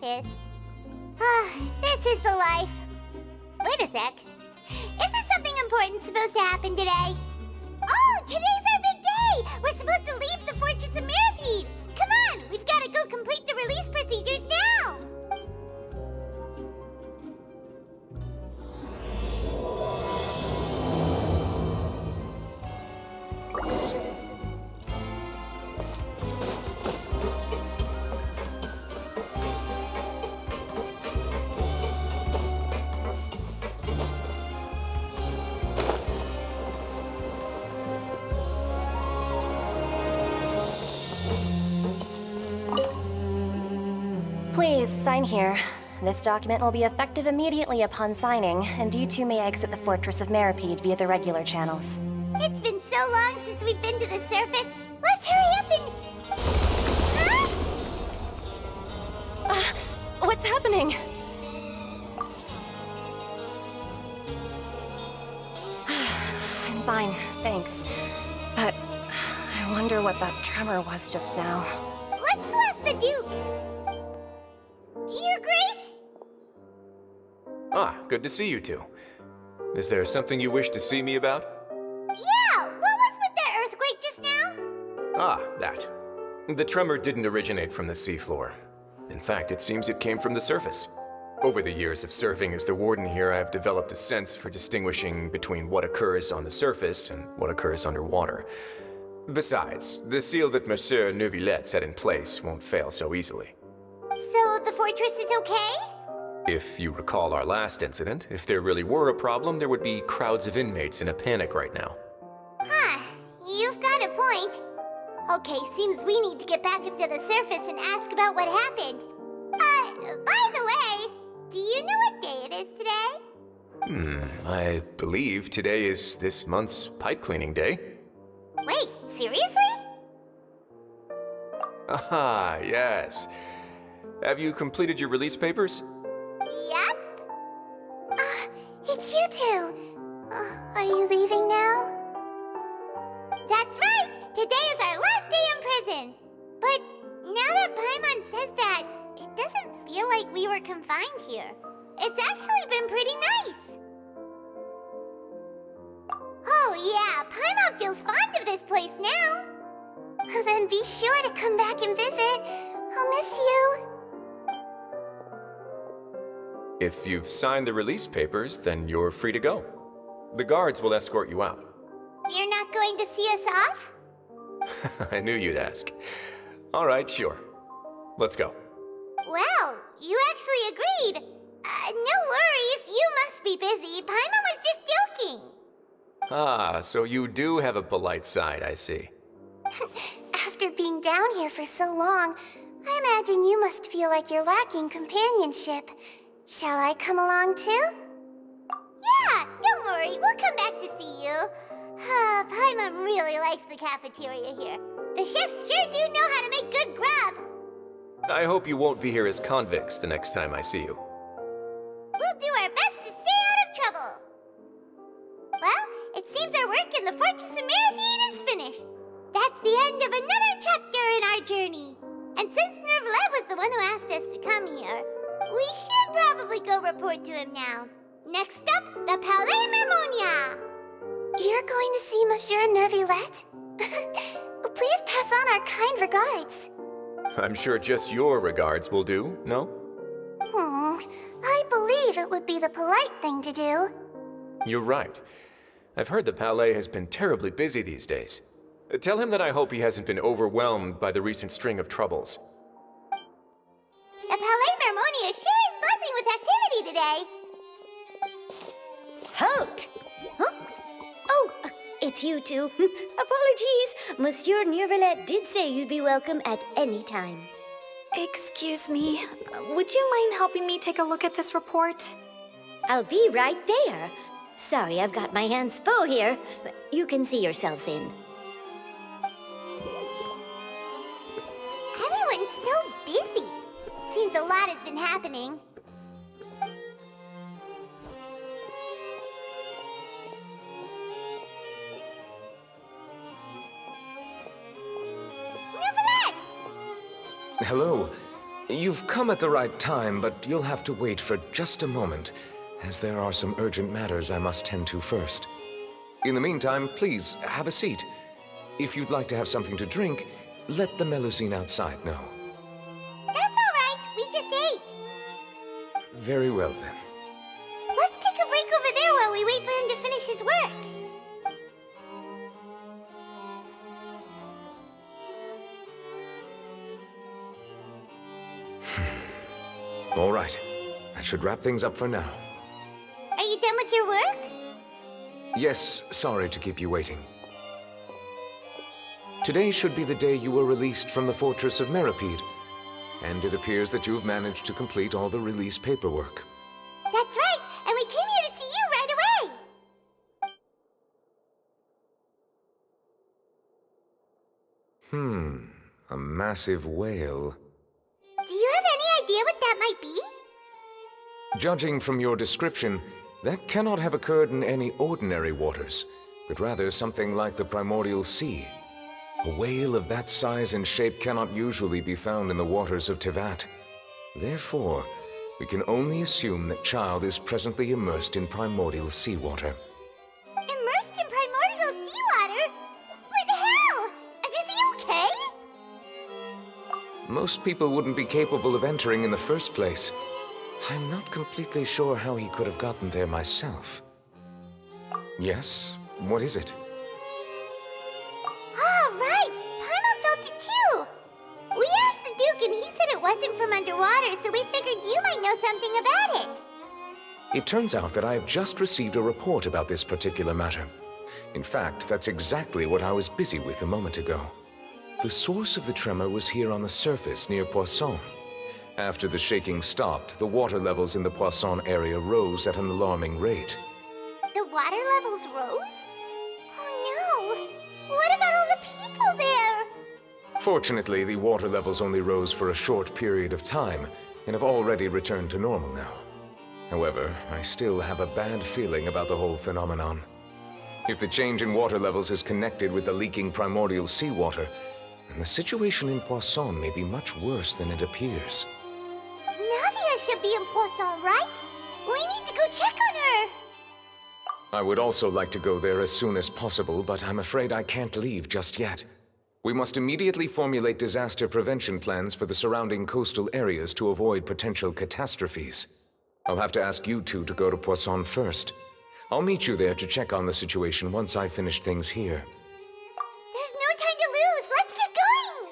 breakfast. This is the life. Wait a sec. Isn't something important supposed to happen today? Oh, today's our big day! We're supposed to leave the Fortress of Mirapede! Come on, we've got to go complete the release procedures now! Please, sign here. This document will be effective immediately upon signing, and you two may exit the Fortress of Mirapede via the regular channels. It's been so long since we've been to the surface. Let's hurry up and... Huh? What's happening? I'm fine, thanks. But I wonder what that tremor was just now. Let's go ask the Duke. Your Grace? Ah, good to see you two. Is there something you wish to see me about? Yeah, what was with that earthquake just now? Ah, that. The tremor didn't originate from the seafloor. In fact, it seems it came from the surface. Over the years of serving as the warden here, I've developed a sense for distinguishing between what occurs on the surface and what occurs underwater. Besides, the seal that Monsieur Neuvillette set in place won't fail so easily. So the fortress is okay? If you recall our last incident, if there really were a problem, there would be crowds of inmates in a panic right now. Huh, you've got a point. Okay, seems we need to get back up to the surface and ask about what happened. By the way, do you know what day it is today? I believe today is this month's pipe cleaning day. Wait, seriously? Aha, yes. Have you completed your release papers? Yep. It's you two. Are you leaving now? That's right! Today is our last day in prison! But now that Paimon says that, it doesn't feel like we were confined here. It's actually been pretty nice. Oh yeah, Paimon feels fond of this place now. Then be sure to come back and visit. I'll miss you. If you've signed the release papers, then you're free to go. The guards will escort you out. You're not going to see us off? I knew you'd ask. All right, sure. Let's go. Well, you actually agreed. No worries, you must be busy. Paimon was just joking. Ah, so you do have a polite side, I see. After being down here for so long, I imagine you must feel like you're lacking companionship. Shall I come along too? Yeah, don't worry, we'll come back to see you. Paimon really likes the cafeteria here. The chefs sure do know how to make good grub. I hope you won't be here as convicts the next time I see you. We'll do our best to stay out of trouble. Well, it seems our work in the Fortress of Mirapede is finished. That's the end of another chapter in our journey. And since Neuvillette was the one who asked us to come here, we should probably go report to him now. Next up, the Palais Mermonia. You're going to see Monsieur Neuvillette? Please pass on our kind regards. I'm sure just your regards will do, no? I believe it would be the polite thing to do. You're right. I've heard the Palais has been terribly busy these days. Tell him that I hope he hasn't been overwhelmed by the recent string of troubles. The Palais Mermonia sure is buzzing with activity today. Halt! Huh? Oh, it's you two. Apologies. Monsieur Neuvillette did say you'd be welcome at any time. Excuse me, would you mind helping me take a look at this report? I'll be right there. Sorry, I've got my hands full here. But you can see yourselves in. Everyone's so busy. Seems a lot has been happening. Neuvillette! Hello. You've come at the right time, but you'll have to wait for just a moment, as there are some urgent matters I must tend to first. In the meantime, please, have a seat. If you'd like to have something to drink, let the Melusine outside know. That's all right. We just ate. Very well, then. Let's take a break over there while we wait for him to finish his work. All right. That should wrap things up for now. Are you done with your work? Yes, sorry to keep you waiting. Today should be the day you were released from the Fortress of Meripede, and it appears that you have managed to complete all the release paperwork. That's right, and we came here to see you right away. A massive whale. Do you have any idea what that might be? Judging from your description, that cannot have occurred in any ordinary waters, but rather something like the primordial sea. A whale of that size and shape cannot usually be found in the waters of Teyvat. Therefore, we can only assume that Childe is presently immersed in primordial seawater. Immersed in primordial seawater? But how? And is he okay? Most people wouldn't be capable of entering in the first place. I'm not completely sure how he could have gotten there myself. Yes? What is it? Ah, right! Paimon felt it too! We asked the Duke and he said it wasn't from underwater, so we figured you might know something about it. It turns out that I have just received a report about this particular matter. In fact, that's exactly what I was busy with a moment ago. The source of the tremor was here on the surface near Poisson. After the shaking stopped, the water levels in the Poisson area rose at an alarming rate. The water levels rose? Oh no! What about all the people there? Fortunately, the water levels only rose for a short period of time and have already returned to normal now. However, I still have a bad feeling about the whole phenomenon. If the change in water levels is connected with the leaking primordial seawater, then the situation in Poisson may be much worse than it appears. Navia should be in Poisson, right? We need to go check on her! I would also like to go there as soon as possible, but I'm afraid I can't leave just yet. We must immediately formulate disaster prevention plans for the surrounding coastal areas to avoid potential catastrophes. I'll have to ask you two to go to Poisson first. I'll meet you there to check on the situation once I finish things here. There's no time to lose! Let's get going!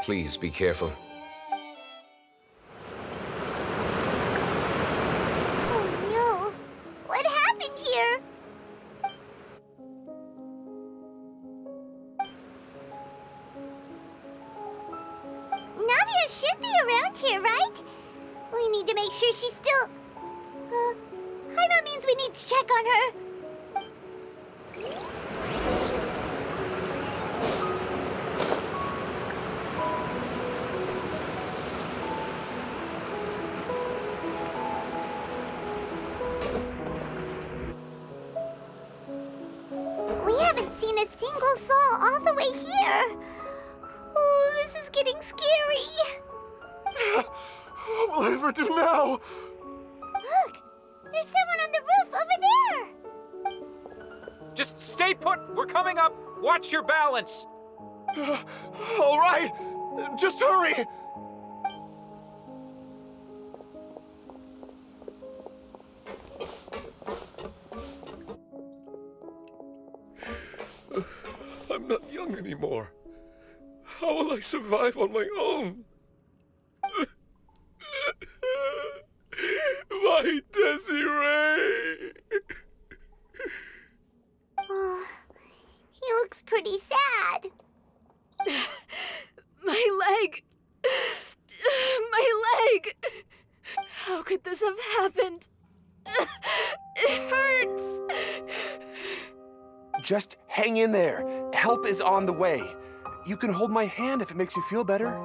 Please be careful. Oh no! What happened here? Navia should be around here, right? We need to make sure she's still... Paimon means we need to check on her. We haven't seen a single soul all the way here. Oh, this is getting scary. What will I ever do now? Look, there's someone on the roof over there. Just stay put! We're coming up! Watch your balance! All right, just hurry! I'm not young anymore. How will I survive on my own? My Desiree! Oh, he looks pretty sad. My leg! My leg! How could this have happened? It hurts! Just hang in there. Help is on the way. You can hold my hand if it makes you feel better.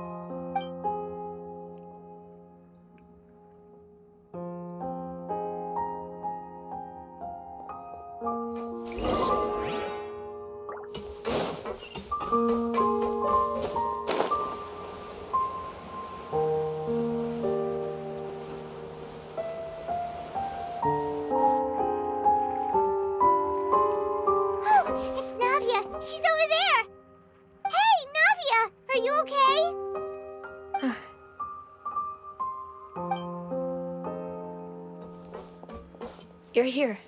you're here.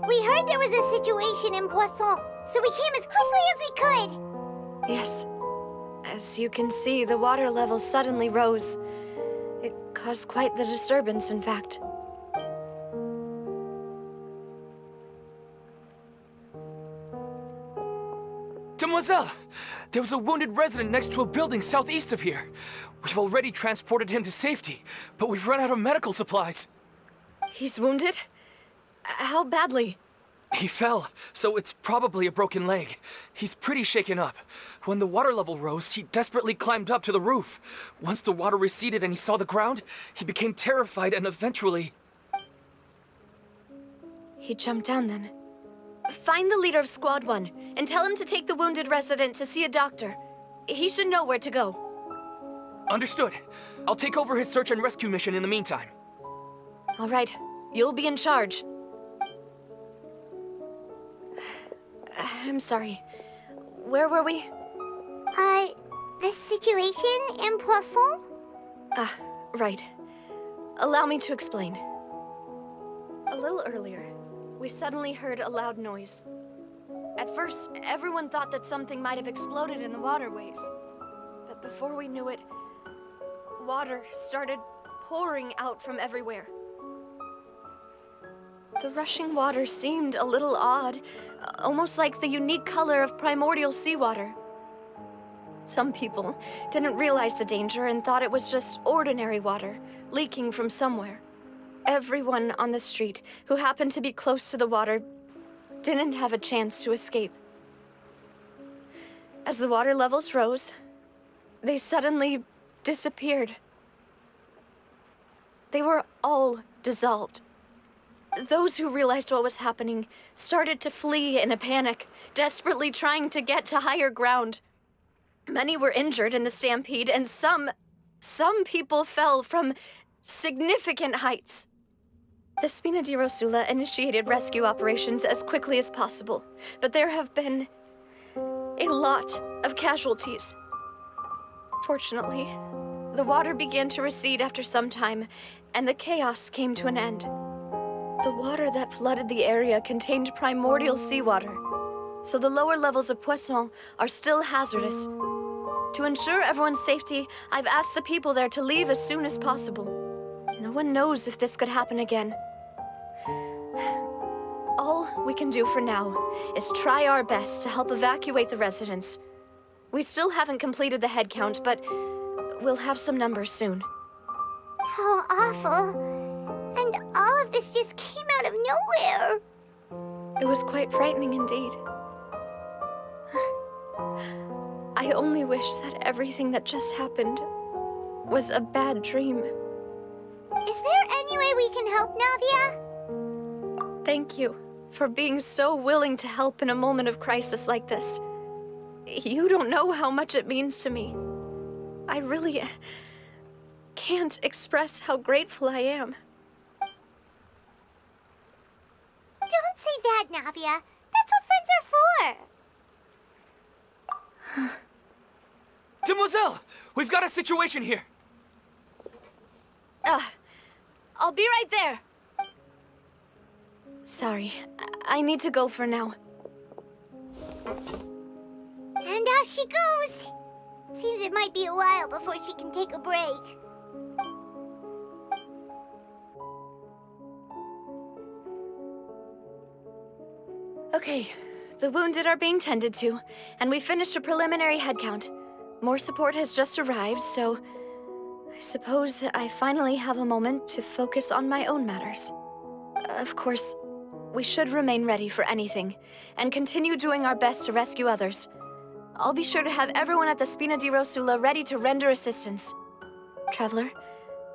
We heard there was a situation in Poisson, so we came as quickly as we could. Yes. As you can see, the water level suddenly rose. It caused quite the disturbance, in fact. Demoiselle! There was a wounded resident next to a building southeast of here. We've already transported him to safety, but we've run out of medical supplies. He's wounded? How badly? He fell, so it's probably a broken leg. He's pretty shaken up. When the water level rose, he desperately climbed up to the roof. Once the water receded and he saw the ground, he became terrified and eventually... He jumped down then. Find the leader of Squad 1 and tell him to take the wounded resident to see a doctor. He should know where to go. Understood. I'll take over his search and rescue mission in the meantime. All right, you'll be in charge. I'm sorry. Where were we? The situation in Poisson? Right. Allow me to explain. A little earlier, we suddenly heard a loud noise. At first, everyone thought that something might have exploded in the waterways. But before we knew it, water started pouring out from everywhere. The rushing water seemed a little odd, almost like the unique color of primordial seawater. Some people didn't realize the danger and thought it was just ordinary water, leaking from somewhere. Everyone on the street who happened to be close to the water didn't have a chance to escape. As the water levels rose, they suddenly disappeared. They were all dissolved. Those who realized what was happening started to flee in a panic, desperately trying to get to higher ground. Many were injured in the stampede, and some people fell from significant heights. The Spina di Rosula initiated rescue operations as quickly as possible, but there have been a lot of casualties. Fortunately, the water began to recede after some time, and the chaos came to an end. The water that flooded the area contained primordial seawater, so the lower levels of Poisson are still hazardous. To ensure everyone's safety, I've asked the people there to leave as soon as possible. No one knows if this could happen again. All we can do for now is try our best to help evacuate the residents. We still haven't completed the head count, but we'll have some numbers soon. How awful. And all of this just came out of nowhere. It was quite frightening indeed. I only wish that everything that just happened was a bad dream. Is there any way we can help, Navia? Thank you for being so willing to help in a moment of crisis like this. You don't know how much it means to me. I really can't express how grateful I am. Don't say that, Navia. That's what friends are for. Demoiselle! We've got a situation here! I'll be right there. Sorry, I need to go for now. And out she goes. Seems it might be a while before she can take a break. Okay, the wounded are being tended to, and we finished a preliminary head count. More support has just arrived, so I suppose I finally have a moment to focus on my own matters. Of course, we should remain ready for anything, and continue doing our best to rescue others. I'll be sure to have everyone at the Spina di Rosula ready to render assistance. Traveler,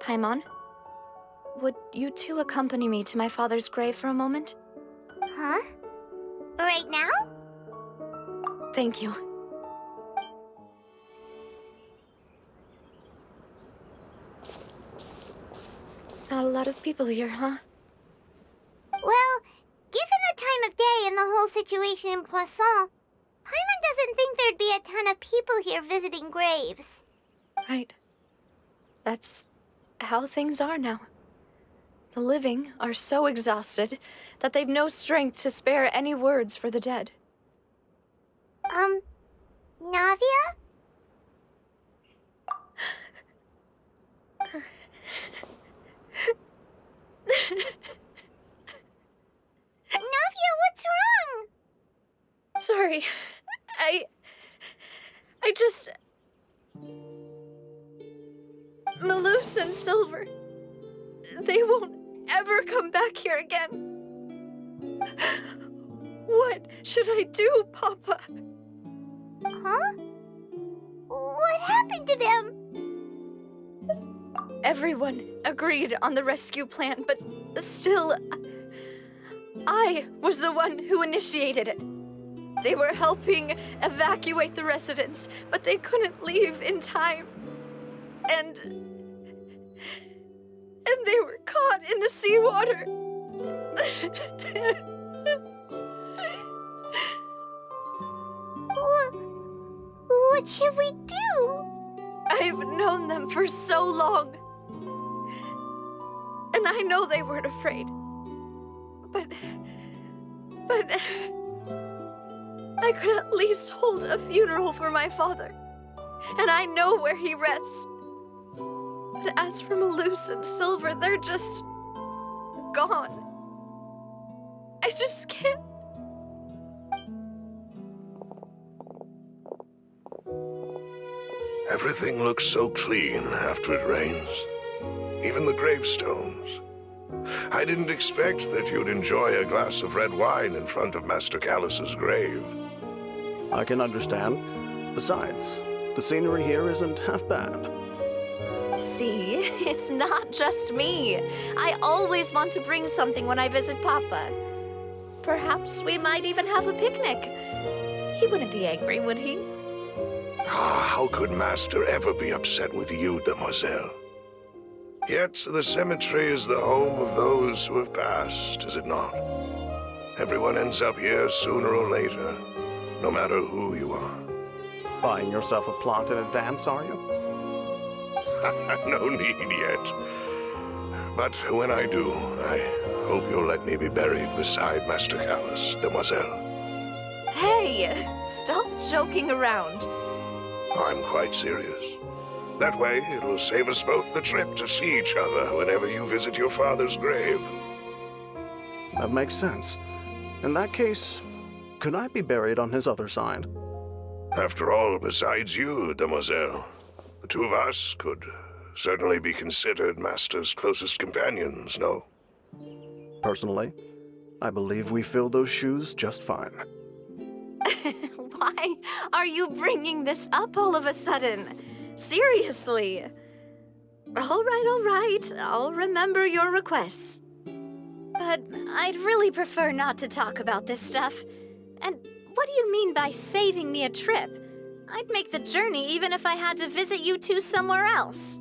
Paimon, would you two accompany me to my father's grave for a moment? Huh? Right now? Thank you. Not a lot of people here, huh? Well, given the time of day and the whole situation in Poisson, Paimon doesn't think there'd be a ton of people here visiting graves. Right. That's how things are now. The living are so exhausted that they've no strength to spare any words for the dead. Navia? Navia, what's wrong? Sorry. I just... Malus and Silver, they won't ever come back here again. What should I do, Papa? Huh? What happened to them? Everyone agreed on the rescue plan, but still, I was the one who initiated it. They were helping evacuate the residents, but they couldn't leave in time. And they were caught in the seawater. What should we do? I've known them for so long. And I know they weren't afraid. But I could at least hold a funeral for my father. And I know where he rests. But as for Malus and Silver, they're just gone. I just can't. Everything looks so clean after it rains. Even the gravestones. I didn't expect that you'd enjoy a glass of red wine in front of Master Calus's grave. I can understand. Besides, the scenery here isn't half bad. See, it's not just me. I always want to bring something when I visit Papa. Perhaps we might even have a picnic. He wouldn't be angry, would he? How could Master ever be upset with you, Demoiselle? Yet the cemetery is the home of those who have passed, is it not? Everyone ends up here sooner or later, no matter who you are. Buying yourself a plot in advance, are you? No need yet. But when I do, I hope you'll let me be buried beside Master Calus, Demoiselle. Hey, stop joking around. I'm quite serious. That way, it will save us both the trip to see each other whenever you visit your father's grave. That makes sense. In that case, could I be buried on his other side? After all, besides you, Demoiselle, the two of us could certainly be considered Master's closest companions, no? Personally, I believe we fill those shoes just fine. Why are you bringing this up all of a sudden? Seriously. All right. I'll remember your requests. But I'd really prefer not to talk about this stuff. And what do you mean by saving me a trip? I'd make the journey even if I had to visit you two somewhere else.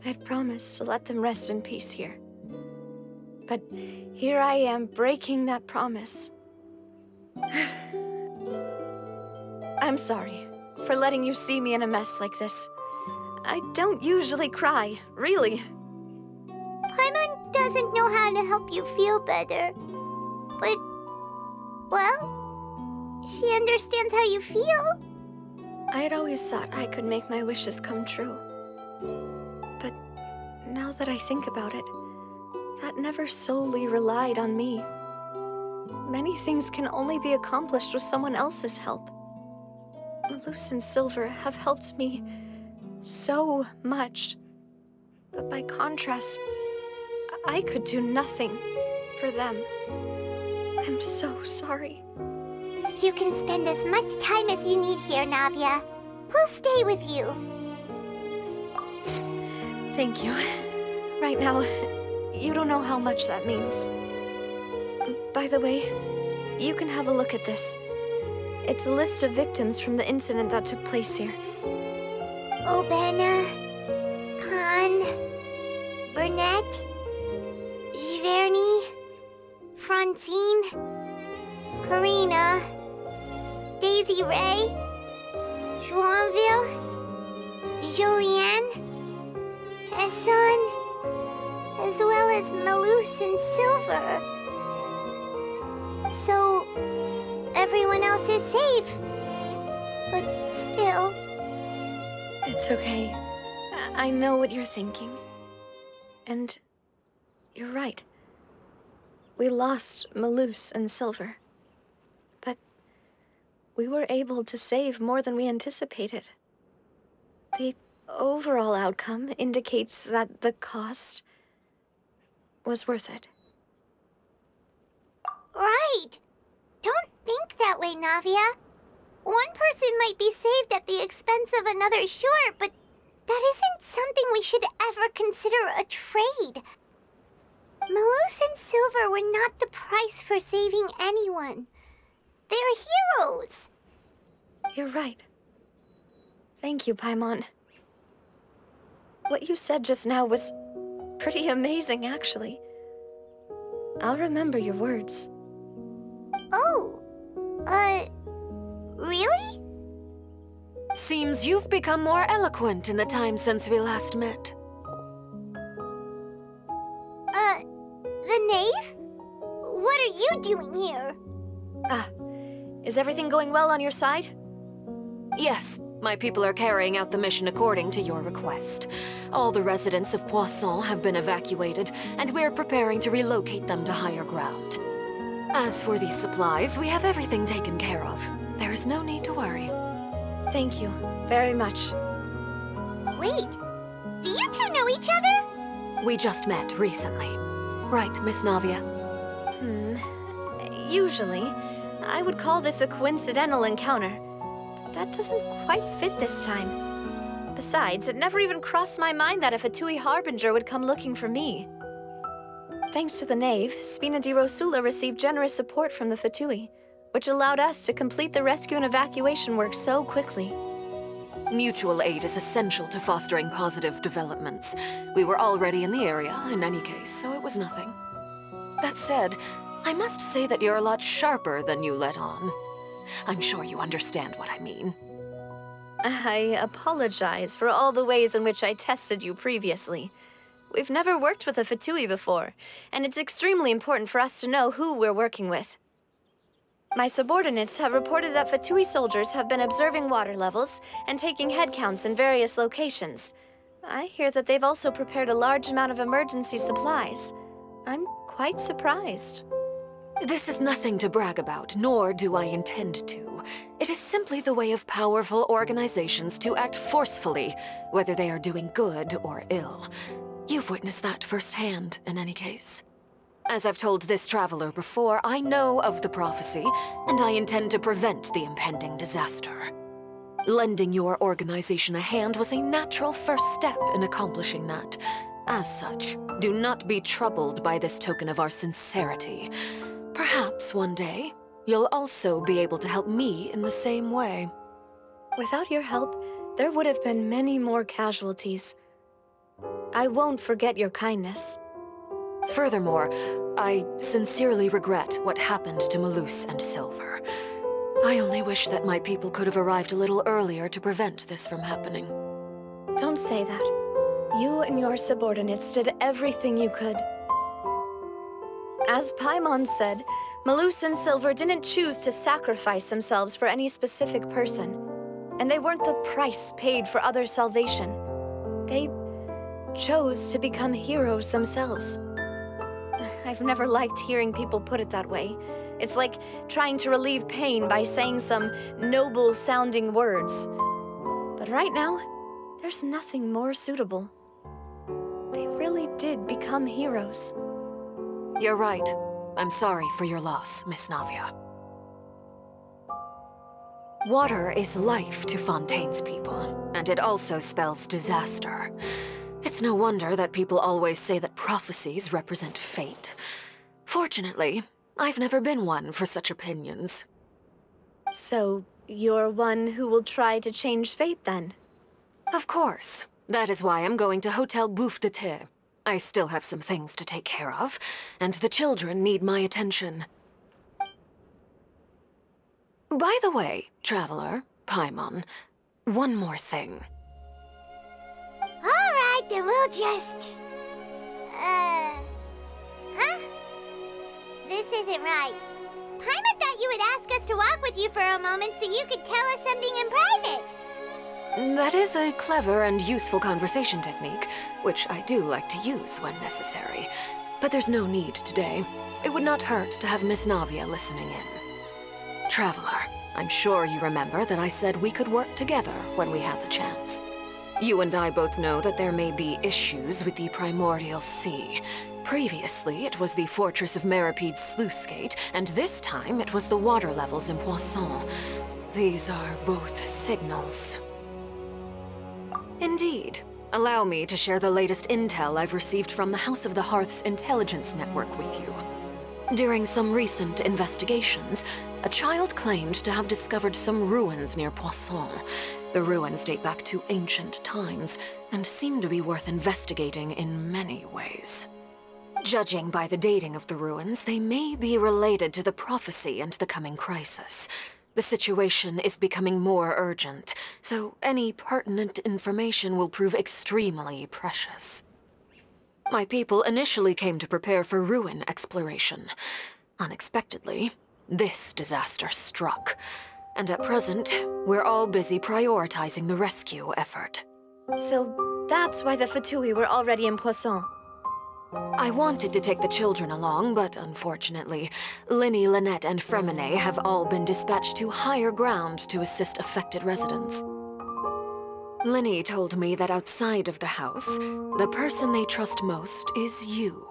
I'd promised to let them rest in peace here. But here I am breaking that promise. I'm sorry for letting you see me in a mess like this. I don't usually cry, really. Paimon doesn't know how to help you feel better. But, well, she understands how you feel. I had always thought I could make my wishes come true. But now that I think about it, that never solely relied on me. Many things can only be accomplished with someone else's help. Malus and Silver have helped me so much. But by contrast, I could do nothing for them. I'm so sorry. You can spend as much time as you need here, Navia. We'll stay with you. Thank you. Right now, you don't know how much that means. By the way, you can have a look at this. It's a list of victims from the incident that took place here. Obena, Khan, Burnett, Giverny, Francine, Karina, Daisy Ray, Joinville, Julianne, Esson, as well as Malus and Silver. So, everyone else is safe. But still... It's okay. I know what you're thinking. And you're right. We lost Malus and Silver. But we were able to save more than we anticipated. The overall outcome indicates that the cost was worth it. Right! Don't think that way, Navia. One person might be saved at the expense of another, sure, but that isn't something we should ever consider a trade. Malus and Silver were not the price for saving anyone. They're heroes. You're right. Thank you, Paimon. What you said just now was pretty amazing, actually. I'll remember your words. Oh, really? Seems you've become more eloquent in the time since we last met. The knave? What are you doing here? Is everything going well on your side? Yes, my people are carrying out the mission according to your request. All the residents of Poisson have been evacuated, and we're preparing to relocate them to higher ground. As for these supplies, we have everything taken care of. There is no need to worry. Thank you very much. Wait, do you two know each other? We just met recently. Right, Miss Navia? Usually, I would call this a coincidental encounter. But that doesn't quite fit this time. Besides, it never even crossed my mind that a Fatui Harbinger would come looking for me. Thanks to the Knave, Spina di Rosula received generous support from the Fatui, which allowed us to complete the rescue and evacuation work so quickly. Mutual aid is essential to fostering positive developments. We were already in the area, in any case, so it was nothing. That said, I must say that you're a lot sharper than you let on. I'm sure you understand what I mean. I apologize for all the ways in which I tested you previously. We've never worked with a Fatui before, and it's extremely important for us to know who we're working with. My subordinates have reported that Fatui soldiers have been observing water levels and taking head counts in various locations. I hear that they've also prepared a large amount of emergency supplies. I'm quite surprised. This is nothing to brag about, nor do I intend to. It is simply the way of powerful organizations to act forcefully, whether they are doing good or ill. You've witnessed that firsthand, in any case. As I've told this traveler before, I know of the prophecy, and I intend to prevent the impending disaster. Lending your organization a hand was a natural first step in accomplishing that. As such, do not be troubled by this token of our sincerity. Perhaps one day, you'll also be able to help me in the same way. Without your help, there would have been many more casualties. I won't forget your kindness. Furthermore, I sincerely regret what happened to Malus and Silver. I only wish that my people could have arrived a little earlier to prevent this from happening. Don't say that. You and your subordinates did everything you could. As Paimon said, Malus and Silver didn't choose to sacrifice themselves for any specific person, and they weren't the price paid for others' salvation. They chose to become heroes themselves. I've never liked hearing people put it that way. It's like trying to relieve pain by saying some noble-sounding words. But right now, there's nothing more suitable. They really did become heroes. You're right. I'm sorry for your loss, Miss Navia. Water is life to Fontaine's people, and it also spells disaster. It's no wonder that people always say that prophecies represent fate. Fortunately, I've never been one for such opinions. So, you're one who will try to change fate, then? Of course. That is why I'm going to Hotel Bouffe de Thé. I still have some things to take care of, and the children need my attention. By the way, traveler, Paimon, one more thing. All right, then we'll just... This isn't right. Paimon thought you would ask us to walk with you for a moment so you could tell us something in private. That is a clever and useful conversation technique, which I do like to use when necessary. But there's no need today. It would not hurt to have Miss Navia listening in. Traveler, I'm sure you remember that I said we could work together when we had the chance. You and I both know that there may be issues with the Primordial Sea. Previously, it was the Fortress of Meripede's sluice gate, and this time it was the water levels in Poisson. These are both signals. Indeed. Allow me to share the latest intel I've received from the House of the Hearth's intelligence network with you. During some recent investigations, a child claimed to have discovered some ruins near Poisson. The ruins date back to ancient times, and seem to be worth investigating in many ways. Judging by the dating of the ruins, they may be related to the prophecy and the coming crisis. The situation is becoming more urgent, so any pertinent information will prove extremely precious. My people initially came to prepare for ruin exploration. Unexpectedly, this disaster struck, and at present, we're all busy prioritizing the rescue effort. So that's why the Fatui were already in Poisson. I wanted to take the children along, but unfortunately, Lyney, Lynette, and Freminent have all been dispatched to higher ground to assist affected residents. Lyney told me that outside of the house, the person they trust most is you.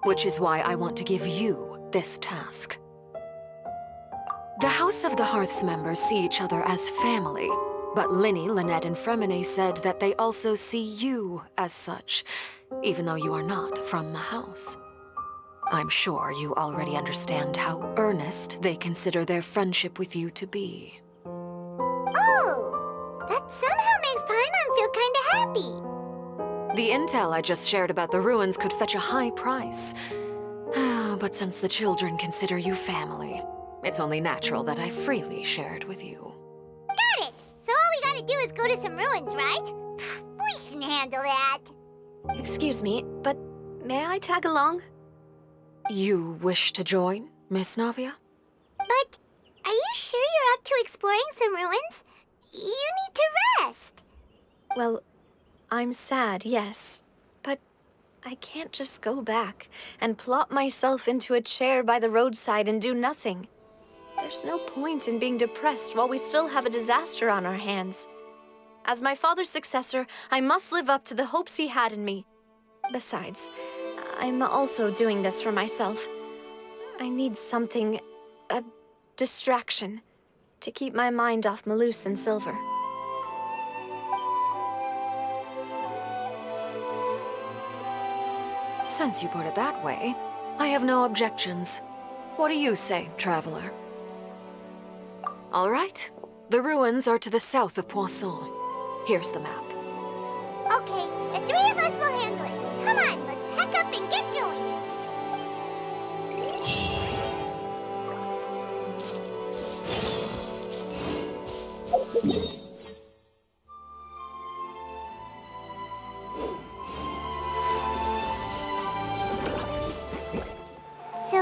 Which is why I want to give you this task. The House of the Hearth's members see each other as family, but Lyney, Lynette, and Freminent said that they also see you as such, even though you are not from the house. I'm sure you already understand how earnest they consider their friendship with you to be. Oh, that somehow makes Paimon feel kinda happy. The intel I just shared about the ruins could fetch a high price. But since the children consider you family, it's only natural that I freely share it with you. Got it! So all we gotta do is go to some ruins, right? We can handle that. Excuse me, but may I tag along? You wish to join, Miss Navia? But are you sure you're up to exploring some ruins? You need to rest. Well, I'm sad, yes. But I can't just go back and plop myself into a chair by the roadside and do nothing. There's no point in being depressed while we still have a disaster on our hands. As my father's successor, I must live up to the hopes he had in me. Besides, I'm also doing this for myself. I need something, a distraction, to keep my mind off Malus and Silver. Since you put it that way, I have no objections. What do you say, traveler? All right. The ruins are to the south of Poisson. Here's the map. Okay, the three of us will handle it. Come on, let's pack up and get going. So,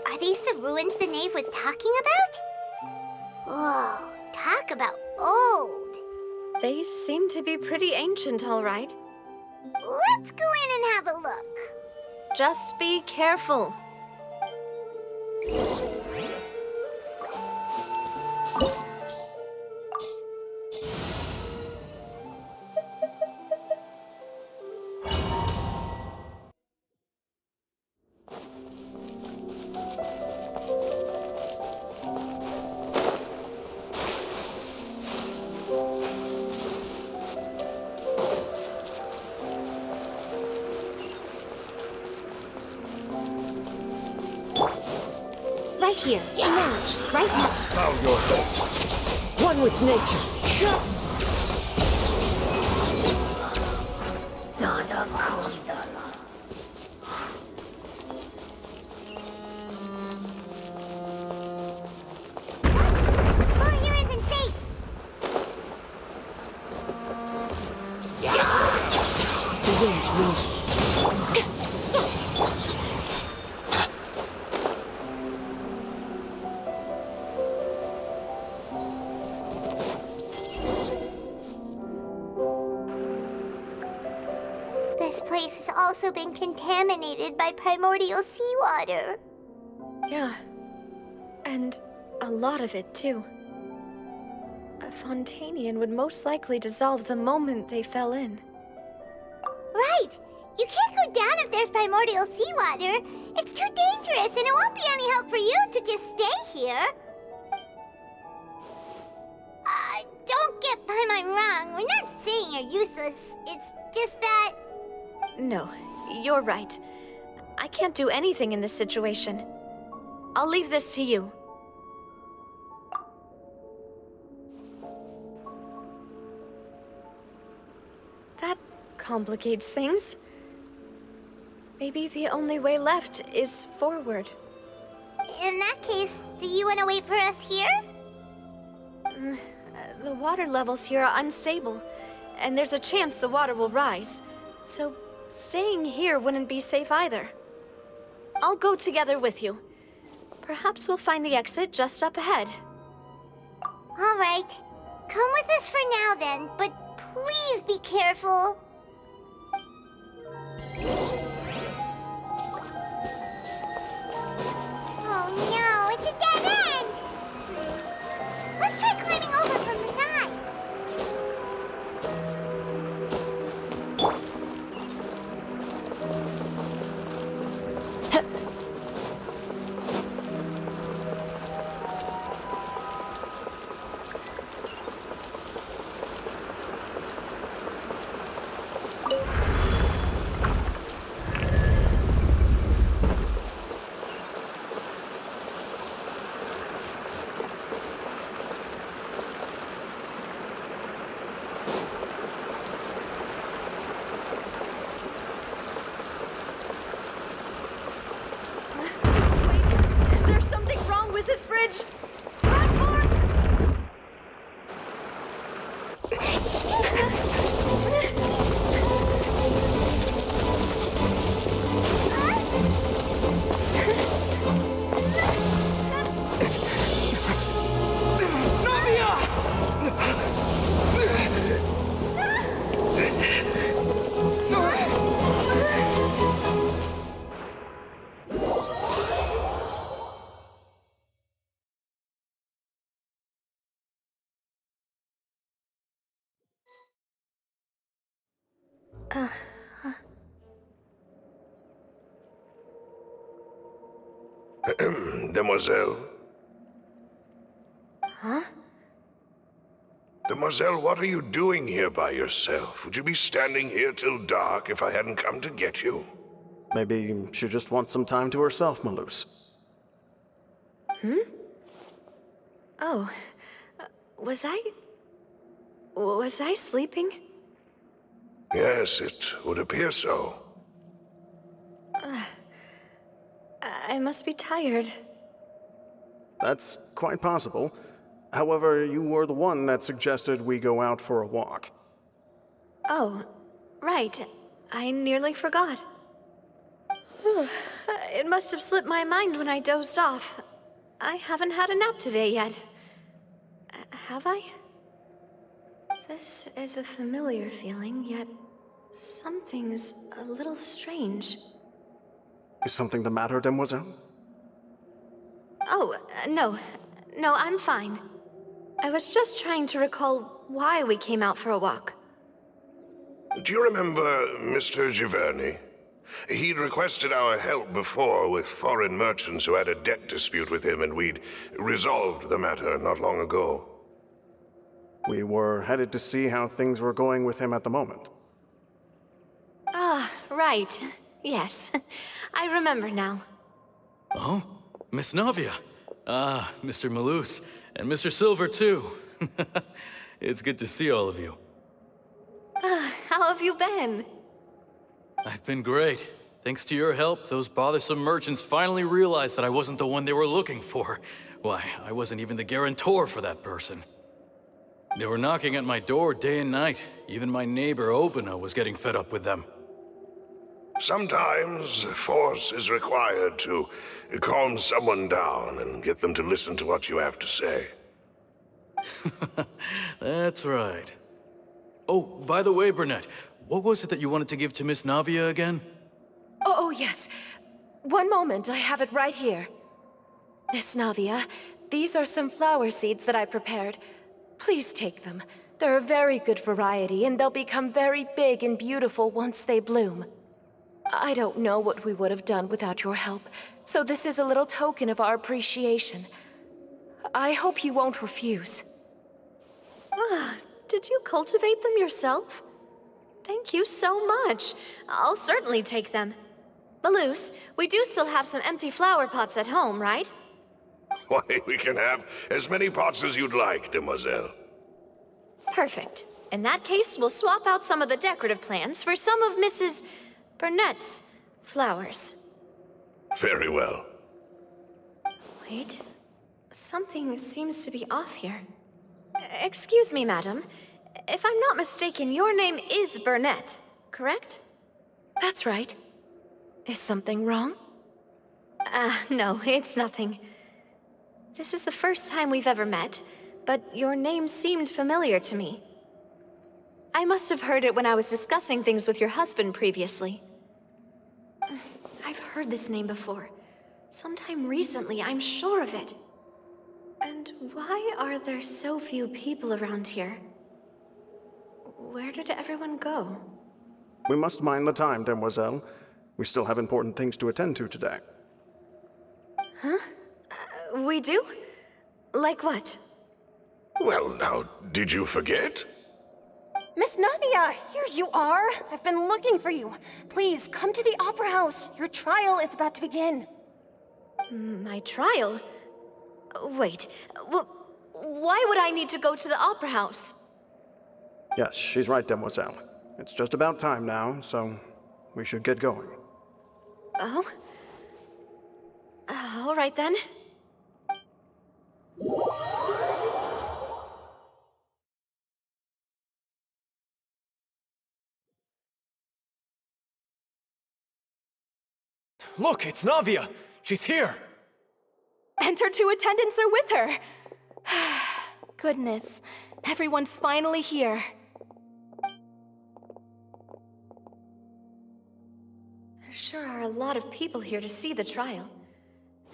are these the ruins the knave was talking about? Whoa, talk about old. They seem to be pretty ancient, all right. Let's go in and have a look. Just be careful. Right here, emerge, right here. Bow your head. One with nature. Floor here isn't safe. The wind knows me. also been contaminated by primordial seawater. Yeah. And a lot of it, too. A Fontainian would most likely dissolve the moment they fell in. Right! You can't go down if there's primordial seawater. It's too dangerous, and it won't be any help for you to just stay here. Don't get by my wrong. We're not saying you're useless. It's just that... No, you're right. I can't do anything in this situation. I'll leave this to you. That complicates things. Maybe the only way left is forward. In that case, do you want to wait for us here? The water levels here are unstable, and there's a chance the water will rise. So staying here wouldn't be safe either. I'll go together with you. Perhaps we'll find the exit just up ahead. All right. Come with us for now then, but please be careful. Oh no, it's a dead end! Let's try climbing over from the side. Demoiselle? Huh? Demoiselle, what are you doing here by yourself? Would you be standing here till dark if I hadn't come to get you? Maybe she just wants some time to herself, Malus. Oh. Was I sleeping? Yes, it would appear so. I must be tired. That's quite possible. However, you were the one that suggested we go out for a walk. Oh, right. I nearly forgot. It must have slipped my mind when I dozed off. I haven't had a nap today yet. Have I? This is a familiar feeling, yet something's a little strange. Is something the matter, Demoiselle? Oh, no. No, I'm fine. I was just trying to recall why we came out for a walk. Do you remember Mr. Giverny? He'd requested our help before with foreign merchants who had a debt dispute with him, and we'd resolved the matter not long ago. We were headed to see how things were going with him at the moment. Ah, right. Yes. I remember now. Oh? Miss Navia. Ah, Mr. Malus. And Mr. Silver, too. It's good to see all of you. How have you been? I've been great. Thanks to your help, those bothersome merchants finally realized that I wasn't the one they were looking for. Why, I wasn't even the guarantor for that person. They were knocking at my door day and night. Even my neighbor, Obina, was getting fed up with them. Sometimes force is required to calm someone down and get them to listen to what you have to say. That's right. Oh, by the way, Burnett, what was it that you wanted to give to Miss Navia again? Oh, yes. One moment, I have it right here. Miss Navia, these are some flower seeds that I prepared. Please take them. They're a very good variety, and they'll become very big and beautiful once they bloom. I don't know what we would have done without your help, so this is a little token of our appreciation. I hope you won't refuse. Ah, did you cultivate them yourself? Thank you so much. I'll certainly take them. Maloose, we do still have some empty flower pots at home, right? Why, we can have as many pots as you'd like, demoiselle. Perfect. In that case, we'll swap out some of the decorative plants for some of Mrs. Burnett's flowers. Very well. Wait. Something seems to be off here. Excuse me, madam. If I'm not mistaken, your name is Burnett, correct? That's right. Is something wrong? No, it's nothing. This is the first time we've ever met, but your name seemed familiar to me. I must have heard it when I was discussing things with your husband previously. I've heard this name before. Sometime recently, I'm sure of it. And why are there so few people around here? Where did everyone go? We must mind the time, demoiselle. We still have important things to attend to today. Huh? We do? Like what? Well, now, did you forget? Miss Navia, here you are. I've been looking for you. Please, come to the Opera House. Your trial is about to begin. My trial? Wait, why would I need to go to the Opera House? Yes, she's right, demoiselle. It's just about time now, so we should get going. Oh? All right then. Look, it's Navia! She's here! And her two attendants are with her. Goodness, everyone's finally here. There sure are a lot of people here to see the trial.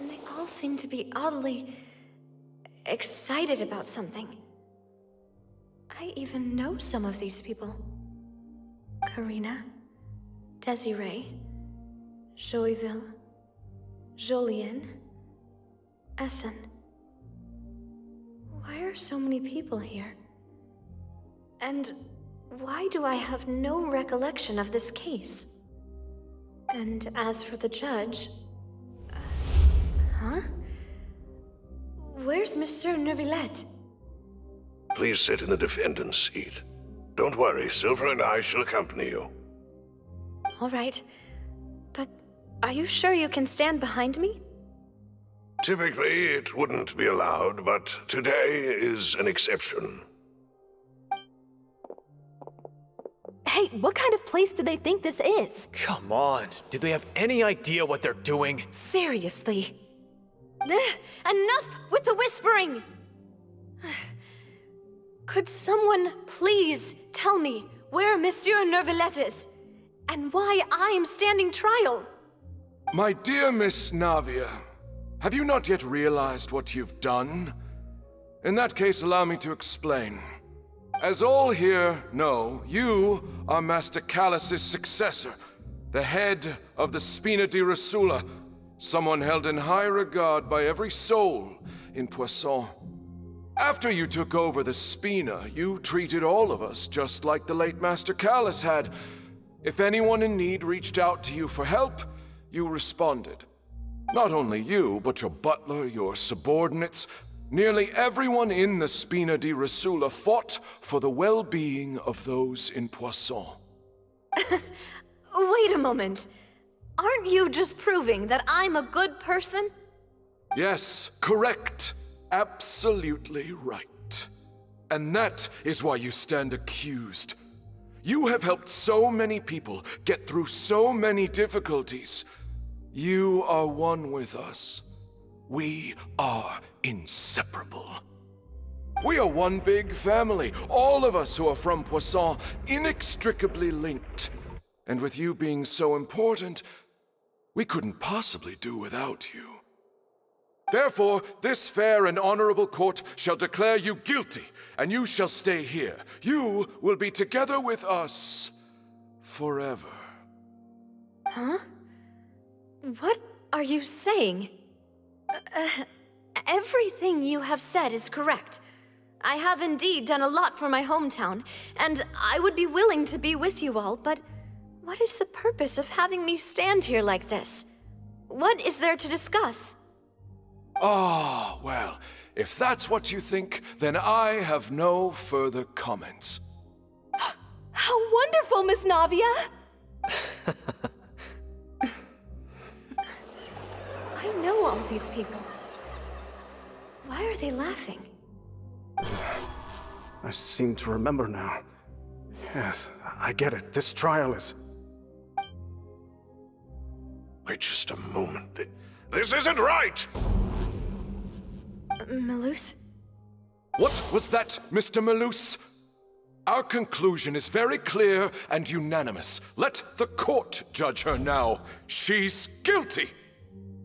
And they all seem to be oddly excited about something. I even know some of these people. Karina, Desiree, Joyville, Julien, Essen. Why are so many people here? And why do I have no recollection of this case? And as for the judge... huh? Where's Monsieur Neuvillette? Please sit in the defendant's seat. Don't worry, Silver and I shall accompany you. All right. But are you sure you can stand behind me? Typically, it wouldn't be allowed, but today is an exception. Hey, what kind of place do they think this is? Come on. Do they have any idea what they're doing? Seriously. Enough with the whispering! Could someone please tell me where Monsieur Neuvillette is? And why I'm standing trial? My dear Miss Navia, have you not yet realized what you've done? In that case, allow me to explain. As all here know, you are Master Callus's successor, the head of the Spina di Rosula, someone held in high regard by every soul in Poisson. After you took over the Spina, you treated all of us just like the late Master Callus had. If anyone in need reached out to you for help, you responded. Not only you, but your butler, your subordinates, nearly everyone in the Spina di Rosula fought for the well-being of those in Poisson. Wait a moment. Aren't you just proving that I'm a good person? Yes, correct. Absolutely right. And that is why you stand accused. You have helped so many people get through so many difficulties. You are one with us. We are inseparable. We are one big family, all of us who are from Poisson, inextricably linked. And with you being so important, We couldn't possibly do without you. Therefore, this fair and honorable court shall declare you guilty, and you shall stay here. You will be together with us forever. Huh? What are you saying? Everything you have said is correct. I have indeed done a lot for my hometown, and I would be willing to be with you all, but what is the purpose of having me stand here like this? What is there to discuss? Ah, well, if that's what you think, then I have no further comments. How wonderful, Miss Navia! I know all these people. Why are they laughing? I seem to remember now. Yes, I get it. This trial is... Wait just a moment. This isn't right! Malus? What was that, Mr. Malus? Our conclusion is very clear and unanimous. Let the court judge her now. She's guilty!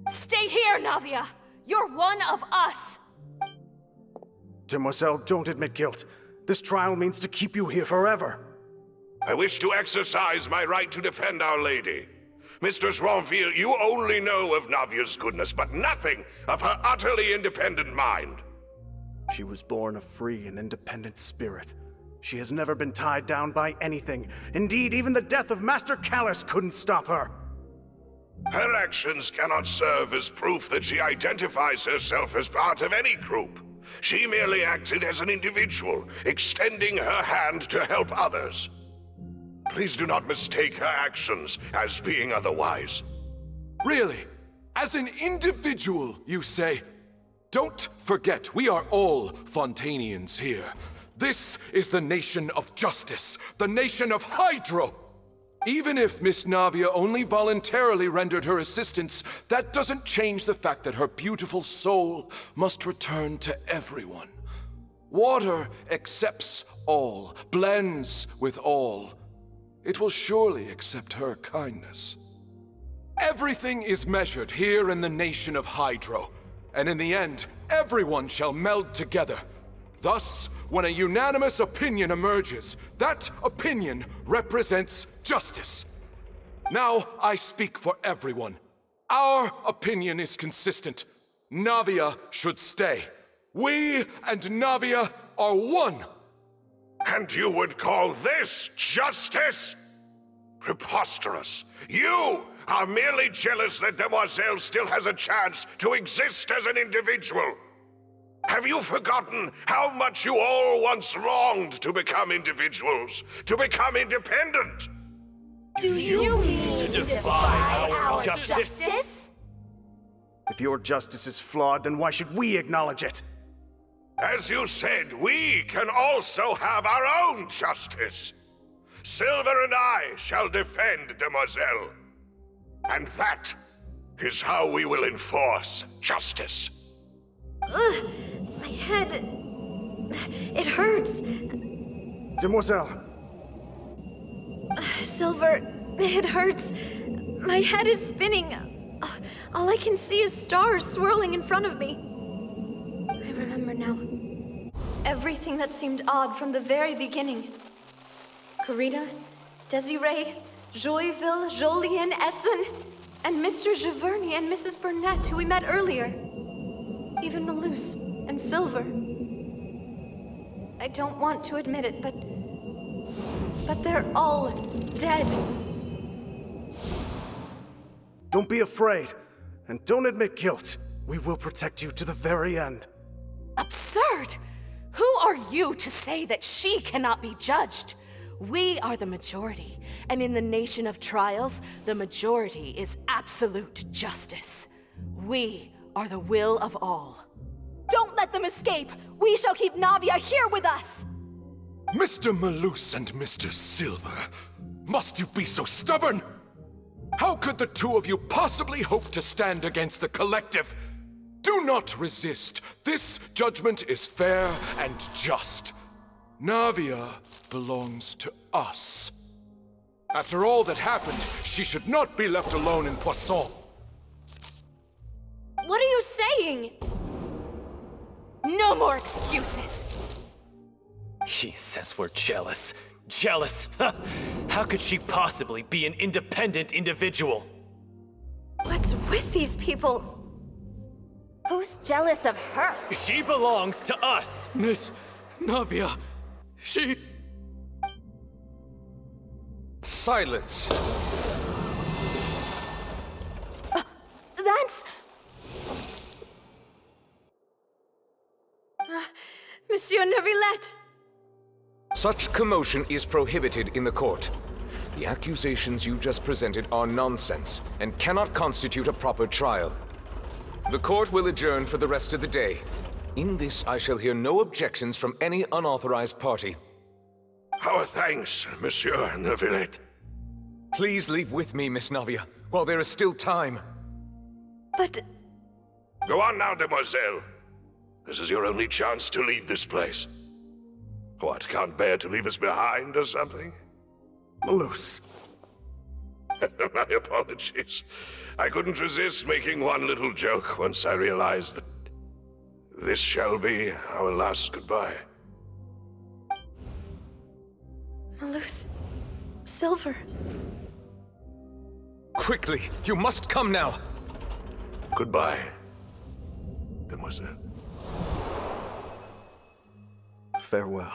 Stay here, Navia! You're one of us! Demoiselle, don't admit guilt. This trial means to keep you here forever. I wish to exercise my right to defend Our Lady. Mr. Joinville, you only know of Navia's goodness, but nothing of her utterly independent mind. She was born a free and independent spirit. She has never been tied down by anything. Indeed, even the death of Master Callus couldn't stop her. Her actions cannot serve as proof that she identifies herself as part of any group. She merely acted as an individual, extending her hand to help others. Please do not mistake her actions as being otherwise. Really? As an individual, you say? Don't forget, we are all Fontainians here. This is the nation of justice, the nation of Hydro. Even if Miss Navia only voluntarily rendered her assistance, that doesn't change the fact that her beautiful soul must return to everyone. Water accepts all, blends with all. It will surely accept her kindness. Everything is measured here in the nation of Hydro, and in the end, everyone shall meld together. Thus, when a unanimous opinion emerges, that opinion represents justice. Now I speak for everyone. Our opinion is consistent. Navia should stay. We and Navia are one. And you would call this justice? Preposterous. You are merely jealous that Demoiselle still has a chance to exist as an individual. Have you forgotten how much you all once longed to become individuals, to become independent? Do you mean to defy our justice? If your justice is flawed, then why should we acknowledge it? As you said, we can also have our own justice. Silver and I shall defend Demoiselle. And that is how we will enforce justice. Ugh, my head... It hurts. Demoiselle! Silver, it hurts. My head is spinning. All I can see is stars swirling in front of me. I remember now. Everything that seemed odd from the very beginning. Karina, Desiree, Joyville, Jolien, Essen, and Mr. Giverny and Mrs. Burnett, who we met earlier. Even Malus and Silver. I don't want to admit it, but they're all dead. Don't be afraid, and don't admit guilt. We will protect you to the very end. Absurd! Who are you to say that she cannot be judged? We are the majority, and in the nation of trials, the majority is absolute justice. We are the will of all. Don't let them escape! We shall keep Navia here with us! Mr. Malus and Mr. Silver, must you be so stubborn? How could the two of you possibly hope to stand against the collective? Do not resist. This judgment is fair and just. Navia belongs to us. After all that happened, she should not be left alone in Poisson. What are you saying? No more excuses! He says we're jealous. Jealous? How could she possibly be an independent individual? What's with these people? Who's jealous of her? She belongs to us! Miss Navia, she... Silence! That's... Monsieur Neuvillette! Such commotion is prohibited in the court. The accusations you just presented are nonsense and cannot constitute a proper trial. The court will adjourn for the rest of the day. In this, I shall hear no objections from any unauthorized party. Our thanks, Monsieur Neuvillette. Please leave with me, Miss Navia, while there is still time. But... Go on now, demoiselle. This is your only chance to leave this place. What, can't bear to leave us behind or something? Malus. My apologies. I couldn't resist making one little joke once I realized that this shall be our last goodbye. Malus... Silver... Quickly, you must come now! Goodbye, demoiselle. Farewell.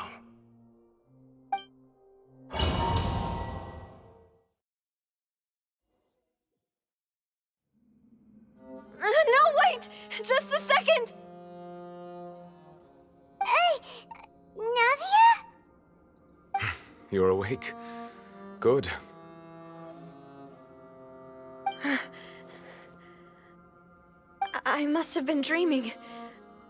No, wait! Just a second! Navia? You're awake. Good. I must have been dreaming.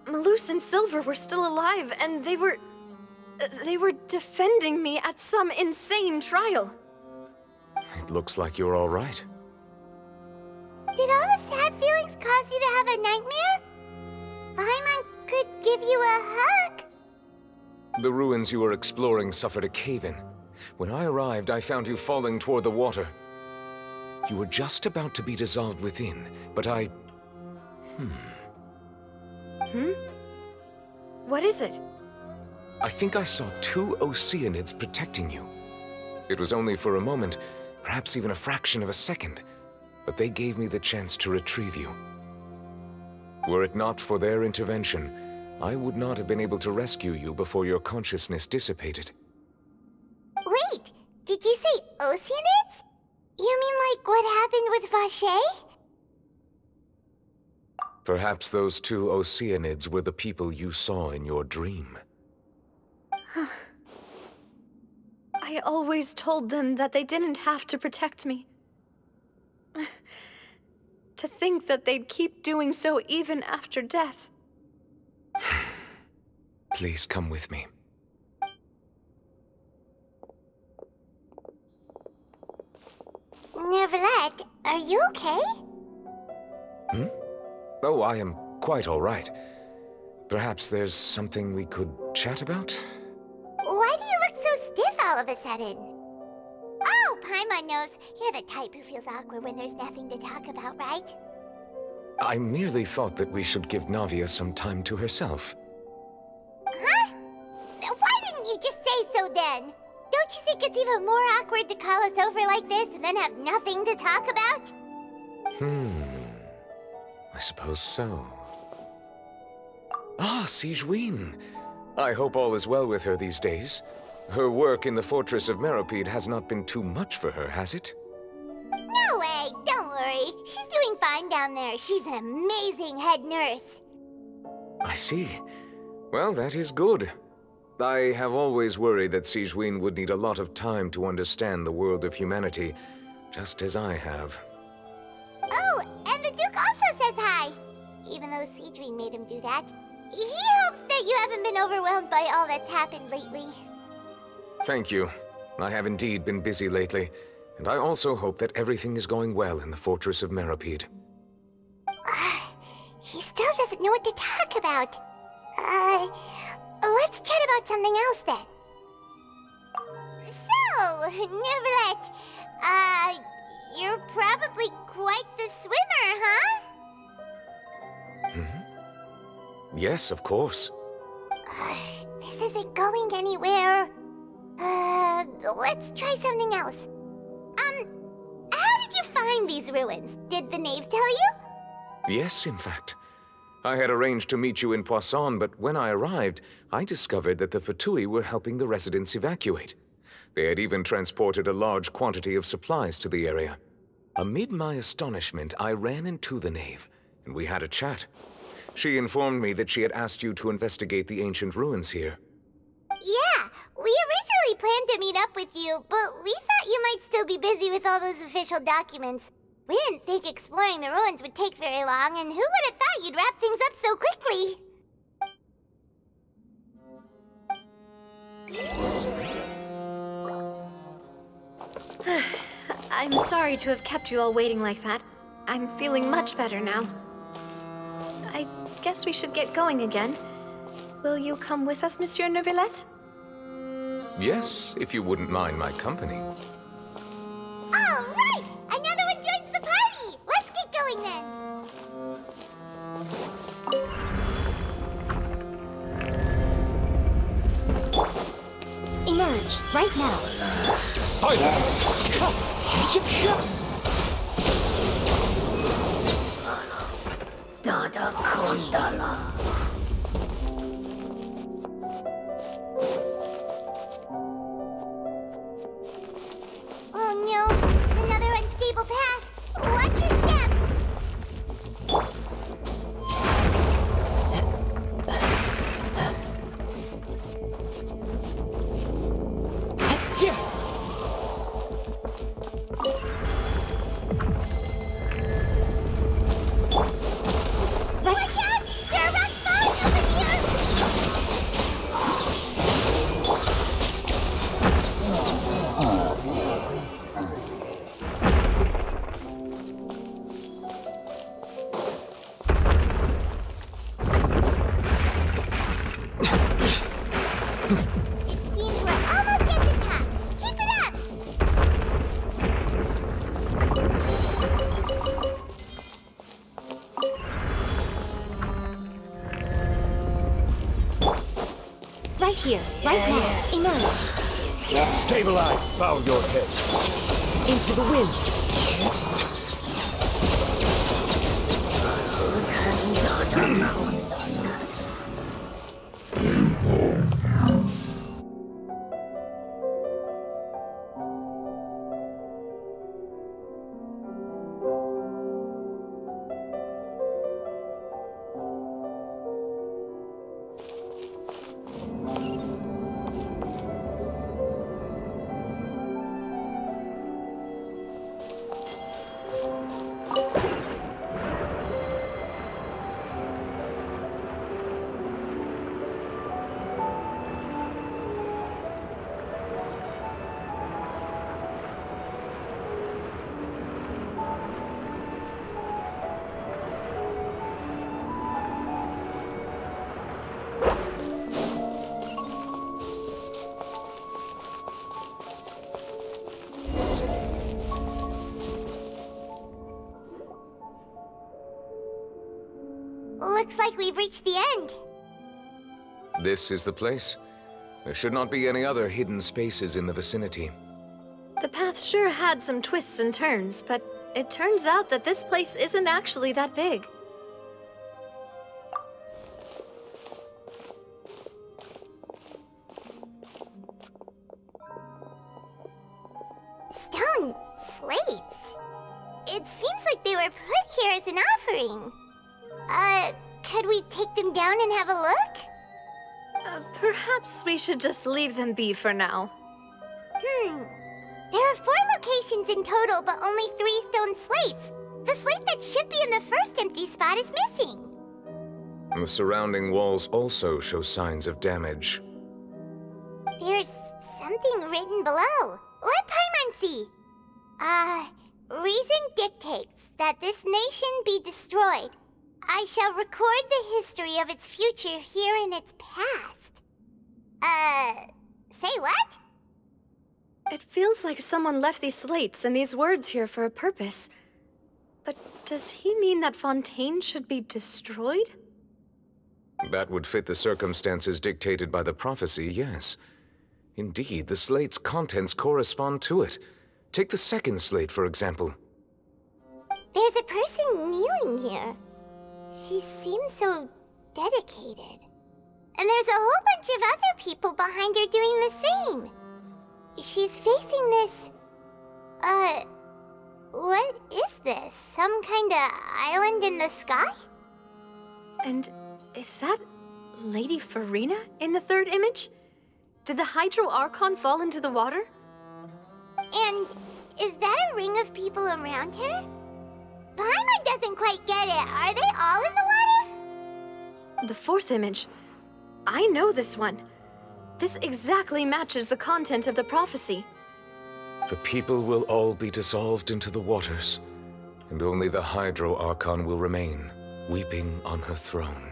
Malus and Silver were still alive, and they were defending me at some insane trial. It looks like you're all right. Did all the sad feelings cause you to have a nightmare? Paimon could give you a hug. The ruins you were exploring suffered a cave-in. When I arrived, I found you falling toward the water. You were just about to be dissolved within, but I... What is it? I think I saw 2 Oceanids protecting you. It was only for a moment, perhaps even a fraction of a second, but they gave me the chance to retrieve you. Were it not for their intervention, I would not have been able to rescue you before your consciousness dissipated. Wait, did you say Oceanids? You mean like what happened with Vache? Perhaps those 2 Oceanids were the people you saw in your dream. I always told them that they didn't have to protect me. To think that they'd keep doing so even after death. Please come with me. Neuvillette, are you okay? Oh, I am quite all right. Perhaps there's something we could chat about? Why do you look so stiff all of a sudden? Oh, Paimon knows. You're the type who feels awkward when there's nothing to talk about, right? I merely thought that we should give Navia some time to herself. Huh? Why didn't you just say so then? Don't you think it's even more awkward to call us over like this and then have nothing to talk about? I suppose so. Ah, Sigewinne. I hope all is well with her these days. Her work in the Fortress of Meropide has not been too much for her, has it? No way, don't worry. She's doing fine down there. She's an amazing head nurse. I see. Well, that is good. I have always worried that Sigewinne would need a lot of time to understand the world of humanity, just as I have. Oh, and the Duke also says hi. Even though Sigewinne made him do that. He hopes that you haven't been overwhelmed by all that's happened lately. Thank you. I have indeed been busy lately, and I also hope that everything is going well in the Fortress of Meropide. He still doesn't know what to talk about. Let's chat about something else then. So, Neuvillette, you're probably quite the swimmer, huh? Yes, of course. This isn't going anywhere. Let's try something else. How did you find these ruins? Did the knave tell you? Yes, in fact. I had arranged to meet you in Poisson, but when I arrived, I discovered that the Fatui were helping the residents evacuate. They had even transported a large quantity of supplies to the area. Amid my astonishment, I ran into the knave, and we had a chat. She informed me that she had asked you to investigate the ancient ruins here. Yeah, we originally planned to meet up with you, but we thought you might still be busy with all those official documents. We didn't think exploring the ruins would take very long, and who would have thought you'd wrap things up so quickly. I'm sorry to have kept you all waiting like that. I'm feeling much better now. I guess we should get going again. Will you come with us, Monsieur Neuvillette? Yes, if you wouldn't mind my company. All right! Another one joins the party! Let's get going then! Emerge, right now. Silence! Dada Kundala. Oh no! Another unstable path! Watch your step! Watch out! There are rocks falling over here! It seems we're almost at the top. Keep it up! Right here, right now. Emerge. Stabilize! Bow your head. Into the wind. Looks like we've reached the end. This is the place. There should not be any other hidden spaces in the vicinity. The path sure had some twists and turns, but it turns out that this place isn't actually that big. Stone slates. It seems like they were put here as an offering. Could we take them down and have a look? Perhaps we should just leave them be for now. There are 4 locations in total, but only 3 stone slates. The slate that should be in the first empty spot is missing. The surrounding walls also show signs of damage. There's something written below. Let Paimon see. Reason dictates that this nation be destroyed. I shall record the history of its future here in its past. Say what? It feels like someone left these slates and these words here for a purpose. But does he mean that Fontaine should be destroyed? That would fit the circumstances dictated by the prophecy, yes. Indeed, the slate's contents correspond to it. Take the second slate, for example. There's a person kneeling here. She seems so dedicated. And there's a whole bunch of other people behind her doing the same. She's facing this... what is this? Some kind of island in the sky? And is that Lady Furina in the third image? Did the Hydro Archon fall into the water? And is that a ring of people around her? Paimon doesn't quite get it. Are they all in the water? The fourth image. I know this one. This exactly matches the content of the prophecy. The people will all be dissolved into the waters, and only the Hydro Archon will remain, weeping on her throne.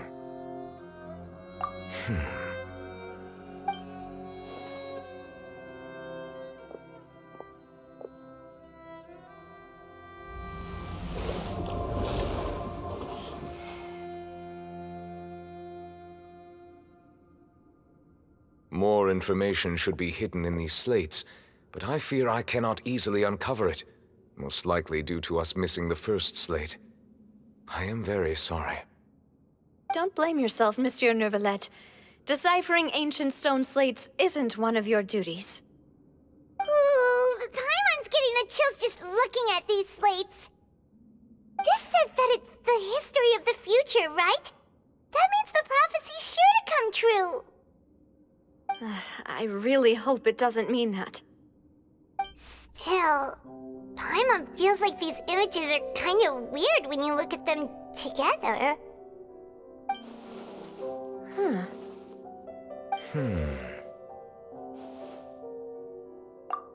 More information should be hidden in these slates, but I fear I cannot easily uncover it, most likely due to us missing the first slate. I am very sorry. Don't blame yourself, Monsieur Neuvillette. Deciphering ancient stone slates isn't one of your duties. Ooh, Paimon's getting the chills just looking at these slates. This says that it's the history of the future, right? That means the prophecy's sure to come true. I really hope it doesn't mean that. Still, Paimon feels like these images are kind of weird when you look at them together.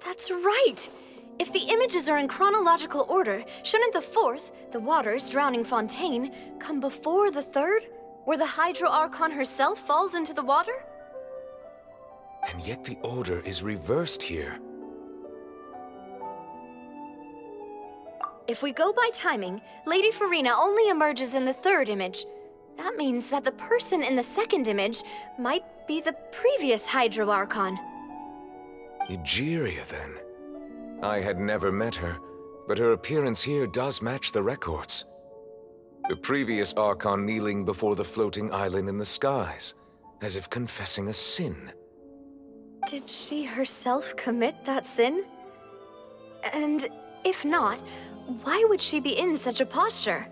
That's right! If the images are in chronological order, shouldn't the fourth, the waters drowning Fontaine, come before the third, where the Hydro Archon herself falls into the water? And yet the order is reversed here. If we go by timing, Lady Furina only emerges in the third image. That means that the person in the second image might be the previous Hydro Archon. Egeria, then. I had never met her, but her appearance here does match the records. The previous Archon kneeling before the floating island in the skies, as if confessing a sin. Did she herself commit that sin? And if not, why would she be in such a posture?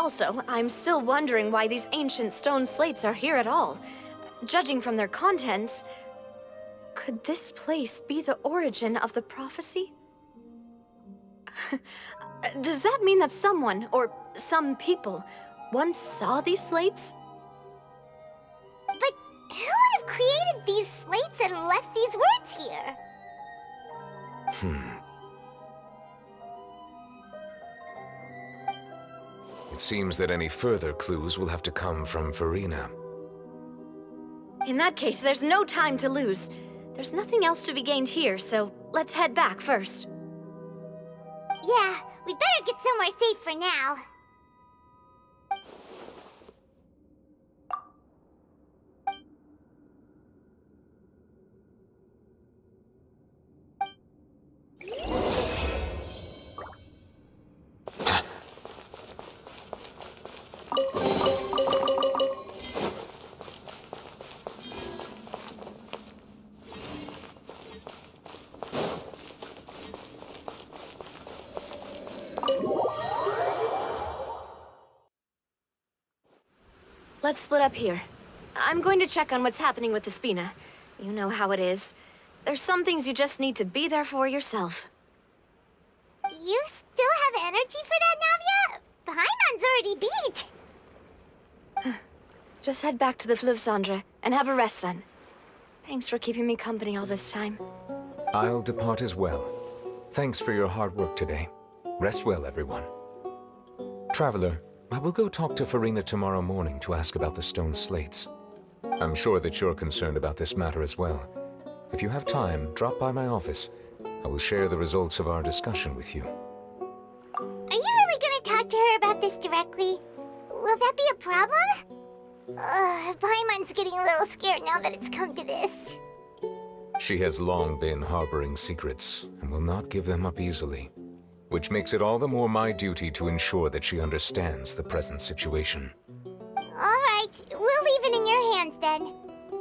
Also, I'm still wondering why these ancient stone slates are here at all. Judging from their contents, could this place be the origin of the prophecy? Does that mean that someone, or some people, once saw these slates? But who would have created these slates and left these words here? It seems that any further clues will have to come from Furina. In that case, there's no time to lose. There's nothing else to be gained here, so let's head back first. Yeah, we better get somewhere safe for now. Let's split up here. I'm going to check on what's happening with the Spina. You know how it is. There's some things you just need to be there for yourself. You still have energy for that, Navia? Paimon's already beat. Just head back to the Fleuve Cendre and have a rest then. Thanks for keeping me company all this time. I'll depart as well. Thanks for your hard work today. Rest well, everyone. Traveler, I will go talk to Furina tomorrow morning to ask about the stone slates. I'm sure that you're concerned about this matter as well. If you have time, drop by my office. I will share the results of our discussion with you. about this directly. Will that be a problem? Paimon's getting a little scared now that it's come to this. She has long been harboring secrets and will not give them up easily, which makes it all the more my duty to ensure that she understands the present situation. All right, we'll leave it in your hands then.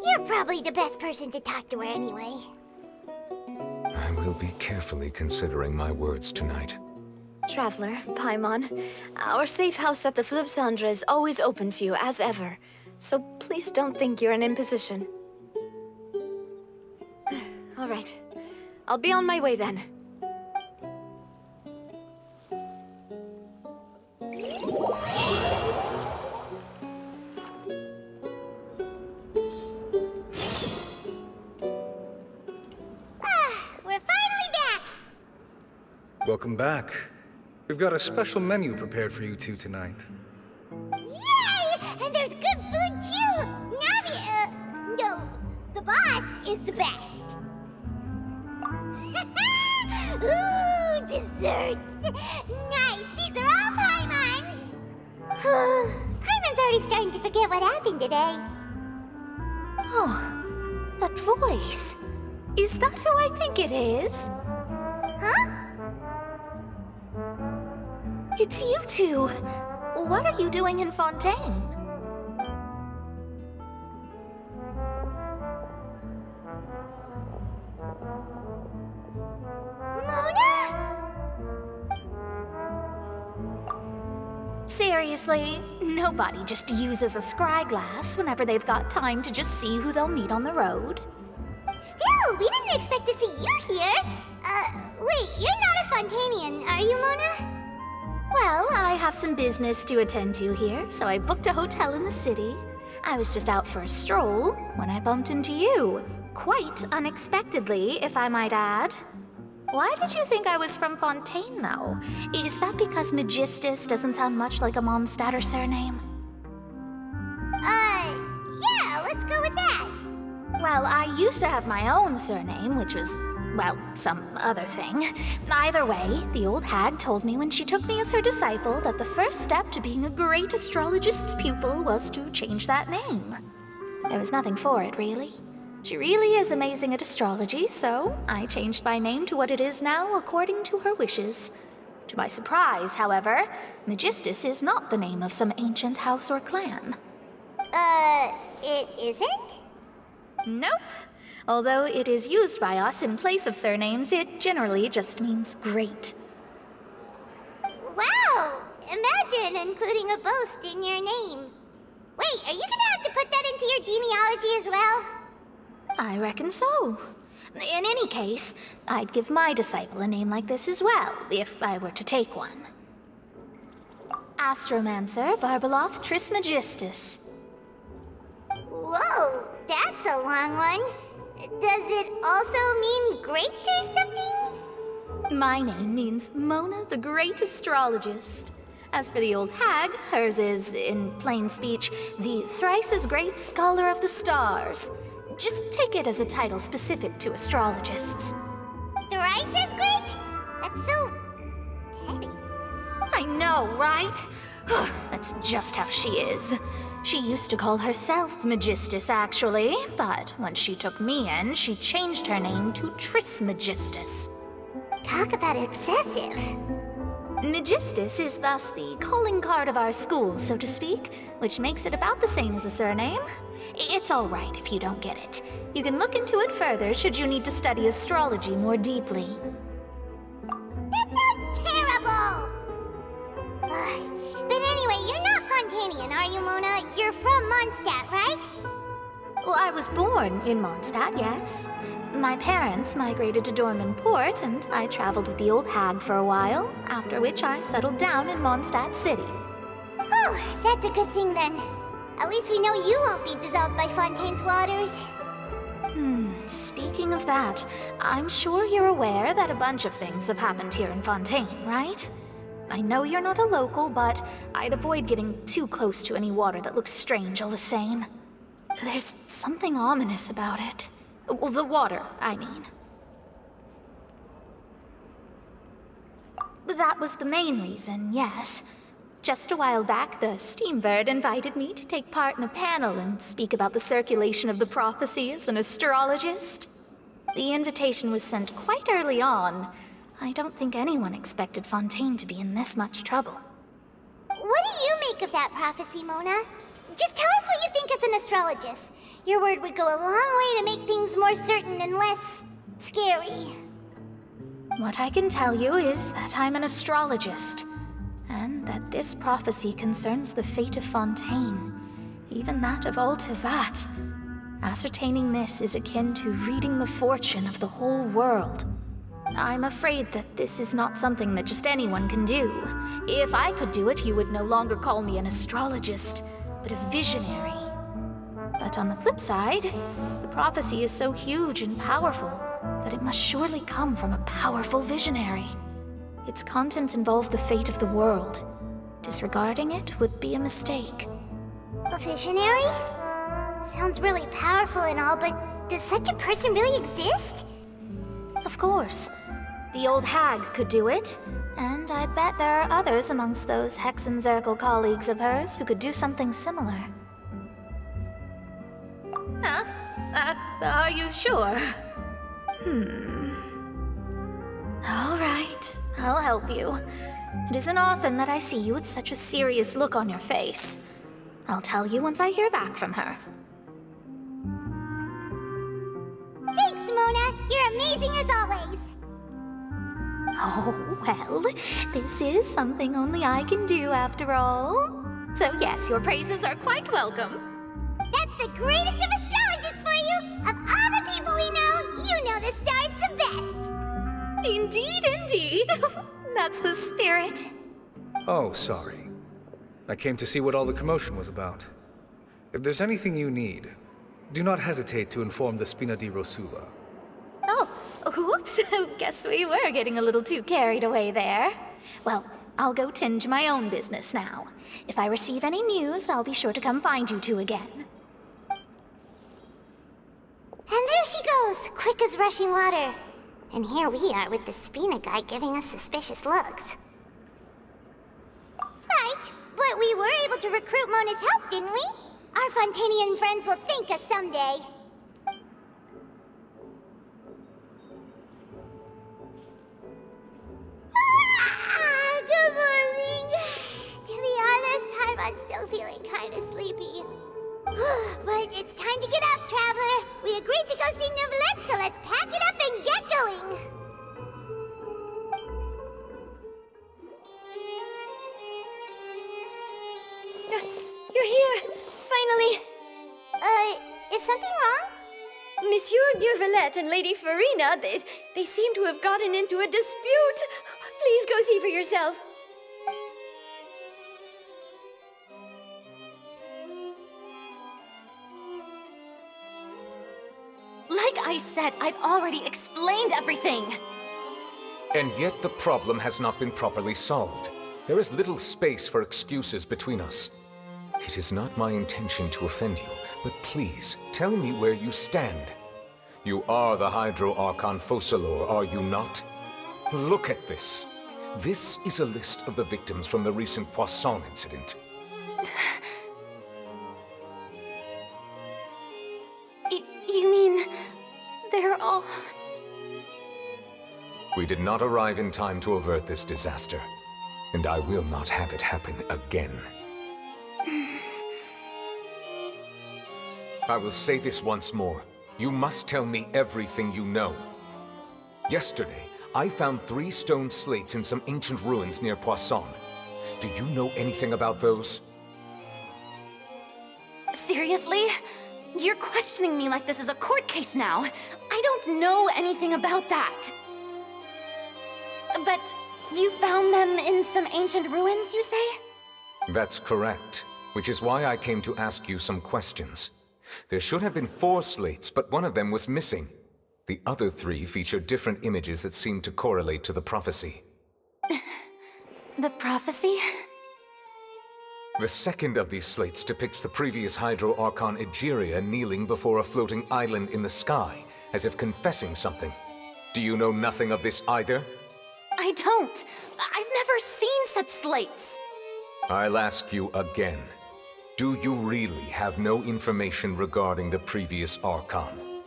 You're probably the best person to talk to her anyway. I will be carefully considering my words tonight. Traveler, Paimon, our safe house at the Fleuve Cendre is always open to you, as ever. So please don't think you're an imposition. All right. I'll be on my way then. We're finally back! Welcome back. We've got a special menu prepared for you two tonight. Yay! And there's good food too! Navia, no, the boss is the best. Ooh, desserts! Nice, these are all Paimon's! Paimon's already starting to forget what happened today. Oh, that voice. Is that who I think it is? Huh? It's you two. What are you doing in Fontaine? Seriously, nobody just uses a scry glass whenever they've got time to just see who they'll meet on the road. Still, we didn't expect to see you here. Wait, you're not a Fontainian, are you, Mona? Well, I have some business to attend to here, so I booked a hotel in the city. I was just out for a stroll when I bumped into you. Quite unexpectedly, if I might add. Why did you think I was from Fontaine, though? Is that because Magistus doesn't sound much like a Mondstadter surname? Yeah, let's go with that. Well, I used to have my own surname, which was, well, some other thing. Either way, the old hag told me when she took me as her disciple that the first step to being a great astrologist's pupil was to change that name. There was nothing for it, really. She really is amazing at astrology, so I changed my name to what it is now according to her wishes. To my surprise, however, Magistus is not the name of some ancient house or clan. It isn't? Nope. Although it is used by us in place of surnames, it generally just means great. Wow! Imagine including a boast in your name. Wait, are you gonna have to put that into your genealogy as well? I reckon so. In any case, I'd give my disciple a name like this as well, if I were to take one. Astromancer Barbeloth Trismegistus. Whoa, that's a long one. Does it also mean great or something? My name means Mona the Great Astrologist. As for the old hag, hers is, in plain speech, the thrice as great Scholar of the Stars. Just take it as a title specific to astrologists. Thrice as great? That's so petty. I know, right? That's just how she is. She used to call herself Magistus, actually, but when she took me in, she changed her name to Trismegistus. Talk about excessive. Magistus is thus the calling card of our school, so to speak, which makes it about the same as a surname. It's all right if you don't get it. You can look into it further should you need to study astrology more deeply. That sounds terrible! But anyway, you're not Fontainian, are you, Mona? You're from Mondstadt, right? Well, I was born in Mondstadt, yes. My parents migrated to Dorman Port, and I traveled with the old hag for a while, after which I settled down in Mondstadt City. Oh, that's a good thing then. At least we know you won't be dissolved by Fontaine's waters. Speaking of that, I'm sure you're aware that a bunch of things have happened here in Fontaine, right? I know you're not a local, but I'd avoid getting too close to any water that looks strange all the same. There's something ominous about it. Well, the water, I mean. That was the main reason, yes. Just a while back, the Steambird invited me to take part in a panel and speak about the circulation of the prophecy as an astrologist. The invitation was sent quite early on. I don't think anyone expected Fontaine to be in this much trouble. What do you make of that prophecy, Mona? Just tell us what you think as an astrologist. Your word would go a long way to make things more certain and less scary. What I can tell you is that I'm an astrologist, and that this prophecy concerns the fate of Fontaine, even that of all Teyvat. Ascertaining this is akin to reading the fortune of the whole world. I'm afraid that this is not something that just anyone can do. If I could do it, you would no longer call me an astrologist, but a visionary. But on the flip side, the prophecy is so huge and powerful that it must surely come from a powerful visionary. Its contents involve the fate of the world. Disregarding it would be a mistake. A visionary? Sounds really powerful and all, but does such a person really exist? Of course. The old hag could do it, and I bet there are others amongst those Hexenzirkel colleagues of hers who could do something similar. Huh? Are you sure? All right, I'll help you. It isn't often that I see you with such a serious look on your face. I'll tell you once I hear back from her. Thanks, Mona. You're amazing as always. Oh, well, this is something only I can do after all. So yes, your praises are quite welcome. That's the greatest of astrologists for you! Of all the people we know, you know the stars the best! Indeed, indeed. That's the spirit. Oh, sorry. I came to see what all the commotion was about. If there's anything you need, do not hesitate to inform the Spina di Rosula. Oh, whoops. Guess we were getting a little too carried away there. Well, I'll go tend to my own business now. If I receive any news, I'll be sure to come find you two again. And there she goes, quick as rushing water. And here we are with the Spina guy giving us suspicious looks. Right, but we were able to recruit Mona's help, didn't we? Our Fontainian friends will thank us someday. Good morning. To be honest, I'm still feeling kind of sleepy. But it's time to get up, Traveler. We agreed to go see Neuvillette, so let's pack it up and get going. You're here! Finally! Is something wrong? Monsieur Neuvillette and Lady Furina, they seem to have gotten into a dispute. Please go see for yourself. Like I said, I've already explained everything. And yet the problem has not been properly solved. There is little space for excuses between us. It is not my intention to offend you, but please, tell me where you stand. You are the Hydro Archon Focalor, are you not? Look at this. This is a list of the victims from the recent Poisson incident. You mean... they're all... We did not arrive in time to avert this disaster, and I will not have it happen again. I will say this once more. You must tell me everything you know. Yesterday, I found 3 stone slates in some ancient ruins near Poisson. Do you know anything about those? Seriously? You're questioning me like this is a court case now. I don't know anything about that. But you found them in some ancient ruins, you say? That's correct, which is why I came to ask you some questions. There should have been 4 slates, but one of them was missing. The other 3 feature different images that seem to correlate to the prophecy. The prophecy? The second of these slates depicts the previous Hydro Archon Egeria kneeling before a floating island in the sky, as if confessing something. Do you know nothing of this either? I don't. I've never seen such slates. I'll ask you again. Do you really have no information regarding the previous Archon?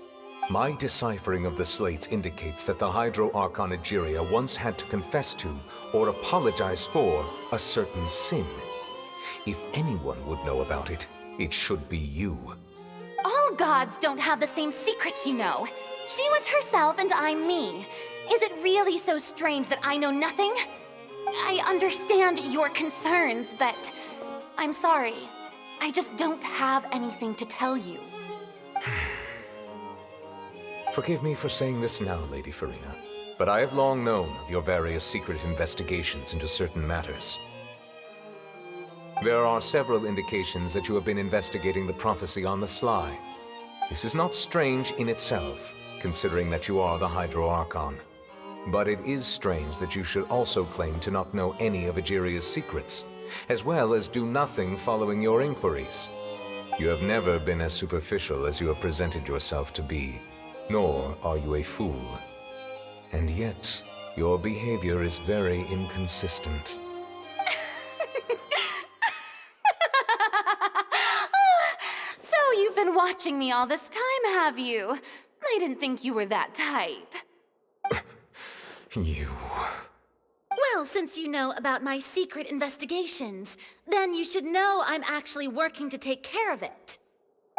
My deciphering of the slates indicates that the Hydro Archon Egeria once had to confess to, or apologize for, a certain sin. If anyone would know about it, it should be you. All gods don't have the same secrets, you know. She was herself and I'm me. Is it really so strange that I know nothing? I understand your concerns, but I'm sorry. I just don't have anything to tell you. Forgive me for saying this now, Lady Furina, but I have long known of your various secret investigations into certain matters. There are several indications that you have been investigating the prophecy on the sly. This is not strange in itself, considering that you are the Hydro Archon. But it is strange that you should also claim to not know any of Egeria's secrets, as well as do nothing following your inquiries. You have never been as superficial as you have presented yourself to be, nor are you a fool. And yet, your behavior is very inconsistent. So you've been watching me all this time, have you? I didn't think you were that type. You... Well, since you know about my secret investigations, then you should know I'm actually working to take care of it.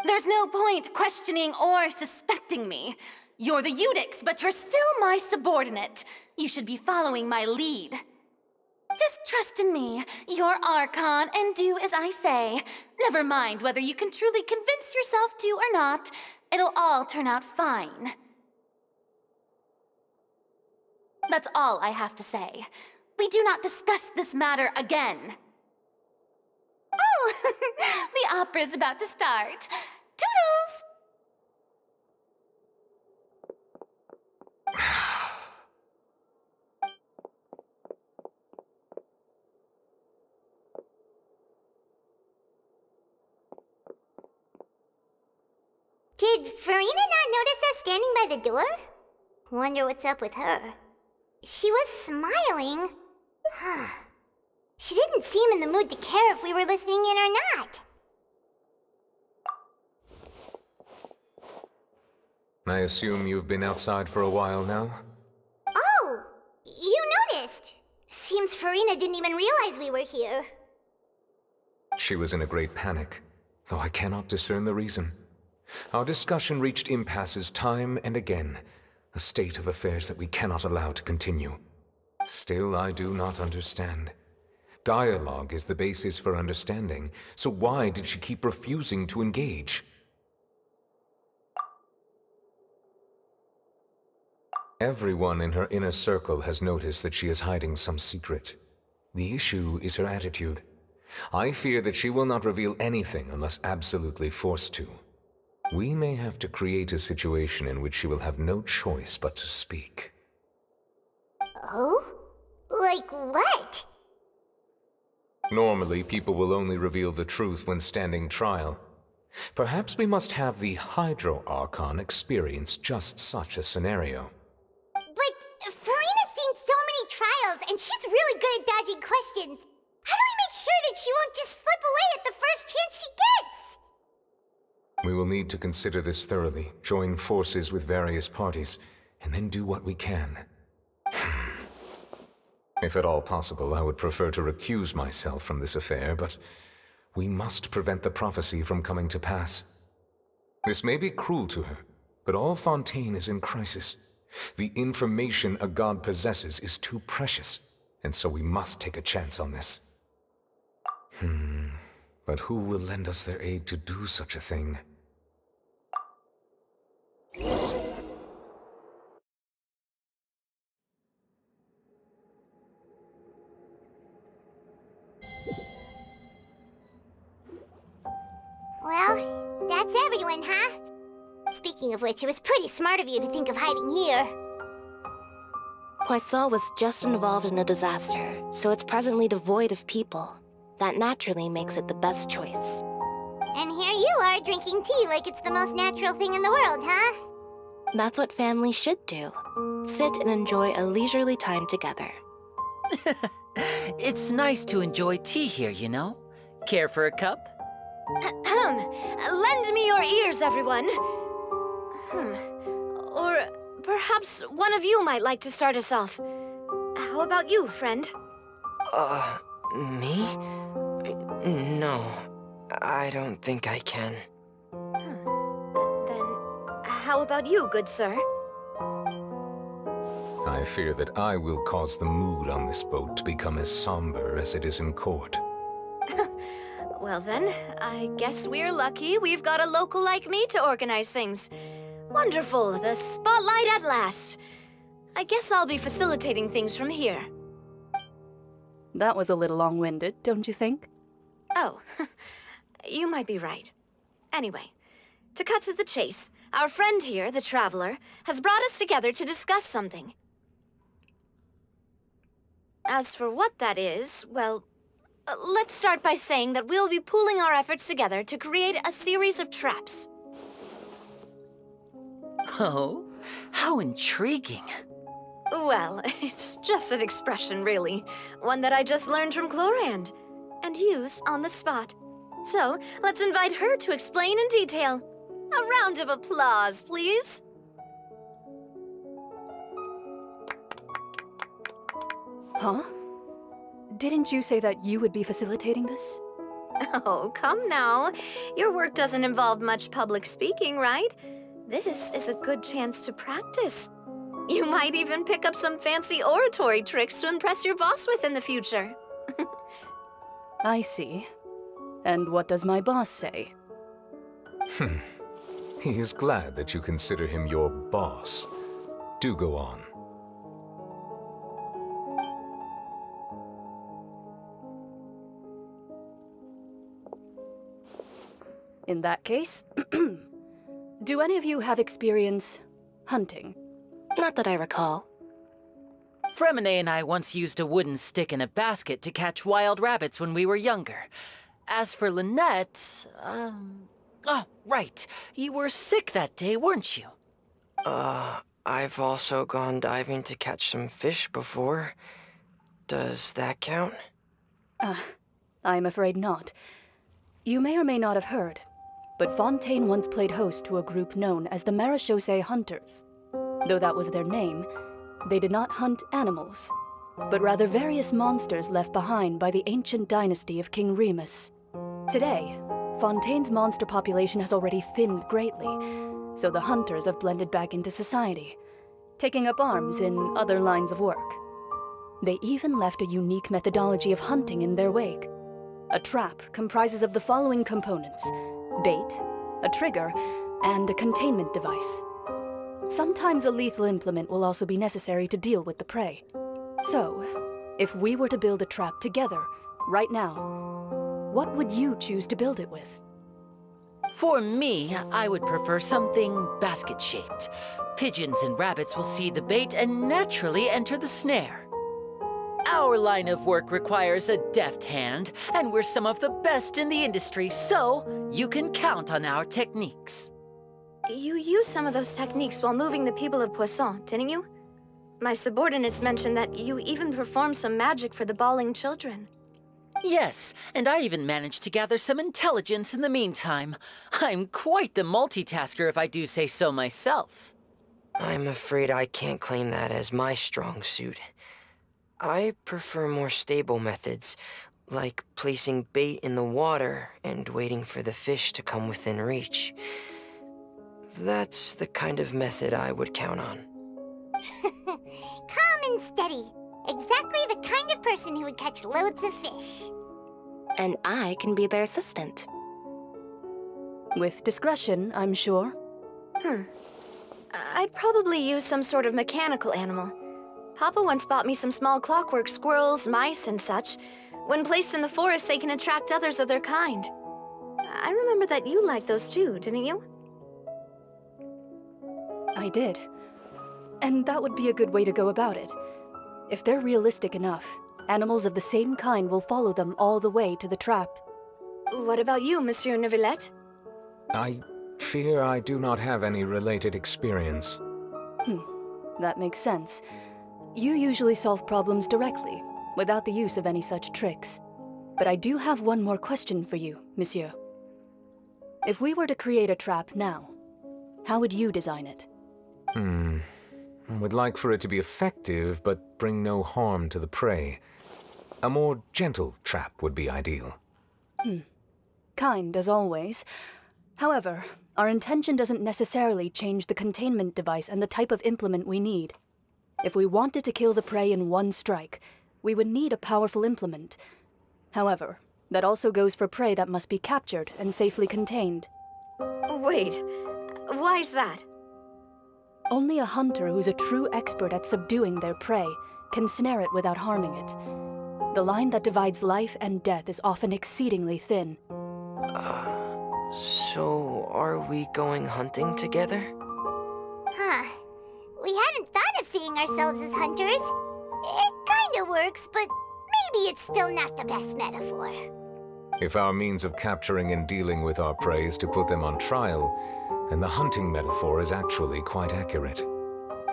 There's no point questioning or suspecting me. You're the Eudix, but you're still my subordinate. You should be following my lead. Just trust in me, you're Archon, and do as I say. Never mind whether you can truly convince yourself to or not. It'll all turn out fine. That's all I have to say. We do not discuss this matter again. Oh, the opera's about to start. Toodles! Did Furina not notice us standing by the door? Wonder what's up with her. She was smiling. She didn't seem in the mood to care if we were listening in or not. I assume you've been outside for a while now? Oh, you noticed. Seems Furina didn't even realize we were here. She was in a great panic, though I cannot discern the reason. Our discussion reached impasses time and again, a state of affairs that we cannot allow to continue. Still, I do not understand. Dialogue is the basis for understanding, so why did she keep refusing to engage? Everyone in her inner circle has noticed that she is hiding some secret. The issue is her attitude. I fear that she will not reveal anything unless absolutely forced to. We may have to create a situation in which she will have no choice but to speak. Oh? Like what? Normally, people will only reveal the truth when standing trial. Perhaps we must have the Hydro Archon experience just such a scenario. But Furina's seen so many trials, and she's really good at dodging questions. How do we make sure that she won't just slip away at the first chance she gets? We will need to consider this thoroughly, join forces with various parties, and then do what we can. If at all possible, I would prefer to recuse myself from this affair, but we must prevent the prophecy from coming to pass. This may be cruel to her, but all Fontaine is in crisis. The information a god possesses is too precious, and so we must take a chance on this. But who will lend us their aid to do such a thing? Well, that's everyone, huh? Speaking of which, it was pretty smart of you to think of hiding here. Poisson was just involved in a disaster, so it's presently devoid of people. That naturally makes it the best choice. And here you are drinking tea like it's the most natural thing in the world, huh? That's what family should do. Sit and enjoy a leisurely time together. It's nice to enjoy tea here, you know? Care for a cup? Lend me your ears, everyone. Or perhaps one of you might like to start us off. How about you, friend? Me? No, I don't think I can. Then, how about you, good sir? I fear that I will cause the mood on this boat to become as somber as it is in court. Well then, I guess we're lucky we've got a local like me to organize things. Wonderful, the spotlight at last. I guess I'll be facilitating things from here. That was a little long-winded, don't you think? Oh, you might be right. Anyway, to cut to the chase, our friend here, the Traveler, has brought us together to discuss something. As for what that is, well, let's start by saying that we'll be pooling our efforts together to create a series of traps. Oh, how intriguing. Well, it's just an expression, really. One that I just learned from Chlorand, and used on the spot. So, let's invite her to explain in detail. A round of applause, please. Huh? Didn't you say that you would be facilitating this? Oh, come now. Your work doesn't involve much public speaking, right? This is a good chance to practice. You might even pick up some fancy oratory tricks to impress your boss with in the future. I see. And what does my boss say? He is glad that you consider him your boss. Do go on. In that case, do any of you have experience hunting? Not that I recall. Freminent and I once used a wooden stick in a basket to catch wild rabbits when we were younger. As for Lynette, oh, right. You were sick that day, weren't you? I've also gone diving to catch some fish before. Does that count? I'm afraid not. You may or may not have heard, but Fontaine once played host to a group known as the Marechaussee Hunters. Though that was their name, they did not hunt animals, but rather various monsters left behind by the ancient dynasty of King Remus. Today, Fontaine's monster population has already thinned greatly, so the hunters have blended back into society, taking up arms in other lines of work. They even left a unique methodology of hunting in their wake. A trap comprises of the following components: bait, a trigger, and a containment device. Sometimes a lethal implement will also be necessary to deal with the prey. So, if we were to build a trap together, right now, what would you choose to build it with? For me, I would prefer something basket-shaped. Pigeons and rabbits will see the bait and naturally enter the snare. Our line of work requires a deft hand, and we're some of the best in the industry, so you can count on our techniques. You used some of those techniques while moving the people of Poisson, didn't you? My subordinates mentioned that you even performed some magic for the bawling children. Yes, and I even managed to gather some intelligence in the meantime. I'm quite the multitasker if I do say so myself. I'm afraid I can't claim that as my strong suit. I prefer more stable methods, like placing bait in the water and waiting for the fish to come within reach. That's the kind of method I would count on. Calm and steady. Exactly the kind of person who would catch loads of fish. And I can be their assistant. With discretion, I'm sure. I'd probably use some sort of mechanical animal. Papa once bought me some small clockwork squirrels, mice, and such. When placed in the forest, they can attract others of their kind. I remember that you liked those too, didn't you? I did. And that would be a good way to go about it. If they're realistic enough, animals of the same kind will follow them all the way to the trap. What about you, Monsieur Neuvillette? I fear I do not have any related experience. That makes sense. You usually solve problems directly, without the use of any such tricks. But I do have one more question for you, monsieur. If we were to create a trap now, how would you design it? I would like for it to be effective, but bring no harm to the prey. A more gentle trap would be ideal. Kind, as always. However, our intention doesn't necessarily change the containment device and the type of implement we need. If we wanted to kill the prey in one strike, we would need a powerful implement. However, that also goes for prey that must be captured and safely contained. Wait, why's that? Only a hunter who's a true expert at subduing their prey can snare it without harming it. The line that divides life and death is often exceedingly thin. So are we going hunting together? Huh. We hadn't thought of seeing ourselves as hunters. It kinda works, but maybe it's still not the best metaphor. If our means of capturing and dealing with our prey is to put them on trial, then the hunting metaphor is actually quite accurate.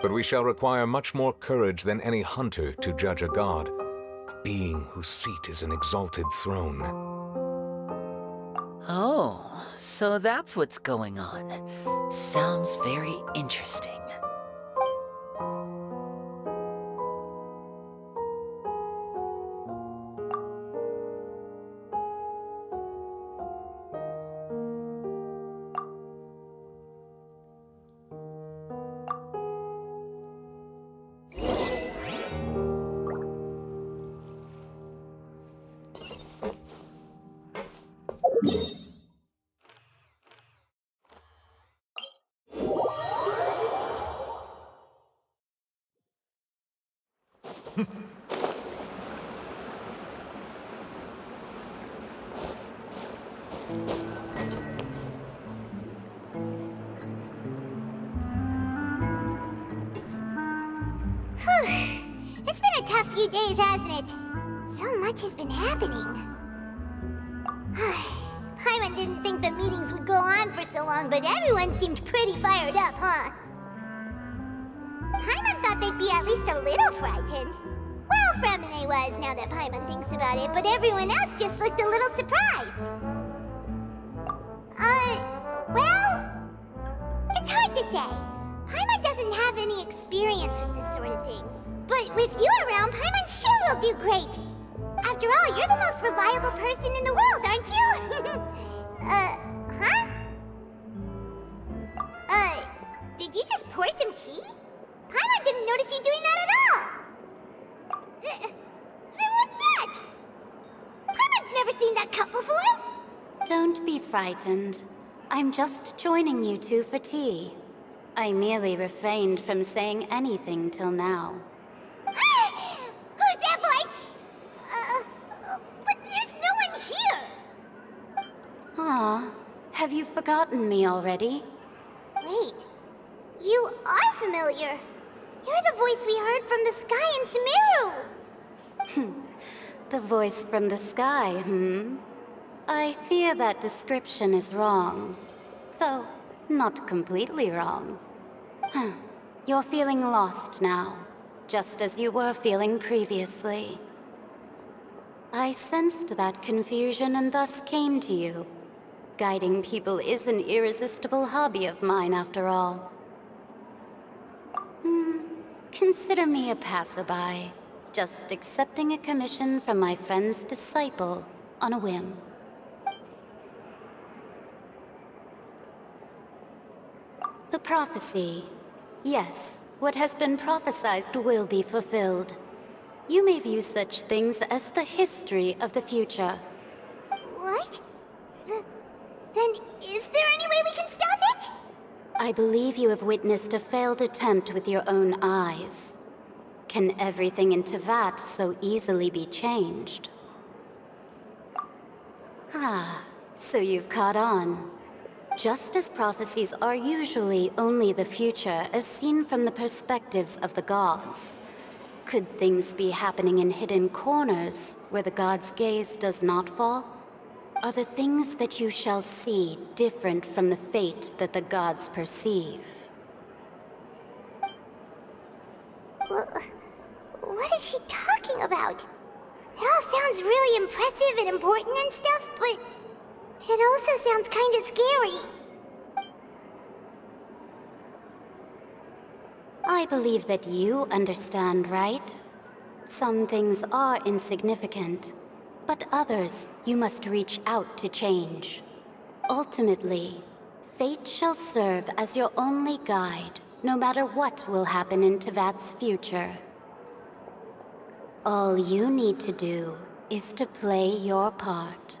But we shall require much more courage than any hunter to judge a god, a being whose seat is an exalted throne. Oh, so that's what's going on. Sounds very interesting. It's been a tough few days, hasn't it? So much has been happening. Paimon didn't think the meetings would go on for so long, but everyone seemed pretty fired up, huh? Paimon thought they'd be at least a little frightened. Well, Freminent was, now that Paimon thinks about it, but everyone else just looked a little surprised. Well, it's hard to say. Paimon doesn't have any experience with this sort of thing. But with you around, Paimon sure will do great. After all, you're the most reliable person in the world, aren't you? Huh? Did you just pour some tea? Paimon didn't notice you doing that at all. Then what's that? Paimon's never seen that cup before. Don't be frightened. I'm just joining you two for tea. I merely refrained from saying anything till now. Who's that voice? But there's no one here. Aw, have you forgotten me already? Wait, you are familiar. You're the voice we heard from the sky in Sumeru. The voice from the sky, I fear that description is wrong. Though, not completely wrong. You're feeling lost now, just as you were feeling previously. I sensed that confusion and thus came to you. Guiding people is an irresistible hobby of mine, after all. Consider me a passerby, just accepting a commission from my friend's disciple on a whim. The prophecy. Yes, what has been prophesied will be fulfilled. You may view such things as the history of the future. What? Then is there any way we can stop it? I believe you have witnessed a failed attempt with your own eyes. Can everything in Teyvat so easily be changed? So you've caught on. Just as prophecies are usually only the future as seen from the perspectives of the gods, could things be happening in hidden corners where the gods' gaze does not fall? Are the things that you shall see different from the fate that the gods perceive? What is she talking about? sounds really impressive and important and stuff, but it also sounds kind of scary. I believe that you understand, right? Some things are insignificant, but others you must reach out to change. Ultimately, fate shall serve as your only guide, no matter what will happen in Teyvat's future. All you need to do is to play your part.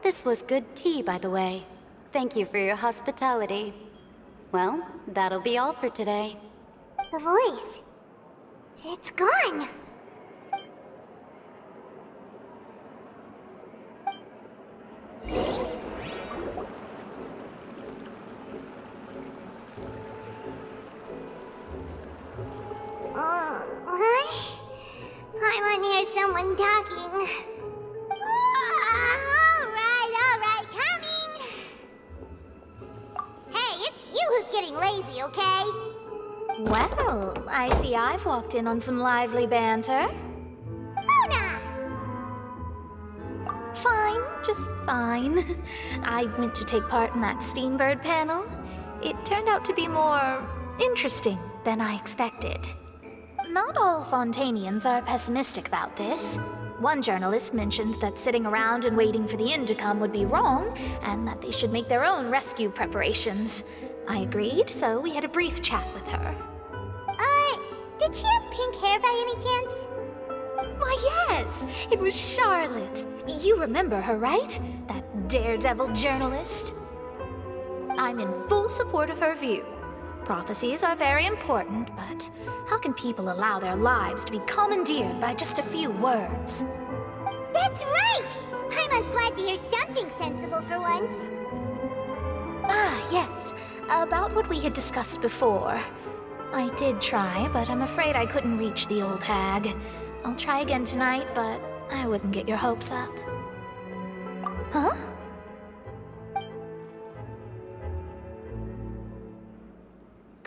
This was good tea, by the way. Thank you for your hospitality. Well, that'll be all for today. The voice. It's gone. What? I want to hear someone talking. All right, coming. Hey, it's you who's getting lazy, okay? Well, I see I've walked in on some lively banter. Luna! Fine, just fine. I went to take part in that Steambird panel. It turned out to be more interesting than I expected. Not all Fontainians are pessimistic about this. One journalist mentioned that sitting around and waiting for the end to come would be wrong, and that they should make their own rescue preparations. I agreed, so we had a brief chat with her. Did she have pink hair by any chance? Why, yes! It was Charlotte. You remember her, right? That daredevil journalist? I'm in full support of her view. Prophecies are very important, but how can people allow their lives to be commandeered by just a few words? That's right! Paimon's glad to hear something sensible for once. Ah, yes. About what we had discussed before. I did try, but I'm afraid I couldn't reach the old hag. I'll try again tonight, but I wouldn't get your hopes up. Huh?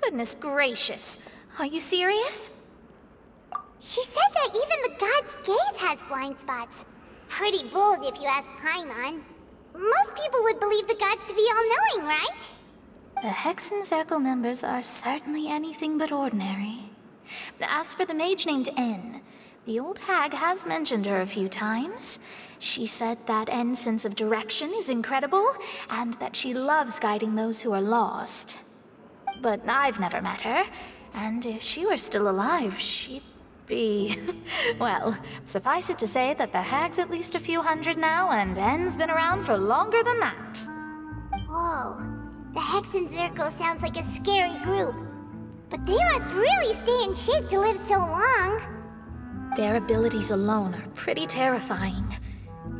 Goodness gracious. Are you serious? She said that even the god's gaze has blind spots. Pretty bold if you ask Paimon. Most people would believe the gods to be all-knowing, right? The Hexen Circle members are certainly anything but ordinary. As for the mage named N, the old hag has mentioned her a few times. She said that N's sense of direction is incredible, and that she loves guiding those who are lost. But I've never met her, and if she were still alive, she'd be... Well, suffice it to say that the hag's at least a few hundred now, and N's been around for longer than that. Whoa. The Hexen Circle sounds like a scary group. But they must really stay in shape to live so long. Their abilities alone are pretty terrifying.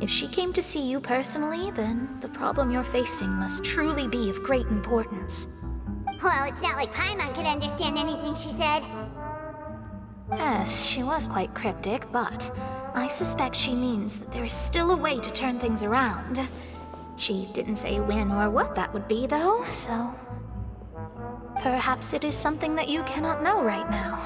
If she came to see you personally, then the problem you're facing must truly be of great importance. Well, it's not like Paimon could understand anything she said. Yes, she was quite cryptic, but I suspect she means that there is still a way to turn things around. She didn't say when or what that would be, though, so... Perhaps it is something that you cannot know right now.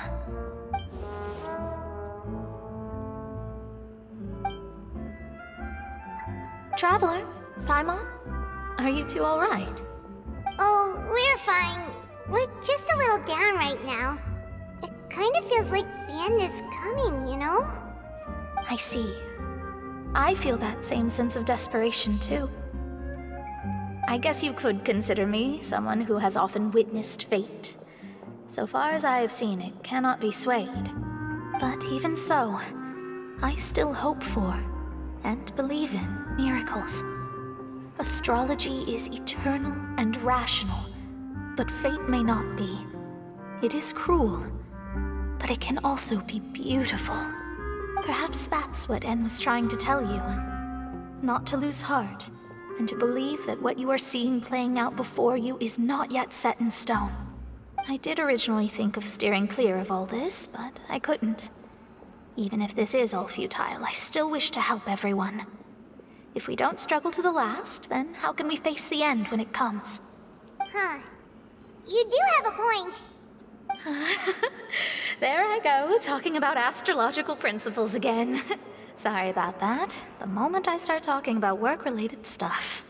Traveler, Paimon, are you two all right? Oh, we're fine. We're just a little down right now. It kind of feels like the end is coming, you know? I see. I feel that same sense of desperation, too. I guess you could consider me someone who has often witnessed fate. So far as I have seen, it cannot be swayed. But even so, I still hope for, and believe in, miracles. Astrology is eternal and rational, but fate may not be. It is cruel, but it can also be beautiful. Perhaps that's what En was trying to tell you. Not to lose heart, and to believe that what you are seeing playing out before you is not yet set in stone. I did originally think of steering clear of all this, but I couldn't. Even if this is all futile, I still wish to help everyone. If we don't struggle to the last, then how can we face the end when it comes? Huh. You do have a point. There I go, talking about astrological principles again. Sorry about that. The moment I start talking about work-related stuff.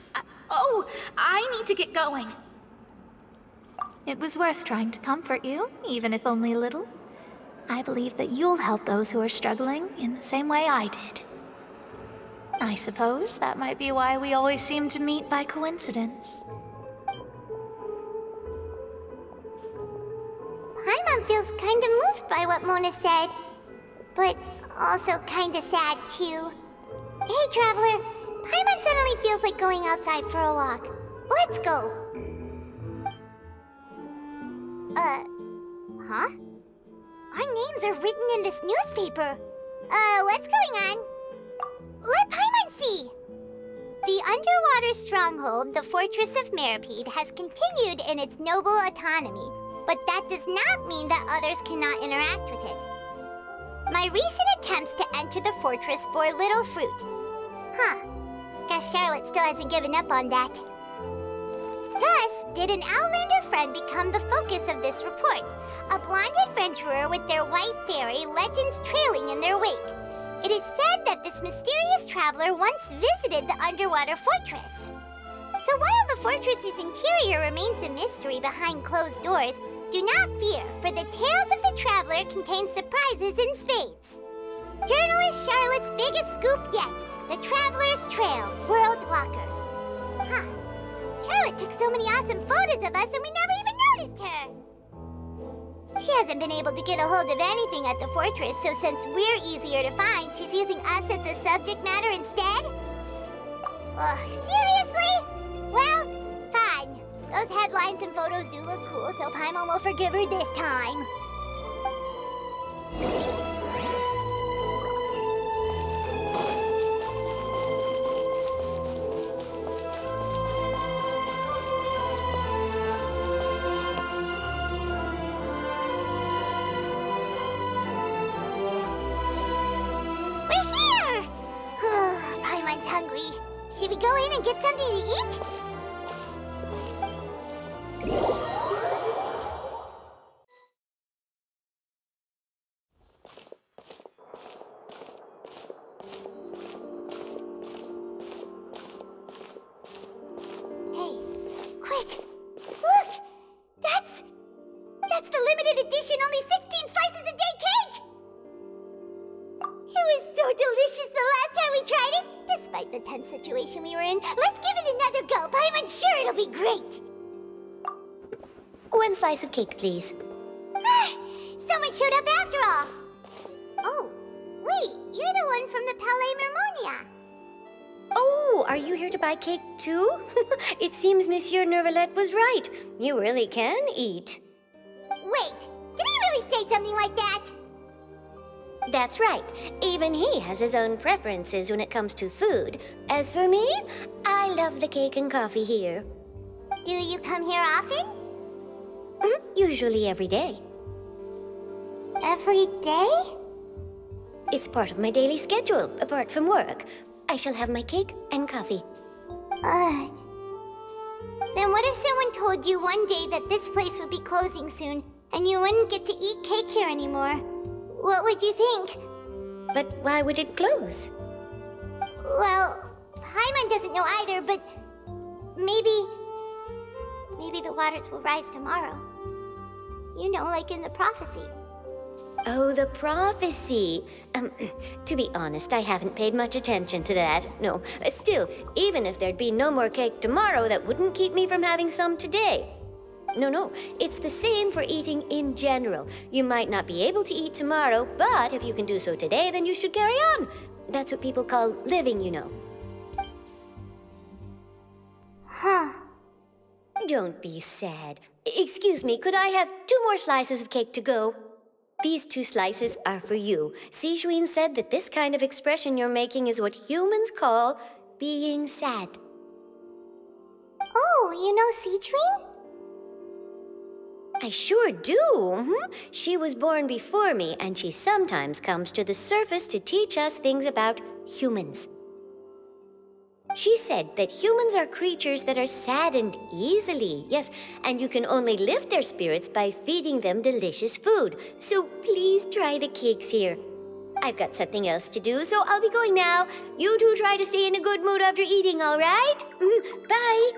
I need to get going. It was worth trying to comfort you, even if only a little. I believe that you'll help those who are struggling in the same way I did. I suppose that might be why we always seem to meet by coincidence. Paimon feels kinda moved by what Mona said, but also kinda sad too. Hey, Traveler, Paimon suddenly feels like going outside for a walk. Let's go. Huh? Our names are written in this newspaper. What's going on? Let Paimon see! The underwater stronghold, the Fortress of Meripede, has continued in its noble autonomy, but that does not mean that others cannot interact with it. My recent attempts to enter the fortress bore little fruit. Huh. Guess Charlotte still hasn't given up on that. Thus, did an Outlander friend become the focus of this report, a blonde adventurer with their white fairy, legends trailing in their wake. It is said that this mysterious traveler once visited the underwater fortress. So while the fortress's interior remains a mystery behind closed doors, do not fear, for the tales of the traveler contain surprises in spades. Journalist Charlotte's biggest scoop yet, the Traveler's Trail, World Walker. Huh. Charlotte took so many awesome photos of us and we never even noticed her. She hasn't been able to get a hold of anything at the fortress, so since we're easier to find, she's using us as the subject matter instead? Ugh, seriously? Well, fine. Those headlines and photos do look cool, so Paimon will forgive her this time. Paimon's hungry. Should we go in and get something to eat? Hey, quick! Look! That's the limited edition, only 16 slices a day cake! It was so delicious the last time we tried it, despite the tense situation we were in. Let's give it another go. I'm sure it'll be great. One slice of cake, please. Someone showed up after all. Oh, wait, you're the one from the Palais Mermonia. Oh, are you here to buy cake too? It seems Monsieur Neuvillette was right. You really can eat. Wait, did he really say something like that? That's right. Even he has his own preferences when it comes to food. As for me, I love the cake and coffee here. Do you come here often? Usually every day. Every day? It's part of my daily schedule, apart from work. I shall have my cake and coffee. Then what if someone told you one day that this place would be closing soon, and you wouldn't get to eat cake here anymore? What would you think? But why would it close? Well, Paimon doesn't know either, but maybe the waters will rise tomorrow. You know, like in the prophecy. Oh, the prophecy. To be honest, I haven't paid much attention to that. No, still, even if there'd be no more cake tomorrow, that wouldn't keep me from having some today. No, it's the same for eating in general. You might not be able to eat tomorrow, but if you can do so today, then you should carry on. That's what people call living, you know. Huh. Don't be sad. Excuse me, could I have 2 more slices of cake to go? These 2 slices are for you. Sijuin said that this kind of expression you're making is what humans call being sad. Oh, you know Sijuin? I sure do. She was born before me, and she sometimes comes to the surface to teach us things about humans. She said that humans are creatures that are saddened easily, yes, and you can only lift their spirits by feeding them delicious food. So please try the cakes here. I've got something else to do, so I'll be going now. You two try to stay in a good mood after eating, all right? Bye.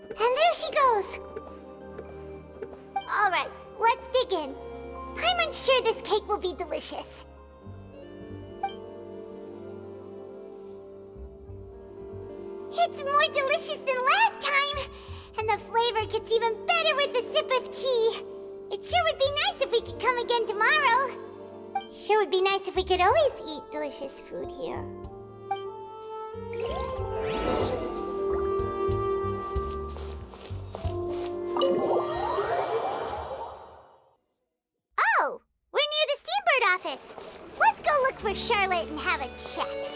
And there she goes. All right, let's dig in. I'm unsure this cake will be delicious. It's more delicious than last time, and the flavor gets even better with a sip of tea. It sure would be nice if we could come again tomorrow. Sure would be nice if we could always eat delicious food here. Oh, we're near the Steambird office. Let's go look for Charlotte and have a chat.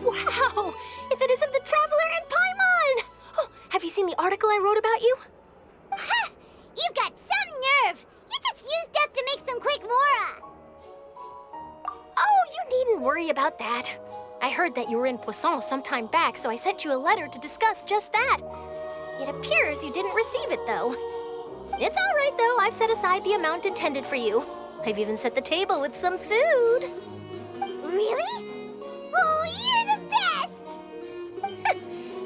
Wow! If it isn't the Traveler and Paimon! Oh, have you seen the article I wrote about you? Ha! You've got some nerve! You just used us to make some quick mora! Oh, you needn't worry about that. I heard that you were in Poisson some time back, so I sent you a letter to discuss just that. It appears you didn't receive it, though. It's all right, though. I've set aside the amount intended for you. I've even set the table with some food. Really? Oh, you're the best!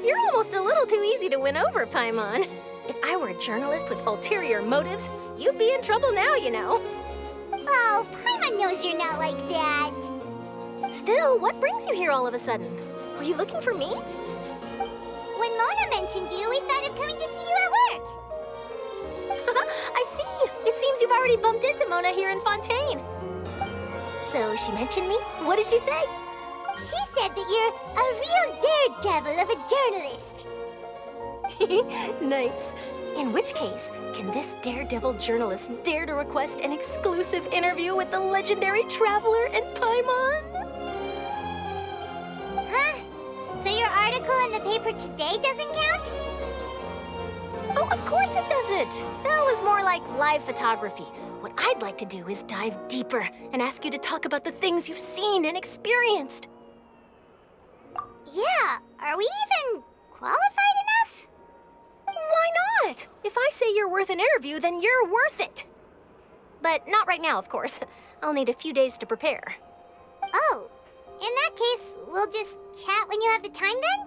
You're almost a little too easy to win over, Paimon. If I were a journalist with ulterior motives, you'd be in trouble now, you know. Oh, Paimon knows you're not like that. Still, what brings you here all of a sudden? Were you looking for me? When Mona mentioned you, we thought of coming to see you at work. I see. It seems you've already bumped into Mona here in Fontaine. So she mentioned me? What did she say? She said that you're a real daredevil of a journalist. Nice. In which case, can this daredevil journalist dare to request an exclusive interview with the legendary Traveler and Paimon? Huh? So your article in the paper today doesn't count? Oh, of course it doesn't. That was more like live photography. What I'd like to do is dive deeper and ask you to talk about the things you've seen and experienced. Yeah, are we even qualified enough? Why not? If I say you're worth an interview, then you're worth it. But not right now, of course. I'll need a few days to prepare. Oh, in that case, we'll just chat when you have the time then?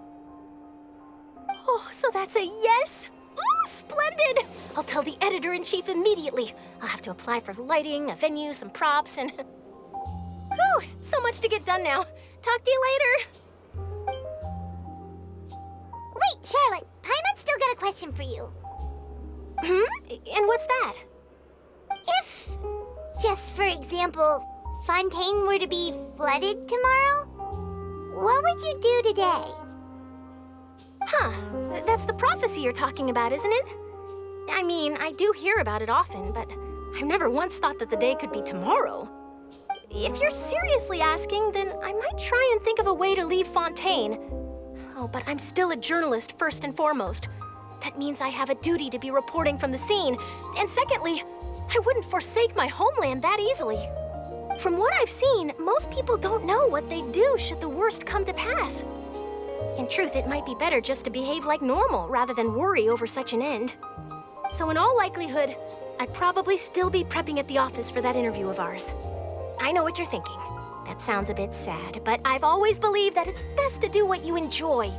Oh, so that's a yes? Ooh, splendid! I'll tell the editor-in-chief immediately. I'll have to apply for lighting, a venue, some props, and... Whew, so much to get done now. Talk to you later. Wait, Charlotte, Paimon's still got a question for you. And what's that? If, just for example, Fontaine were to be flooded tomorrow, what would you do today? Huh, that's the prophecy you're talking about, isn't it? I mean, I do hear about it often, but I've never once thought that the day could be tomorrow. If you're seriously asking, then I might try and think of a way to leave Fontaine. Oh, but I'm still a journalist first and foremost. That means I have a duty to be reporting from the scene. And secondly, I wouldn't forsake my homeland that easily. From what I've seen, most people don't know what they'd do should the worst come to pass. In truth, it might be better just to behave like normal rather than worry over such an end. So in all likelihood, I'd probably still be prepping at the office for that interview of ours. I know what you're thinking. That sounds a bit sad, but I've always believed that it's best to do what you enjoy.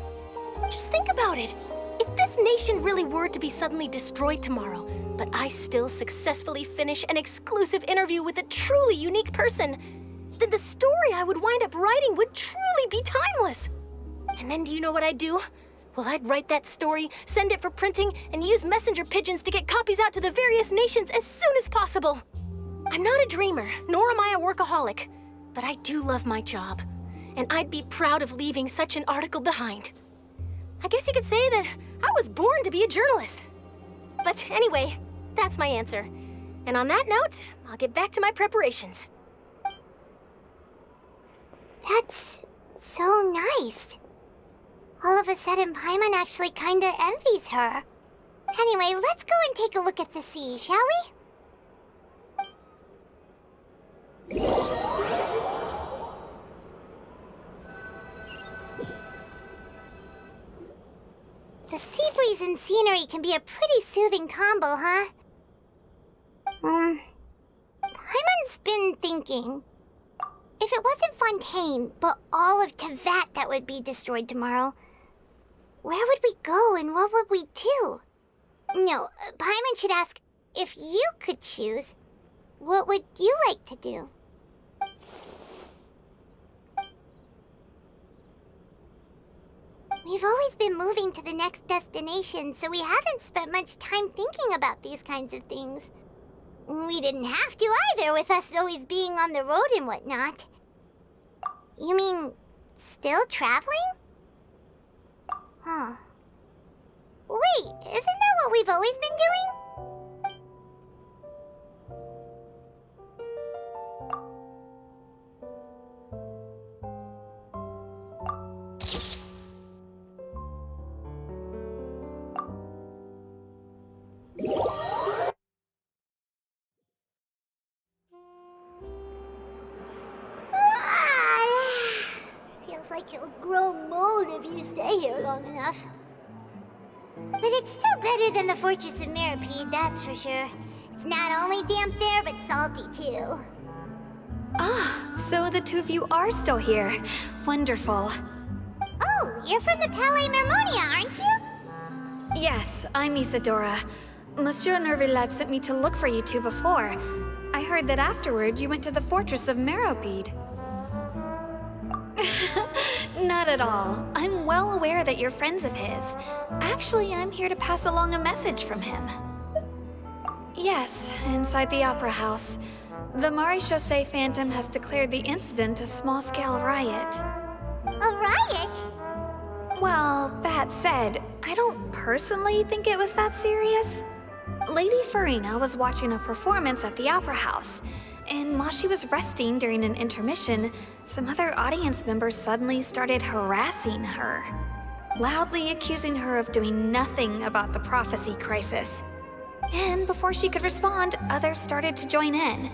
Just think about it. If this nation really were to be suddenly destroyed tomorrow, but I still successfully finish an exclusive interview with a truly unique person, then the story I would wind up writing would truly be timeless. And then do you know what I'd do? Well, I'd write that story, send it for printing, and use messenger pigeons to get copies out to the various nations as soon as possible. I'm not a dreamer, nor am I a workaholic, but I do love my job, and I'd be proud of leaving such an article behind. I guess you could say that I was born to be a journalist. But anyway, that's my answer. And on that note, I'll get back to my preparations. That's so nice. All of a sudden, Paimon actually kinda envies her. Anyway, let's go and take a look at the sea, shall we? The sea breeze and scenery can be a pretty soothing combo, huh? Paimon's been thinking. If it wasn't Fontaine, but all of Teyvat that would be destroyed tomorrow, where would we go and what would we do? No, Paimon should ask, if you could choose, what would you like to do? We've always been moving to the next destination, so we haven't spent much time thinking about these kinds of things. We didn't have to either, with us always being on the road and whatnot. You mean, still traveling? Huh. Wait, isn't that what we've always been doing? Feels like you'll grow mold if you stay here long enough. But it's still better than the Fortress of Mirapede, that's for sure. It's not only damp there, but salty too. Ah, so the two of you are still here. Wonderful. Oh, you're from the Palais Mermonia, aren't you? Yes, I'm Isadora. Monsieur Neuvillette sent me to look for you two before. I heard that afterward you went to the Fortress of Mirapede. Not at all. I'm well aware that you're friends of his. Actually, I'm here to pass along a message from him. Yes, inside the Opera House. The Maréchaussée Phantom has declared the incident a small-scale riot. A riot? Well, that said, I don't personally think it was that serious. Lady Furina was watching a performance at the Opera House, and while she was resting during an intermission, some other audience members suddenly started harassing her, loudly accusing her of doing nothing about the prophecy crisis. And before she could respond, others started to join in.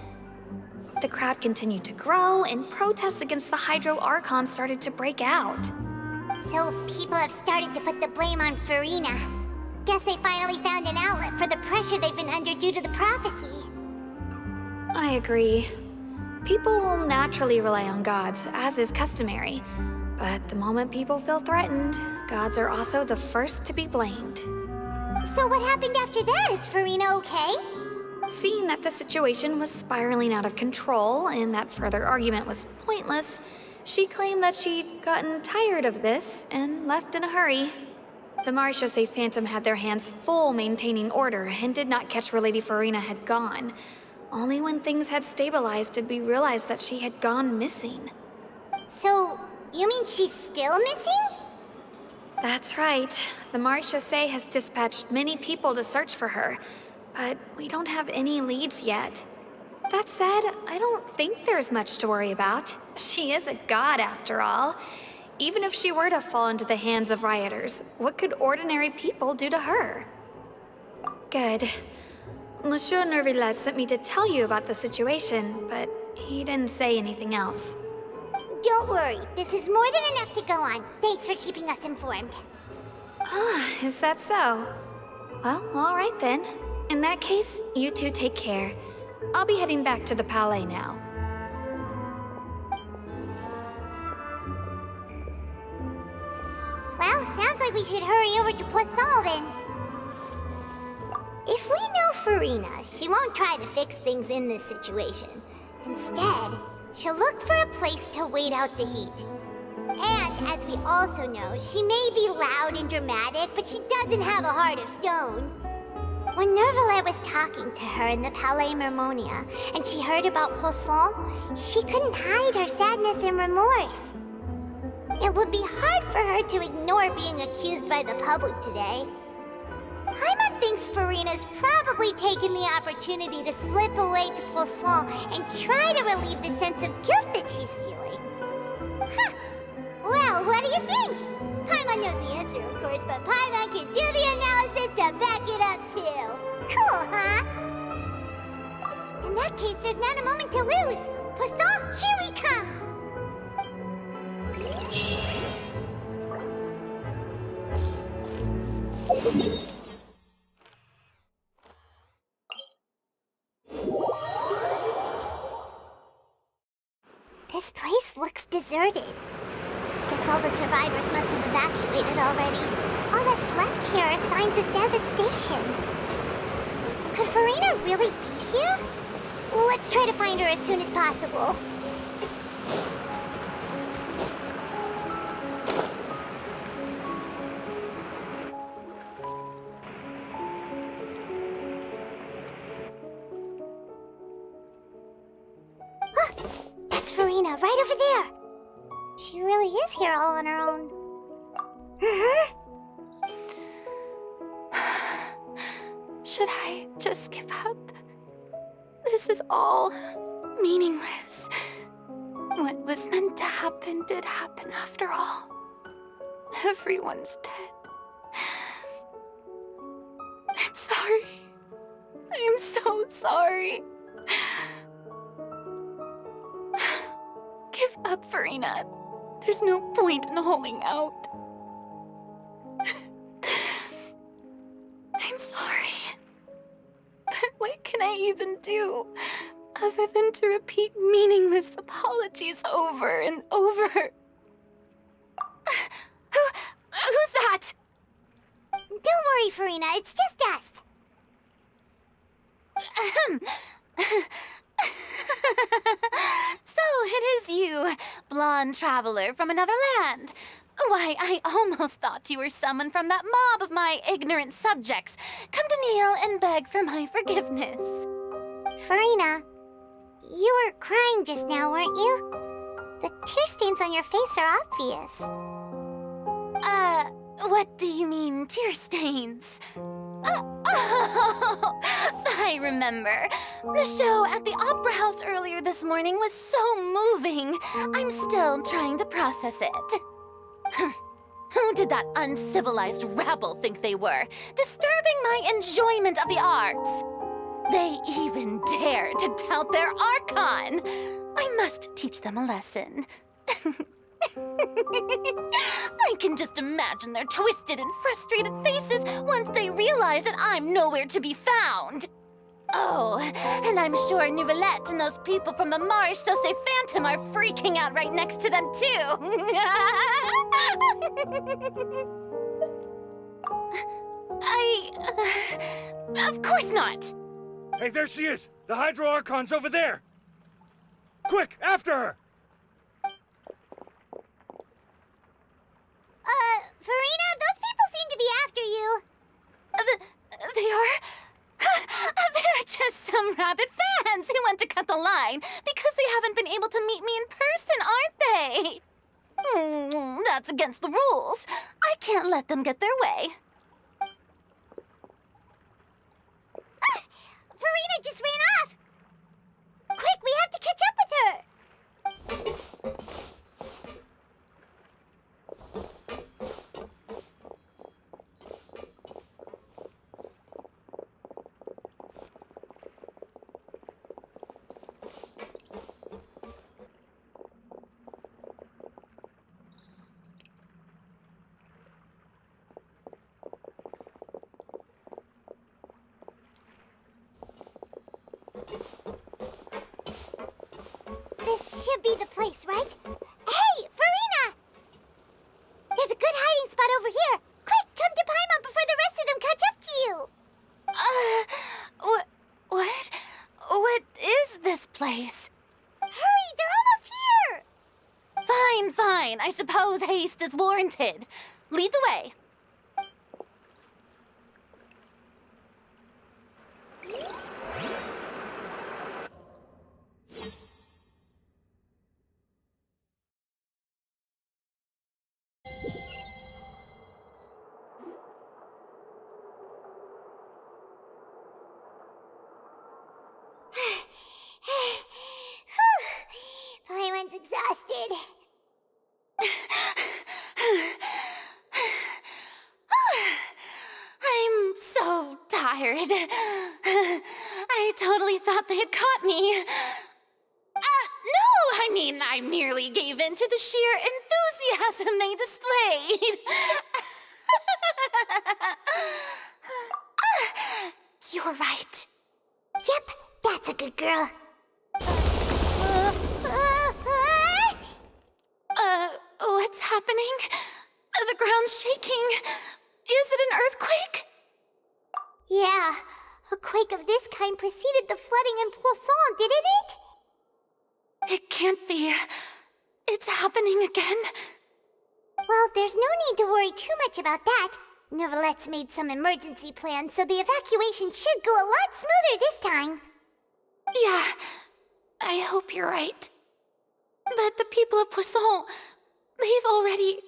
The crowd continued to grow, and protests against the Hydro Archon started to break out. So people have started to put the blame on Furina. Guess they finally found an outlet for the pressure they've been under due to the prophecy. I agree. People will naturally rely on gods, as is customary. But the moment people feel threatened, gods are also the first to be blamed. So what happened after that? Is Furina okay? Seeing that the situation was spiraling out of control and that further argument was pointless, she claimed that she'd gotten tired of this and left in a hurry. The Maréchaussée Phantom had their hands full maintaining order and did not catch where Lady Furina had gone. Only when things had stabilized did we realize that she had gone missing. So, you mean she's still missing? That's right. The Maréchaussée has dispatched many people to search for her, but we don't have any leads yet. That said, I don't think there's much to worry about. She is a god after all. Even if she were to fall into the hands of rioters, what could ordinary people do to her? Good. Monsieur Neuvillette sent me to tell you about the situation, but he didn't say anything else. Don't worry, this is more than enough to go on. Thanks for keeping us informed. Ah, is that so? Well, all right then. In that case, you two take care. I'll be heading back to the Palais now. Well, sounds like we should hurry over to Poisson then. If we know Furina, she won't try to fix things in this situation. Instead, she'll look for a place to wait out the heat. And, as we also know, she may be loud and dramatic, but she doesn't have a heart of stone. When Neuvillette was talking to her in the Palais Mermonia, and she heard about Poisson, she couldn't hide her sadness and remorse. It would be hard for her to ignore being accused by the public today. Paimon thinks Furina's probably taken the opportunity to slip away to Poisson and try to relieve the sense of guilt that she's feeling. Huh. Well, what do you think? Paimon knows the answer, of course, but Paimon can do the analysis to back it up, too. Cool, huh? In that case, there's not a moment to lose. Poisson, here we come! This place looks deserted. Guess all the survivors must have evacuated already. All that's left here are signs of devastation. Could Furina really be here? Let's try to find her as soon as possible. That's Furina, right over there. She really is here all on her own. Should I just give up? This is all meaningless. What was meant to happen did happen after all. Everyone's dead. I'm sorry. I am so sorry. Give up, Furina. There's no point in holding out. I'm sorry. But what can I even do other than to repeat meaningless apologies over and over? Who's that? Don't worry, Furina. It's just us. So it is you, blonde traveler from another land. Why, I almost thought you were someone from that mob of my ignorant subjects. Come to kneel and beg for my forgiveness. Furina, you were crying just now, weren't you? The tear stains on your face are obvious. What do you mean, tear stains? Oh, I remember. The show at the Opera House earlier this morning was so moving. I'm still trying to process it. Who did that uncivilized rabble think they were, disturbing my enjoyment of the arts? They even dare to tout their Archon. I must teach them a lesson. I can just imagine their twisted and frustrated faces once they realize that I'm nowhere to be found. Oh, and I'm sure Neuvillette and those people from the Maréchaussée Phantom are freaking out right next to them, too. Of course not. Hey, there she is! The Hydro Archon's over there! Quick, after her! Furina, those people seem to be after you. They are? They're just some rabid fans who want to cut the line because they haven't been able to meet me in person, aren't they? That's against the rules. I can't let them get their way. Furina just ran off. Quick, we have to catch up with her. This should be the place, right? Hey, Furina! There's a good hiding spot over here. Quick, come to Paimon before the rest of them catch up to you. What is this place? Hurry, they're almost here. Fine. I suppose haste is warranted. Lead the way. Paimon's exhausted. I'm so tired. I totally thought they had caught me. No, I merely gave in to the sheer enthusiasm they displayed. You're right. Yep, that's a good girl. What's happening? The ground's shaking. Is it an earthquake? Yeah, a quake of this kind preceded the flooding in Poisson, didn't it? It can't be. It's happening again. Well, there's no need to worry too much about that. Neuvillette's made some emergency plans, so the evacuation should go a lot smoother this time. Yeah, I hope you're right. But the people of Poisson, they've already...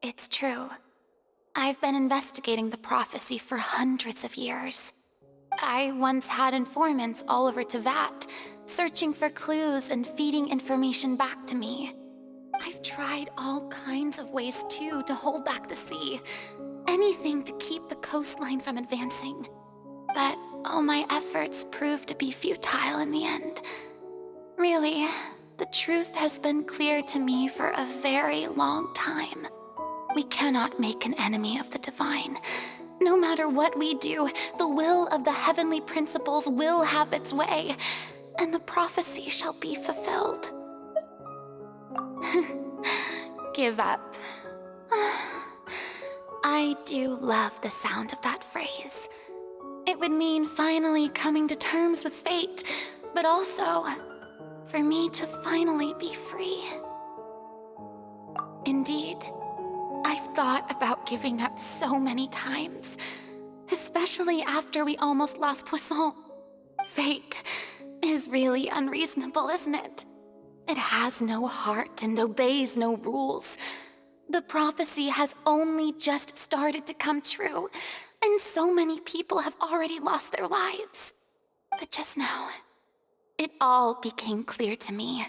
It's true. I've been investigating the prophecy for hundreds of years. I once had informants all over Teyvat, searching for clues and feeding information back to me. I've tried all kinds of ways, too, to hold back the sea. Anything to keep the coastline from advancing. But all my efforts proved to be futile in the end. Really, the truth has been clear to me for a very long time. We cannot make an enemy of the divine. No matter what we do, the will of the heavenly principles will have its way, and the prophecy shall be fulfilled. Give up. I do love the sound of that phrase. It would mean finally coming to terms with fate, but also for me to finally be free. Indeed, I've thought about giving up so many times, especially after we almost lost Poisson. Fate is really unreasonable, isn't it? It has no heart and obeys no rules. The prophecy has only just started to come true, and so many people have already lost their lives. But just now, it all became clear to me.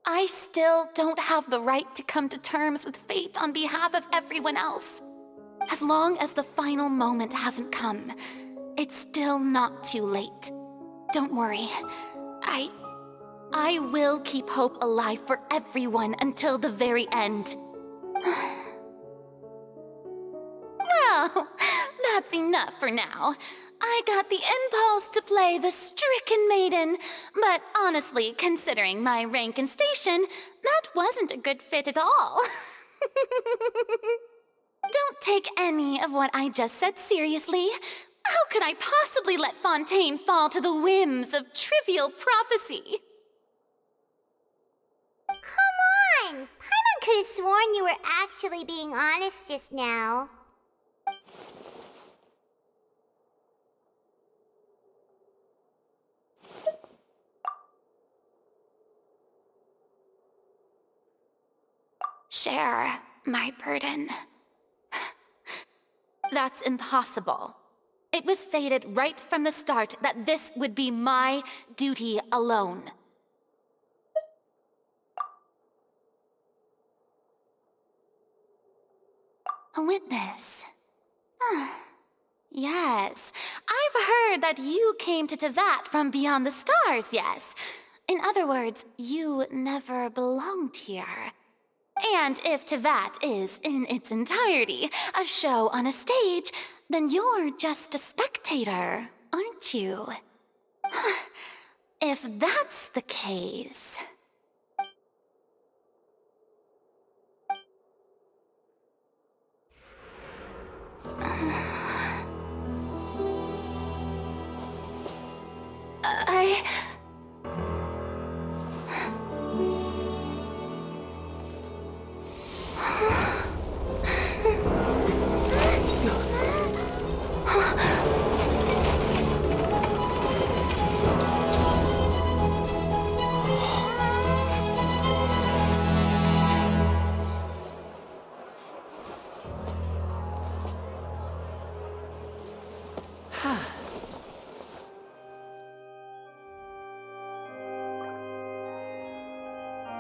I still don't have the right to come to terms with fate on behalf of everyone else. As long as the final moment hasn't come, it's still not too late. Don't worry. I will keep hope alive for everyone until the very end. Well, that's enough for now. I got the impulse to play the stricken maiden, but honestly, considering my rank and station, that wasn't a good fit at all. Don't take any of what I just said seriously. How could I possibly let Fontaine fall to the whims of trivial prophecy? Come on! Paimon could have sworn you were actually being honest just now. Share my burden. That's impossible. It was fated right from the start that this would be my duty alone. A witness. Yes, I've heard that you came to Teyvat from beyond the stars, yes. In other words, you never belonged here. And if Teyvat is, in its entirety, a show on a stage, then you're just a spectator, aren't you? If that's the case...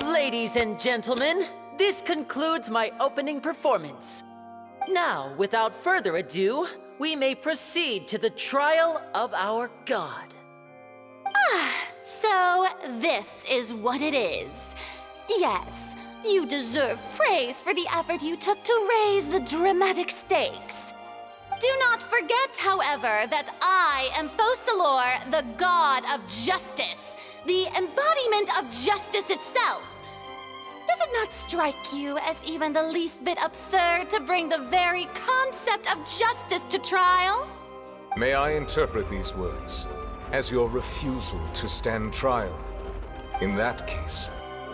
Ladies and gentlemen, this concludes my opening performance. Now, without further ado, we may proceed to the trial of our god. So, this is what it is. Yes, you deserve praise for the effort you took to raise the dramatic stakes. Do not forget, however, that I am Focalors, the god of justice, the embodiment of justice itself. Does it not strike you as even the least bit absurd to bring the very concept of justice to trial? May I interpret these words as your refusal to stand trial? In that case,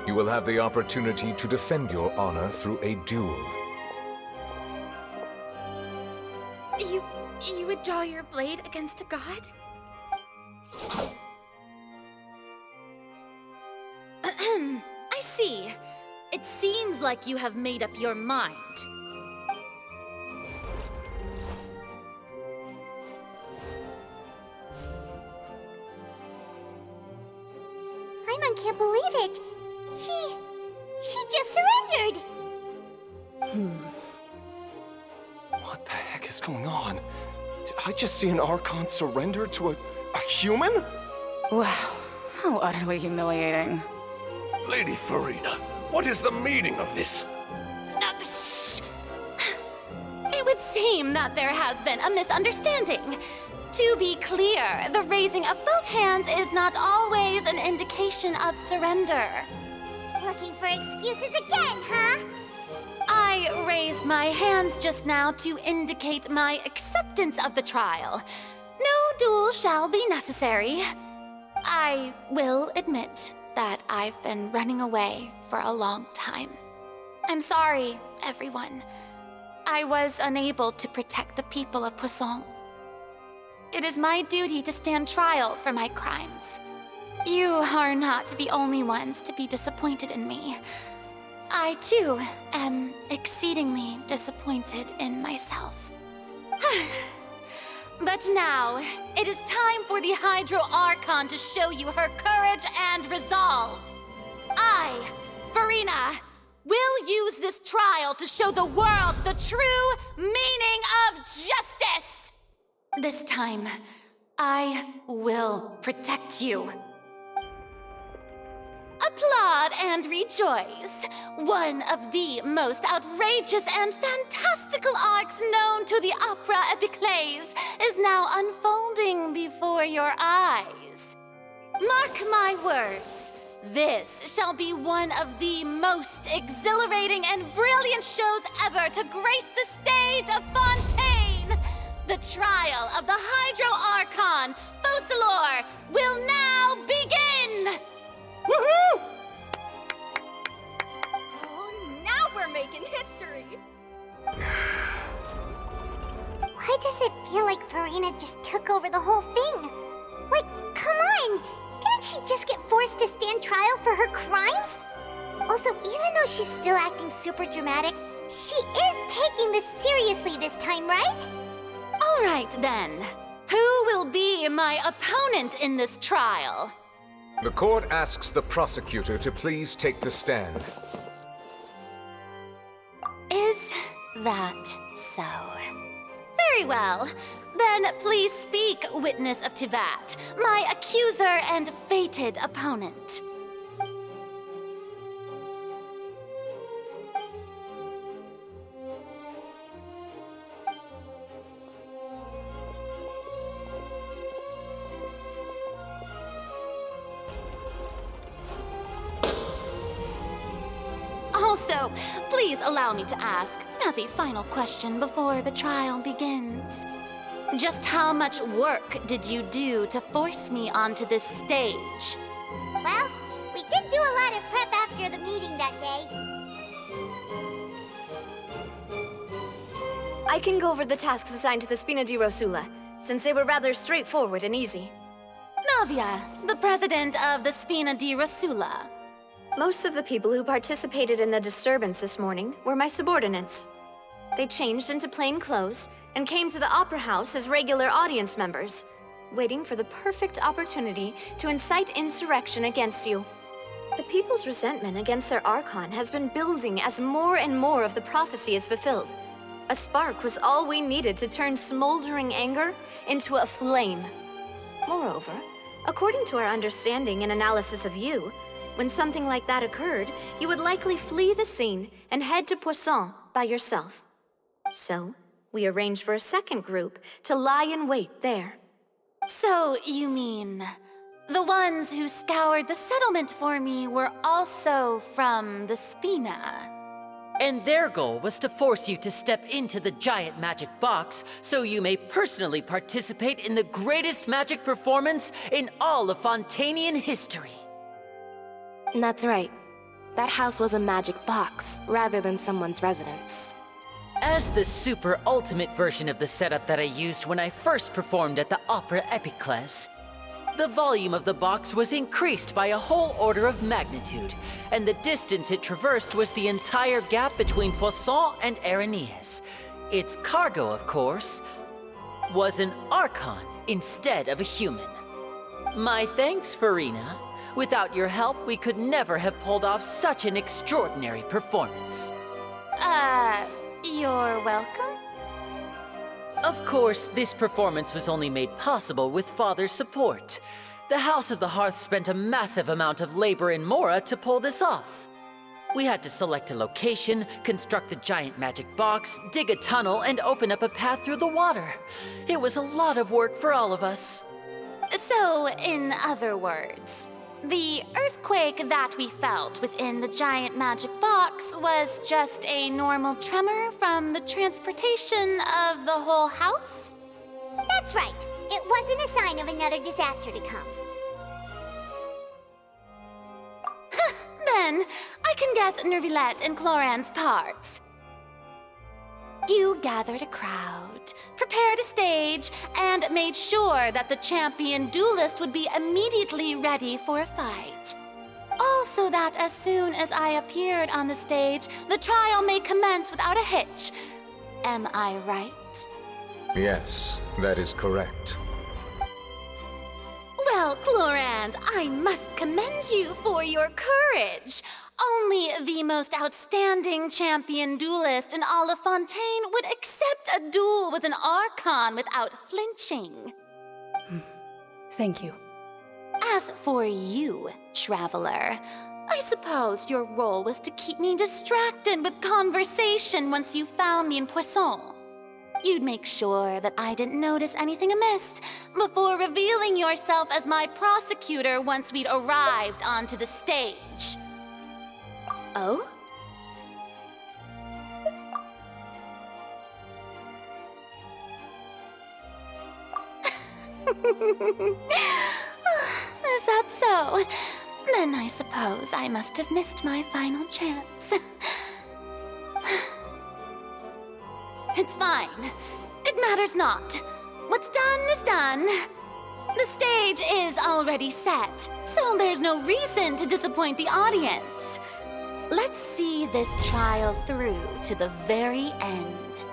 you will have the opportunity to defend your honor through a duel. You would draw your blade against a god? I see. It seems like you have made up your mind. Paimon can't believe it. She just surrendered. What the heck is going on? Did I just see an Archon surrender to a human? Wow, how utterly humiliating. Lady Furina, what is the meaning of this? It would seem that there has been a misunderstanding. To be clear, the raising of both hands is not always an indication of surrender. Looking for excuses again, huh? I raised my hands just now to indicate my acceptance of the trial. No duel shall be necessary. I will admit that I've been running away for a long time. I'm sorry, everyone. I was unable to protect the people of Poisson. It is my duty to stand trial for my crimes. You are not the only ones to be disappointed in me. I, too, am exceedingly disappointed in myself. But now, it is time for the Hydro Archon to show you her courage and resolve. I, Furina, will use this trial to show the world the true meaning of justice! This time, I will protect you. Applaud and rejoice! One of the most outrageous and fantastical arcs known to the opera epiclese is now unfolding before your eyes. Mark my words, this shall be one of the most exhilarating and brilliant shows ever to grace the stage of Fontaine! The trial of the Hydro Archon, Focalors, will now begin! Woohoo! Oh, now we're making history! Why does it feel like Furina just took over the whole thing? Like, come on! Didn't she just get forced to stand trial for her crimes? Also, even though she's still acting super dramatic, she is taking this seriously this time, right? All right, then. Who will be my opponent in this trial? The court asks the prosecutor to please take the stand. Is that so? Very well. Then please speak, witness of Teyvat, my accuser and fated opponent. Also, please allow me to ask, as a final question before the trial begins, just how much work did you do to force me onto this stage? Well, we did do a lot of prep after the meeting that day. I can go over the tasks assigned to the Spina di Rosula, since they were rather straightforward and easy. Navia, the president of the Spina di Rosula. Most of the people who participated in the disturbance this morning were my subordinates. They changed into plain clothes and came to the Opera House as regular audience members, waiting for the perfect opportunity to incite insurrection against you. The people's resentment against their Archon has been building as more and more of the prophecy is fulfilled. A spark was all we needed to turn smoldering anger into a flame. Moreover, According to our understanding and analysis of you, when something like that occurred, you would likely flee the scene and head to Poisson by yourself. So, we arranged for a second group to lie in wait there. So, you mean the ones who scoured the settlement for me were also from the Spina? And their goal was to force you to step into the giant magic box so you may personally participate in the greatest magic performance in all of Fontainian history. That's right. That house was a magic box, rather than someone's residence. As the super ultimate version of the setup that I used when I first performed at the Opera Epiclese, the volume of the box was increased by a whole order of magnitude, and the distance it traversed was the entire gap between Poisson and Aranias. Its cargo, of course, was an Archon instead of a human. My thanks, Furina. Without your help, we could never have pulled off such an extraordinary performance. You're welcome? Of course, this performance was only made possible with Father's support. The House of the Hearth spent a massive amount of labor in Mora to pull this off. We had to select a location, construct the giant magic box, dig a tunnel, and open up a path through the water. It was a lot of work for all of us. So, in other words, the earthquake that we felt within the giant magic box was just a normal tremor from the transportation of the whole house? That's right. It wasn't a sign of another disaster to come. Then, I can guess Neuvillette and Cloran's parts. You gathered a crowd, prepared a stage, and made sure that the champion duelist would be immediately ready for a fight. Also that as soon as I appeared on the stage, the trial may commence without a hitch. Am I right? Yes, that is correct. Well, Clorand, I must commend you for your courage. Only the most outstanding champion duelist in all of Fontaine would accept a duel with an Archon without flinching. Thank you. As for you, Traveler, I suppose your role was to keep me distracted with conversation once you found me in Poisson. You'd make sure that I didn't notice anything amiss before revealing yourself as my prosecutor once we'd arrived onto the stage. Oh? Is that so? Then I suppose I must have missed my final chance. It's fine. It matters not. What's done is done. The stage is already set, so there's no reason to disappoint the audience. Let's see this trial through to the very end.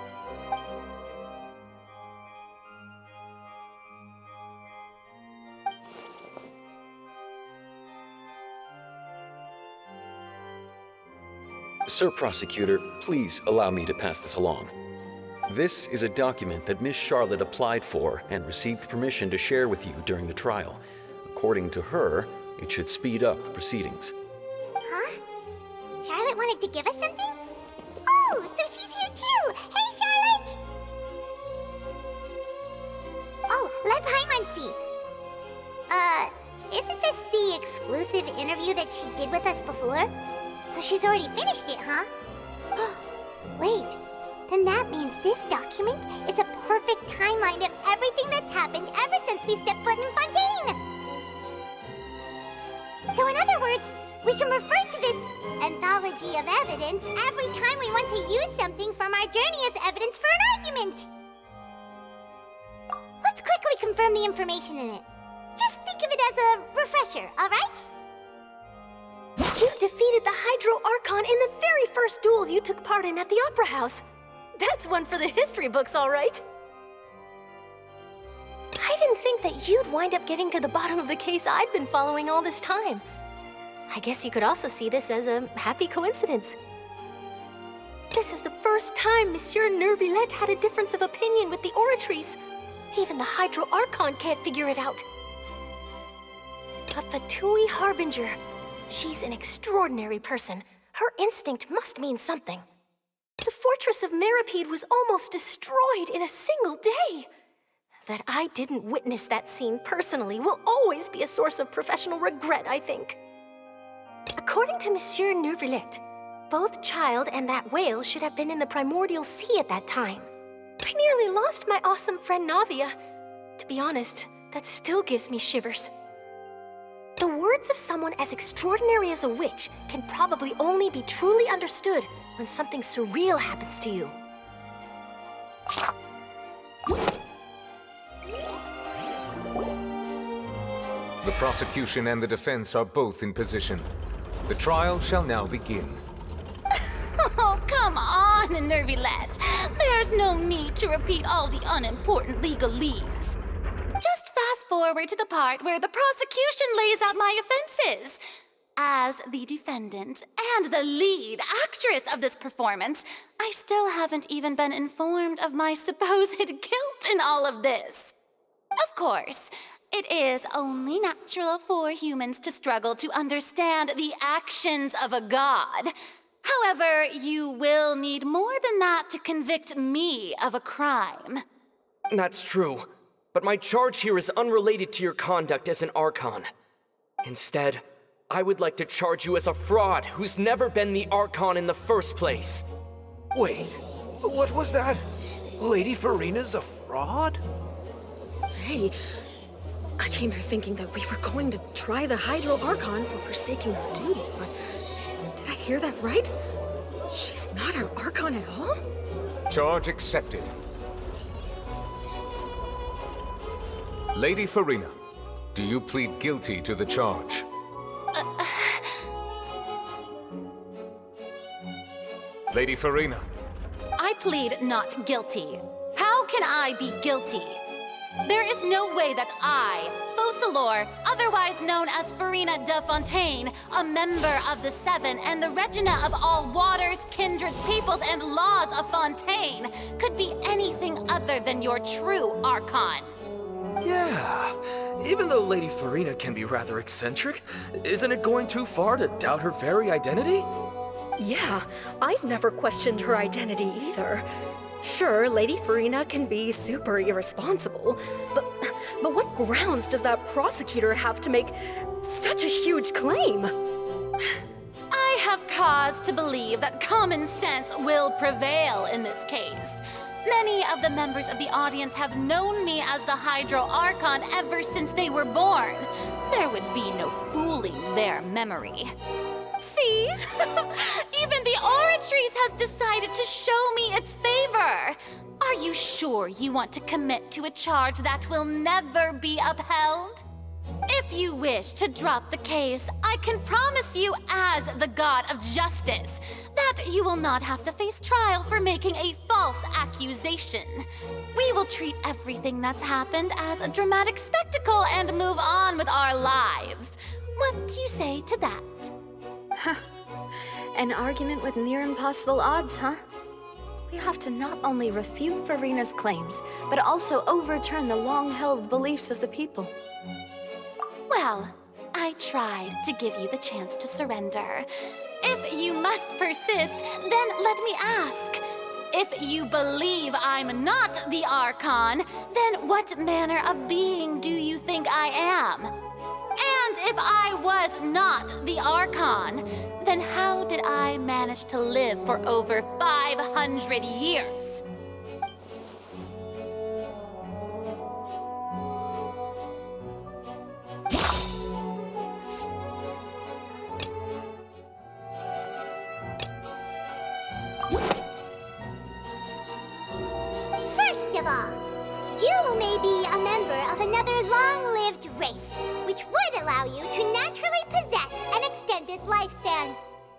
Sir Prosecutor, please allow me to pass this along. This is a document that Miss Charlotte applied for and received permission to share with you during the trial. According to her, it should speed up the proceedings. Huh? Charlotte wanted to give us something? Oh, so she's here too! Hey, Charlotte! Oh, let Paimon see. Isn't this the exclusive interview that she did with us before? So she's already finished it, huh? Wait, then that means this document is a perfect timeline of everything that's happened ever since we stepped foot in Fontaine! So in other words, we can refer to this anthology of evidence every time we want to use something from our journey as evidence for an argument! Let's quickly confirm the information in it. Just think of it as a refresher, alright? You defeated the Hydro Archon in the very first duels you took part in at the Opera House. That's one for the history books, all right. I didn't think that you'd wind up getting to the bottom of the case I'd been following all this time. I guess you could also see this as a happy coincidence. This is the first time Monsieur Neuvillette had a difference of opinion with the Oratrice. Even the Hydro Archon can't figure it out. A Fatui Harbinger. She's an extraordinary person. Her instinct must mean something. The fortress of Mirapede was almost destroyed in a single day. That I didn't witness that scene personally will always be a source of professional regret, I think. According to Monsieur Neuvillette, both Childe and that whale should have been in the primordial sea at that time. I nearly lost my awesome friend Navia. To be honest, that still gives me shivers. The words of someone as extraordinary as a witch can probably only be truly understood when something surreal happens to you. The prosecution and the defense are both in position. The trial shall now begin. Oh, come on, Neuvillette. There's no need to repeat all the unimportant legalese. Just fast forward to the part where the prosecution lays out my offenses. As the defendant and the lead actress of this performance, I still haven't even been informed of my supposed guilt in all of this. Of course, it is only natural for humans to struggle to understand the actions of a god. However, you will need more than that to convict me of a crime. That's true, but my charge here is unrelated to your conduct as an Archon. Instead, I would like to charge you as a fraud who's never been the Archon in the first place. Wait, what was that? Lady Furina's a fraud? Hey, I came here thinking that we were going to try the Hydro Archon for forsaking her duty, but did I hear that right? She's not our Archon at all? Charge accepted. Lady Furina, do you plead guilty to the charge? Lady Furina. I plead not guilty. How can I be guilty? There is no way that I, Focalors, otherwise known as Furina de Fontaine, a member of the Seven and the Regina of all waters, kindreds, peoples, and laws of Fontaine, could be anything other than your true Archon. Yeah, even though Lady Furina can be rather eccentric, isn't it going too far to doubt her very identity? Yeah, I've never questioned her identity either. Sure, Lady Furina can be super irresponsible, but what grounds does that prosecutor have to make such a huge claim? I have cause to believe that common sense will prevail in this case. Many of the members of the audience have known me as the Hydro Archon ever since they were born. There would be no fooling their memory. See? Even the Oratrice has decided to show me its favor. Are you sure you want to commit to a charge that will never be upheld? If you wish to drop the case, I can promise you as the God of Justice that you will not have to face trial for making a false accusation. We will treat everything that's happened as a dramatic spectacle and move on with our lives. What do you say to that? Huh. An argument with near impossible odds, huh? We have to not only refute Furina's claims, but also overturn the long-held beliefs of the people. Well, I tried to give you the chance to surrender. If you must persist, then let me ask. If you believe I'm not the Archon, then what manner of being do you think I am? And if I was not the Archon, then how did I manage to live for over 500 years? First of all, you may be a member of another long-lived race, which would allow you to naturally possess an extended lifespan.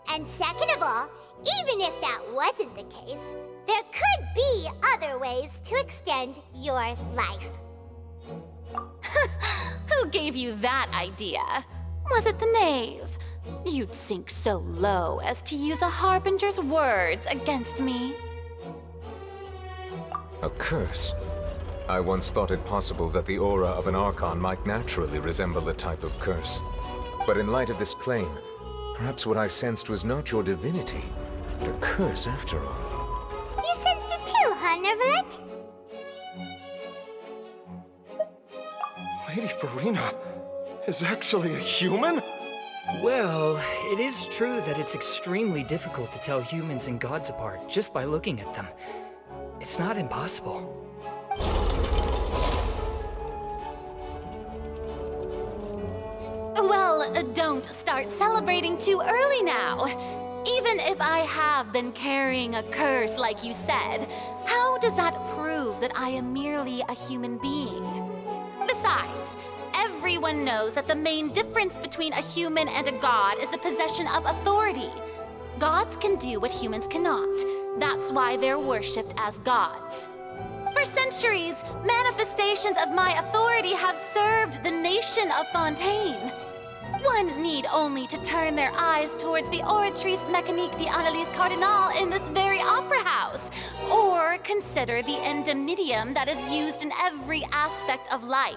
And second of all, even if that wasn't the case, there could be other ways to extend your life. Who gave you that idea? Was it the knave? You'd sink so low as to use a harbinger's words against me. A curse? I once thought it possible that the aura of an Archon might naturally resemble a type of curse. But in light of this claim, perhaps what I sensed was not your divinity, but a curse after all. You sensed it too, huh, Neuvillette? Lady Furina is actually a human? Well, it is true that it's extremely difficult to tell humans and gods apart just by looking at them. It's not impossible. Well, don't start celebrating too early now. Even if I have been carrying a curse like you said, how does that prove that I am merely a human being? Besides, everyone knows that the main difference between a human and a god is the possession of authority. Gods can do what humans cannot. That's why they're worshipped as gods. For centuries, manifestations of my authority have served the nation of Fontaine. One need only to turn their eyes towards the Oratrice Mécanique d'Analyse Cardinal in this very opera house, or consider the indemnitium that is used in every aspect of life.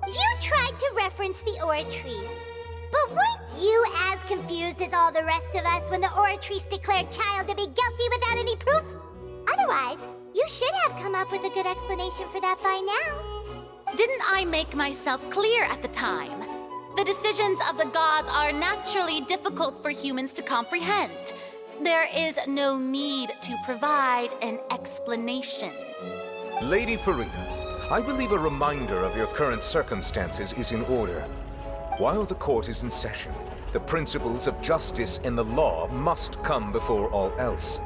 You tried to reference the Oratrice. But weren't you as confused as all the rest of us when the Oratrice declared Childe to be guilty without any proof? Otherwise, you should have come up with a good explanation for that by now. Didn't I make myself clear at the time? The decisions of the gods are naturally difficult for humans to comprehend. There is no need to provide an explanation. Lady Furina, I believe a reminder of your current circumstances is in order. While the court is in session, the principles of justice and the law must come before all else.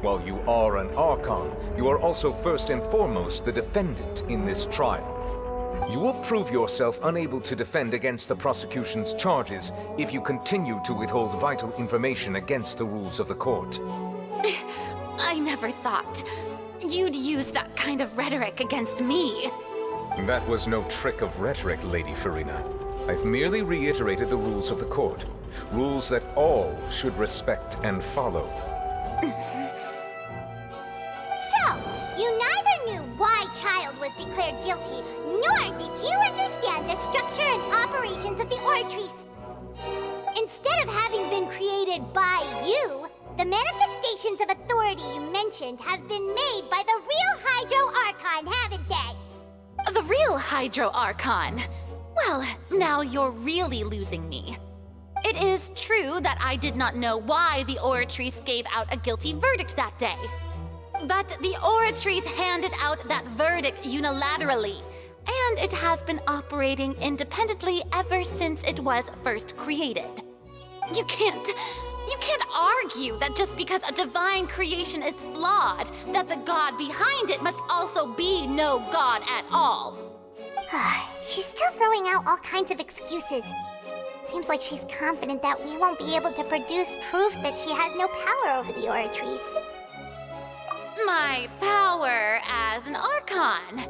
While you are an Archon, you are also first and foremost the defendant in this trial. You will prove yourself unable to defend against the prosecution's charges if you continue to withhold vital information against the rules of the court. I never thought you'd use that kind of rhetoric against me. That was no trick of rhetoric, Lady Furina. I've merely reiterated the rules of the court. Rules that all should respect and follow. So, you neither knew why Childe was declared guilty, nor did you understand the structure and operations of the Oratrice. Instead of having been created by you, the manifestations of authority you mentioned have been made by the real Hydro Archon, haven't they? The real Hydro Archon? Well, now you're really losing me. It is true that I did not know why the Oratrice gave out a guilty verdict that day. But the Oratrice handed out that verdict unilaterally, and it has been operating independently ever since it was first created. You can't argue that just because a divine creation is flawed, that the god behind it must also be no god at all. She's still throwing out all kinds of excuses. Seems like she's confident that we won't be able to produce proof that she has no power over the Oratrice. My power as an Archon.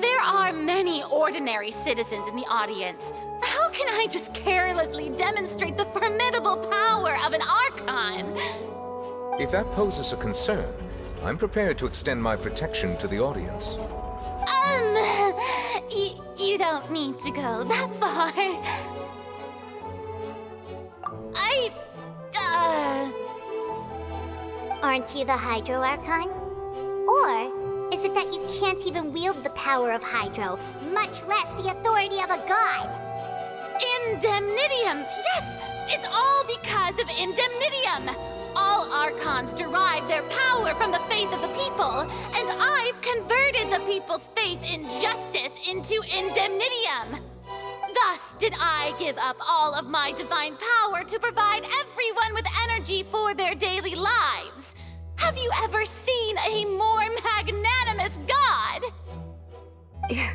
There are many ordinary citizens in the audience. How can I just carelessly demonstrate the formidable power of an Archon? If that poses a concern, I'm prepared to extend my protection to the audience. You don't need to go that far. Aren't you the Hydro Archon? Or is it that you can't even wield the power of Hydro, much less the authority of a god? Indemnitium! Yes! It's all because of Indemnitium! All Archons derive their power from the faith of the people, and I've converted the people's faith in justice into Indemnitium. Thus did I give up all of my divine power to provide everyone with energy for their daily lives. Have you ever seen a more magnanimous god?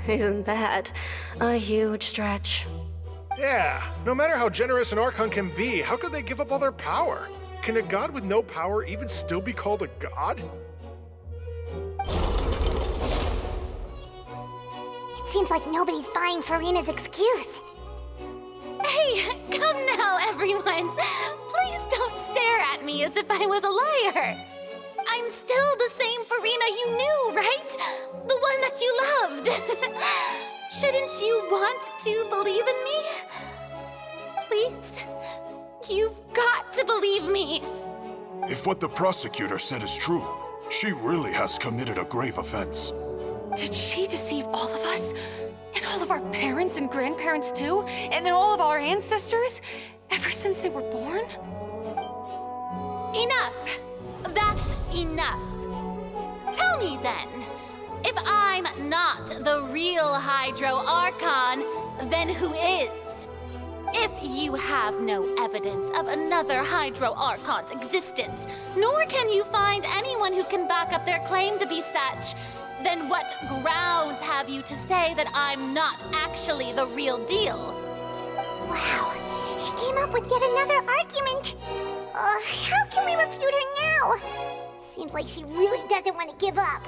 Isn't that a huge stretch? Yeah, no matter how generous an Archon can be, how could they give up all their power? Can a god with no power even still be called a god? Seems like nobody's buying Furina's excuse. Hey, come now, everyone. Please don't stare at me as if I was a liar. I'm still the same Furina you knew, right? The one that you loved. Shouldn't you want to believe in me? Please? You've got to believe me. If what the prosecutor said is true, she really has committed a grave offense. Did she deceive all of us? And all of our parents and grandparents too? And then all of our ancestors? Ever since they were born? Enough! That's enough. Tell me then, if I'm not the real Hydro Archon, then who is? If you have no evidence of another Hydro Archon's existence, nor can you find anyone who can back up their claim to be such, then what grounds have you to say that I'm not actually the real deal? Wow, she came up with yet another argument. How can we refute her now? Seems like she really doesn't want to give up.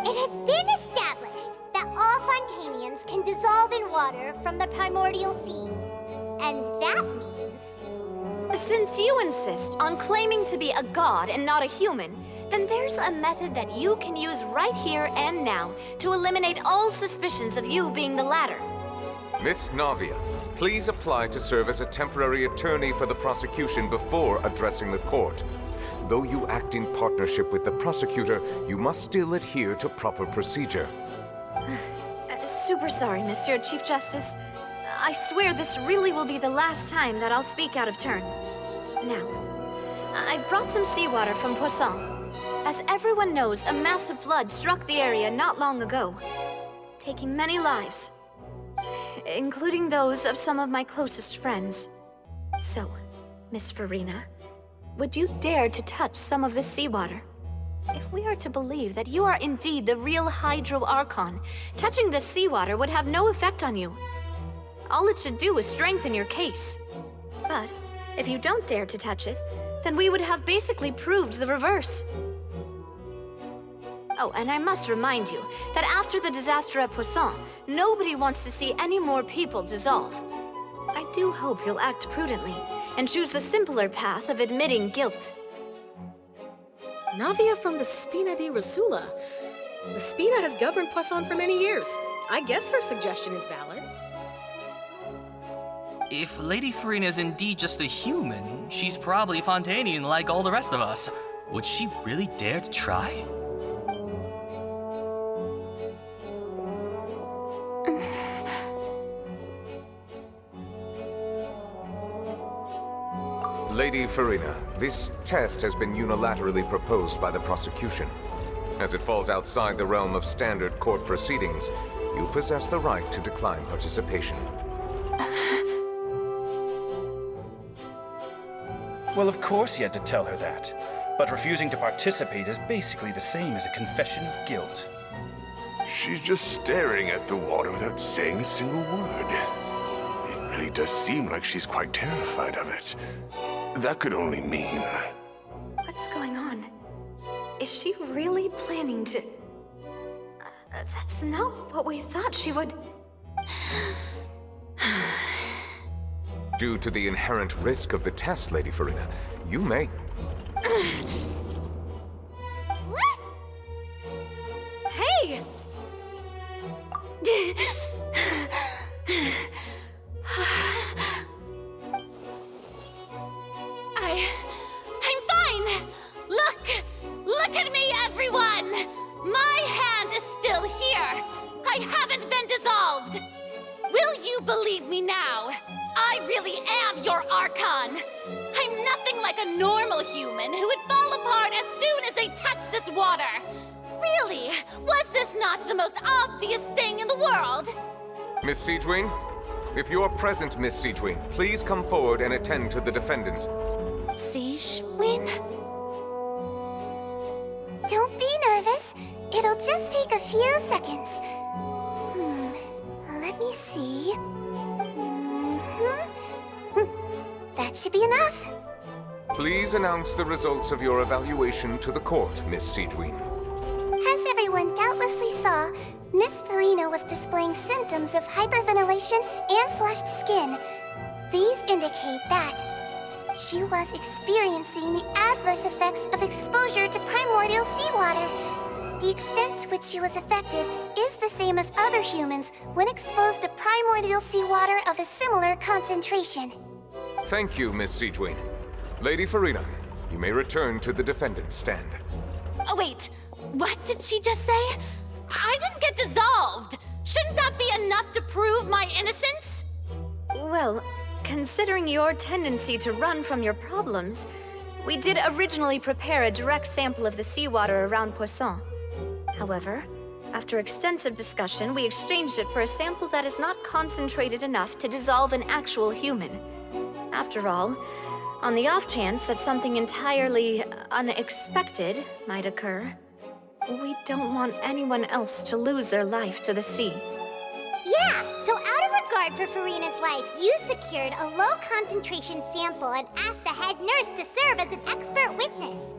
It has been established that all Fontainians can dissolve in water from the primordial sea. And that means... Since you insist on claiming to be a god and not a human, then there's a method that you can use right here and now to eliminate all suspicions of you being the latter. Miss Navia, please apply to serve as a temporary attorney for the prosecution before addressing the court. Though you act in partnership with the prosecutor, you must still adhere to proper procedure. Super sorry, Monsieur Chief Justice. I swear this really will be the last time that I'll speak out of turn. Now, I've brought some seawater from Poisson. As everyone knows, a massive flood struck the area not long ago, taking many lives, including those of some of my closest friends. So, Miss Furina, would you dare to touch some of this seawater? If we are to believe that you are indeed the real Hydro Archon, touching this seawater would have no effect on you. All it should do is strengthen your case. But if you don't dare to touch it, then we would have basically proved the reverse. Oh, and I must remind you that after the disaster at Poisson, nobody wants to see any more people dissolve. I do hope you'll act prudently and choose the simpler path of admitting guilt. Navia from the Spina di Rasula. The Spina has governed Poisson for many years. I guess her suggestion is valid. If Lady Furina is indeed just a human, she's probably Fontainian like all the rest of us. Would she really dare to try? Lady Furina, this test has been unilaterally proposed by the prosecution. As it falls outside the realm of standard court proceedings, you possess the right to decline participation. Well, of course he had to tell her that. But refusing to participate is basically the same as a confession of guilt. She's just staring at the water without saying a single word. It really does seem like she's quite terrified of it. That could only mean... What's going on? Is she really planning to... that's not what we thought she would... Due to the inherent risk of the test, Lady Furina, you may... What? Hey! I'm fine! Look at me, everyone! My hand is still here! I haven't been dissolved! Will you believe me now? I really am your Archon! I'm nothing like a normal human who would fall apart as soon as they touch this water! Really? Was this not the most obvious thing in the world? Miss Siegewin? If you're present, Miss Siegewin, please come forward and attend to the defendant. Siegewin? Don't be nervous. It'll just take a few seconds. Let me see. That should be enough. Please announce the results of your evaluation to the court, Miss Siegewien. As everyone doubtlessly saw, Miss Furina was displaying symptoms of hyperventilation and flushed skin. These indicate that she was experiencing the adverse effects of exposure to primordial seawater. The extent to which she was affected is the same as other humans when exposed to primordial seawater of a similar concentration. Thank you, Miss Siegewien. Lady Furina, you may return to the defendant's stand. Oh, wait. What did she just say? I didn't get dissolved. Shouldn't that be enough to prove my innocence? Well, considering your tendency to run from your problems, we did originally prepare a direct sample of the seawater around Poisson. However, after extensive discussion, we exchanged it for a sample that is not concentrated enough to dissolve an actual human. After all, on the off chance that something entirely unexpected might occur, we don't want anyone else to lose their life to the sea. Yeah, so out of regard for Furina's life, you secured a low-concentration sample and asked the head nurse to serve as an expert witness.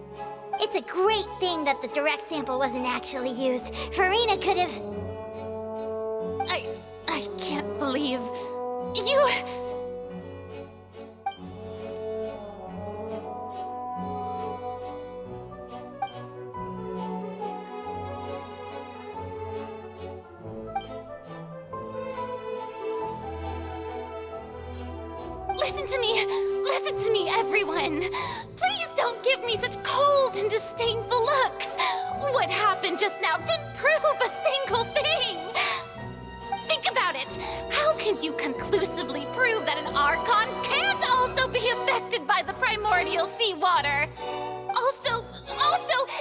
It's a great thing that the direct sample wasn't actually used. Furina could have... I can't believe... You... Listen to me, everyone. Please don't give me such cold and disdainful looks. What happened just now didn't prove a single thing. Think about it. How can you conclusively prove that an Archon can't also be affected by the primordial seawater? Also,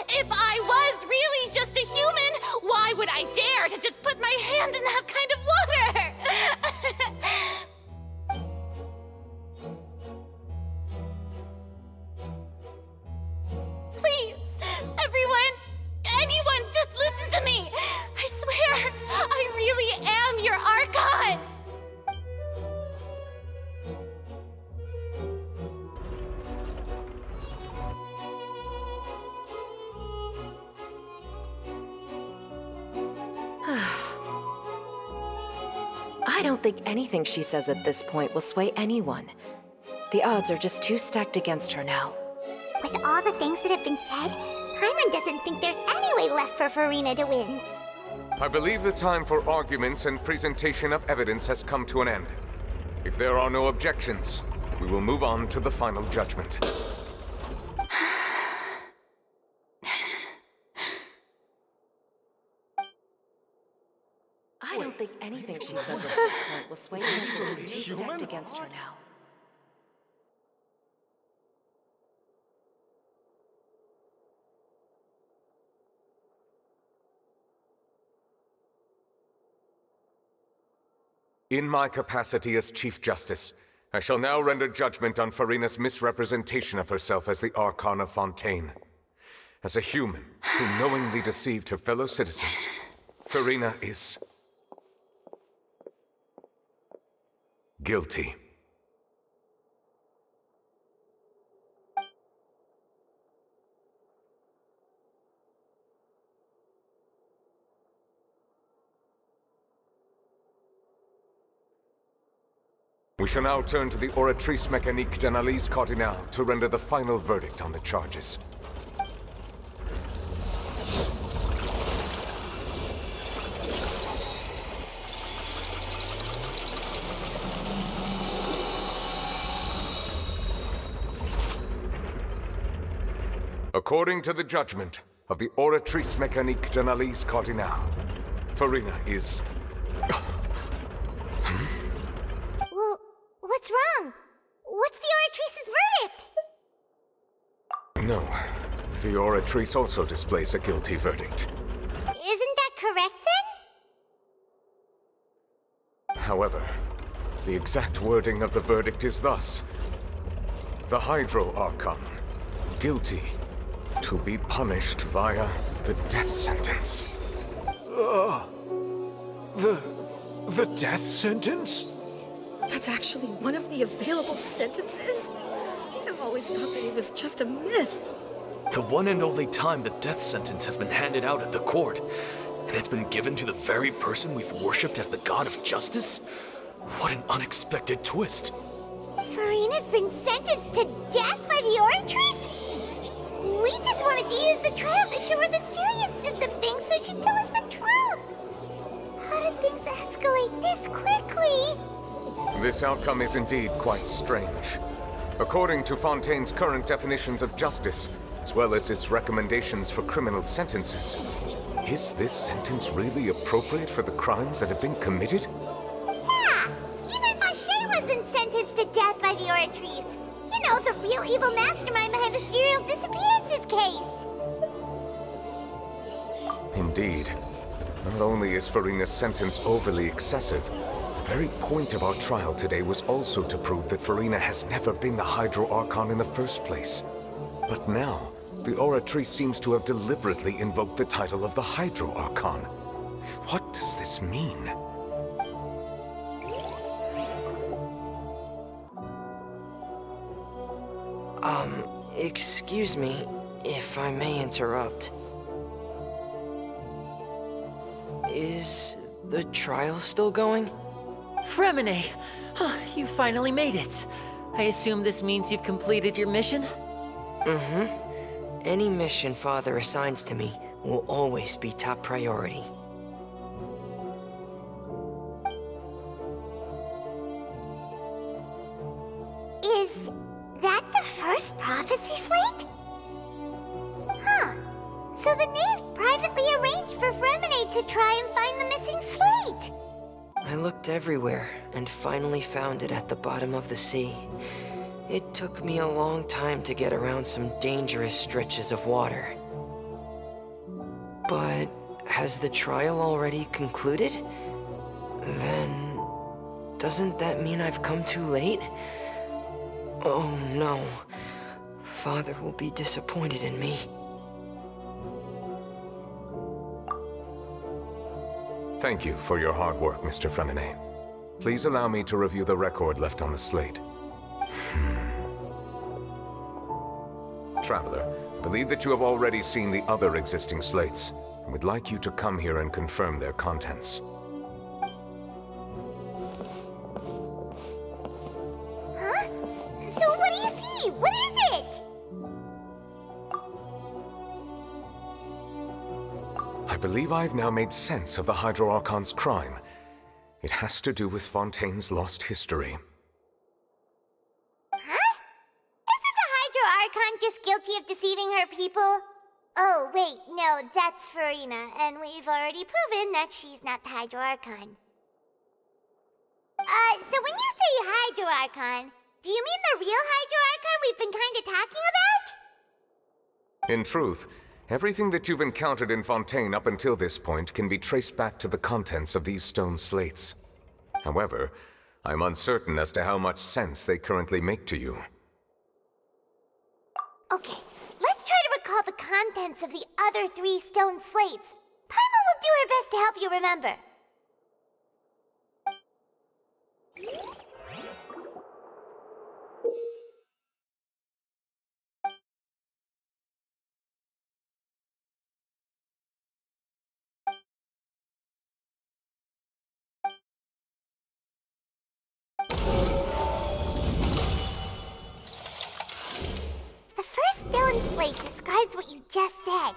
if I was really just a human, why would I dare to just put my hand in that kind of water? Please, anyone, just listen to me. I swear, I really am your Archon. I don't think anything she says at this point will sway anyone. The odds are just too stacked against her now. With all the things that have been said, Paimon doesn't think there's any way left for Furina to win. I believe the time for arguments and presentation of evidence has come to an end. If there are no objections, we will move on to the final judgment. I don't think anything she says at this point will sway anyone. She's too stacked against her now. In my capacity as Chief Justice, I shall now render judgment on Furina's misrepresentation of herself as the Archon of Fontaine. As a human who knowingly deceived her fellow citizens, Furina is... guilty. We shall now turn to the Oratrice Mécanique d'Analyse Cardinale to render the final verdict on the charges. According to the judgment of the Oratrice Mécanique d'Analyse Cardinale, Furina is... Well, what's wrong? What's the Oratrice's verdict? No, the Oratrice also displays a guilty verdict. Isn't that correct then? However, the exact wording of the verdict is thus: the Hydro Archon, guilty, to be punished via the death sentence. The death sentence? That's actually one of the available sentences? I've always thought that it was just a myth. The one and only time the death sentence has been handed out at the court, and it's been given to the very person we've worshipped as the god of justice? What an unexpected twist. Furina's been sentenced to death by the Oratrice? We just wanted to use the trial to show her the seriousness of things so she'd tell us the truth. How did things escalate this quickly? This outcome is indeed quite strange. According to Fontaine's current definitions of justice, as well as its recommendations for criminal sentences, is this sentence really appropriate for the crimes that have been committed? Yeah! Even Facalors wasn't sentenced to death by the Oratrice. You know, the real evil mastermind behind the serial disappearances case. Indeed. Not only is Furina's sentence overly excessive, the very point of our trial today was also to prove that Furina has never been the Hydro Archon in the first place. But now, the Oratrice seems to have deliberately invoked the title of the Hydro Archon. What does this mean? Excuse me, if I may interrupt. Is the trial still going? Freminent! You finally made it. I assume this means you've completed your mission? Mm-hmm. Any mission Father assigns to me will always be top priority. Is that the first prophecy slate? Huh. So the knave privately arranged for Freminent to try and find the missing slate. I looked everywhere and finally found it at the bottom of the sea. It took me a long time to get around some dangerous stretches of water. But has the trial already concluded? Then doesn't that mean I've come too late? Oh no. Father will be disappointed in me. Thank you for your hard work, Mr. Freminent. Please allow me to review the record left on the slate. Traveler, I believe that you have already seen the other existing slates, and would like you to come here and confirm their contents. Huh? So what do you see? What is it? I believe I've now made sense of the Hydro Archon's crime. It has to do with Fontaine's lost history. Huh? Isn't the Hydro Archon just guilty of deceiving her people? Oh, wait, no, that's Furina, and we've already proven that she's not the Hydro Archon. So when you say Hydro Archon, do you mean the real Hydro Archon we've been kinda talking about? In truth, everything that you've encountered in Fontaine up until this point can be traced back to the contents of these stone slates. However, I'm uncertain as to how much sense they currently make to you. Okay, let's try to recall the contents of the other 3 stone slates. Paimon will do her best to help you remember. The first stone slate describes what you just said.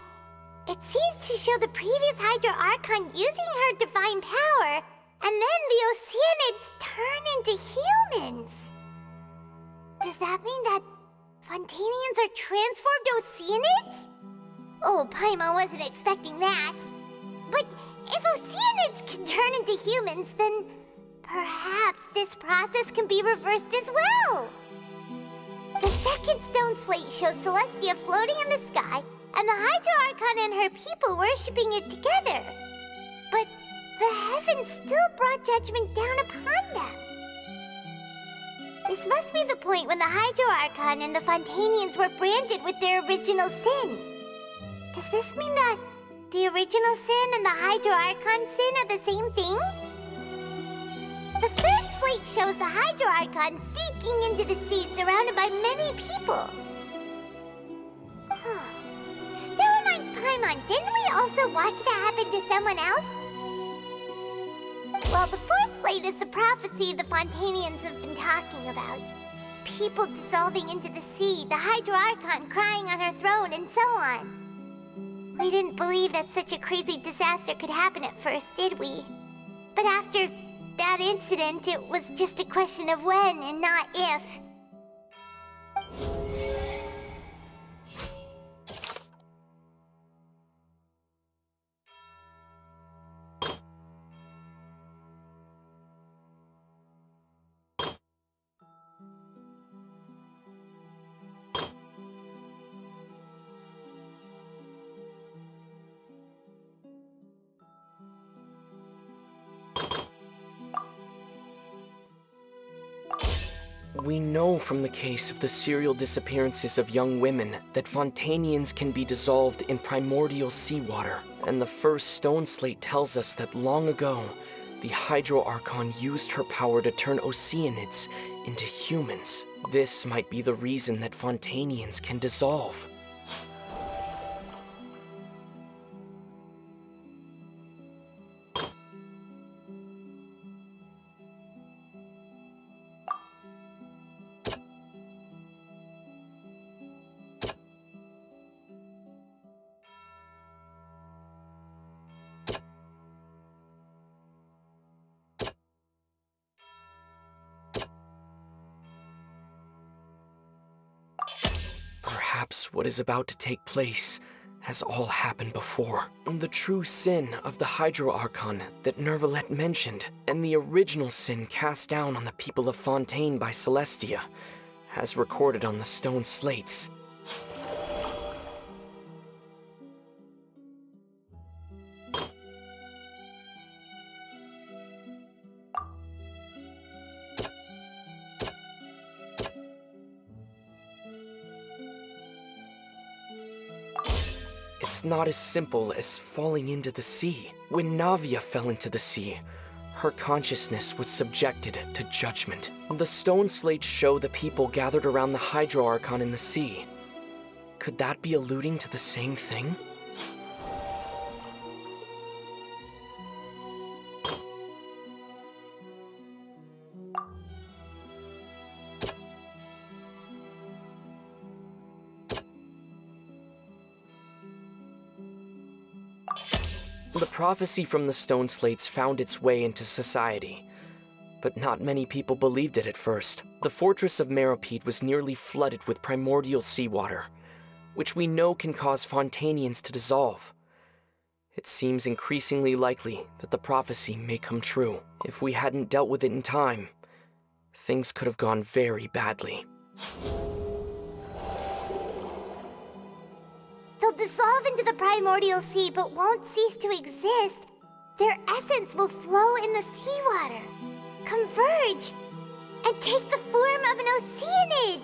It seems to show the previous Hydro Archon using her divine power, and then the Oceanids turn into humans. Does that mean that Fontainians are transformed Oceanids? Oh, Paimon wasn't expecting that. But if Oceanids can turn into humans, then perhaps this process can be reversed as well. The second stone slate shows Celestia floating in the sky, and the Hydro Archon and her people worshipping it together. But the heavens still brought judgment down upon them. This must be the point when the Hydro Archon and the Fontainians were branded with their original sin. Does this mean that the original sin and the Hydro Archon sin are the same thing? The third slate slate shows the Hydro Archon sinking into the sea surrounded by many people. That reminds Paimon, didn't we also watch that happen to someone else? Well, the fourth slate is the prophecy the Fontainians have been talking about. People dissolving into the sea, the Hydro Archon crying on her throne, and so on. We didn't believe that such a crazy disaster could happen at first, did we? But after that incident, it was just a question of when and not if. We know from the case of the serial disappearances of young women that Fontainians can be dissolved in primordial seawater, and the first stone slate tells us that long ago, the Hydro Archon used her power to turn Oceanids into humans. This might be the reason that Fontainians can dissolve. Perhaps what is about to take place has all happened before. The true sin of the Hydro Archon that Neuvillette mentioned, and the original sin cast down on the people of Fontaine by Celestia, as recorded on the stone slates. It's not as simple as falling into the sea. When Navia fell into the sea, her consciousness was subjected to judgment. The stone slates show the people gathered around the Hydro Archon in the sea. Could that be alluding to the same thing? The prophecy from the stone slates found its way into society, but not many people believed it at first. The fortress of Meropide was nearly flooded with primordial seawater, which we know can cause Fontainians to dissolve. It seems increasingly likely that the prophecy may come true. If we hadn't dealt with it in time, things could have gone very badly. They'll dissolve into the primordial sea but won't cease to exist. Their essence will flow in the seawater, converge, and take the form of an Oceanid.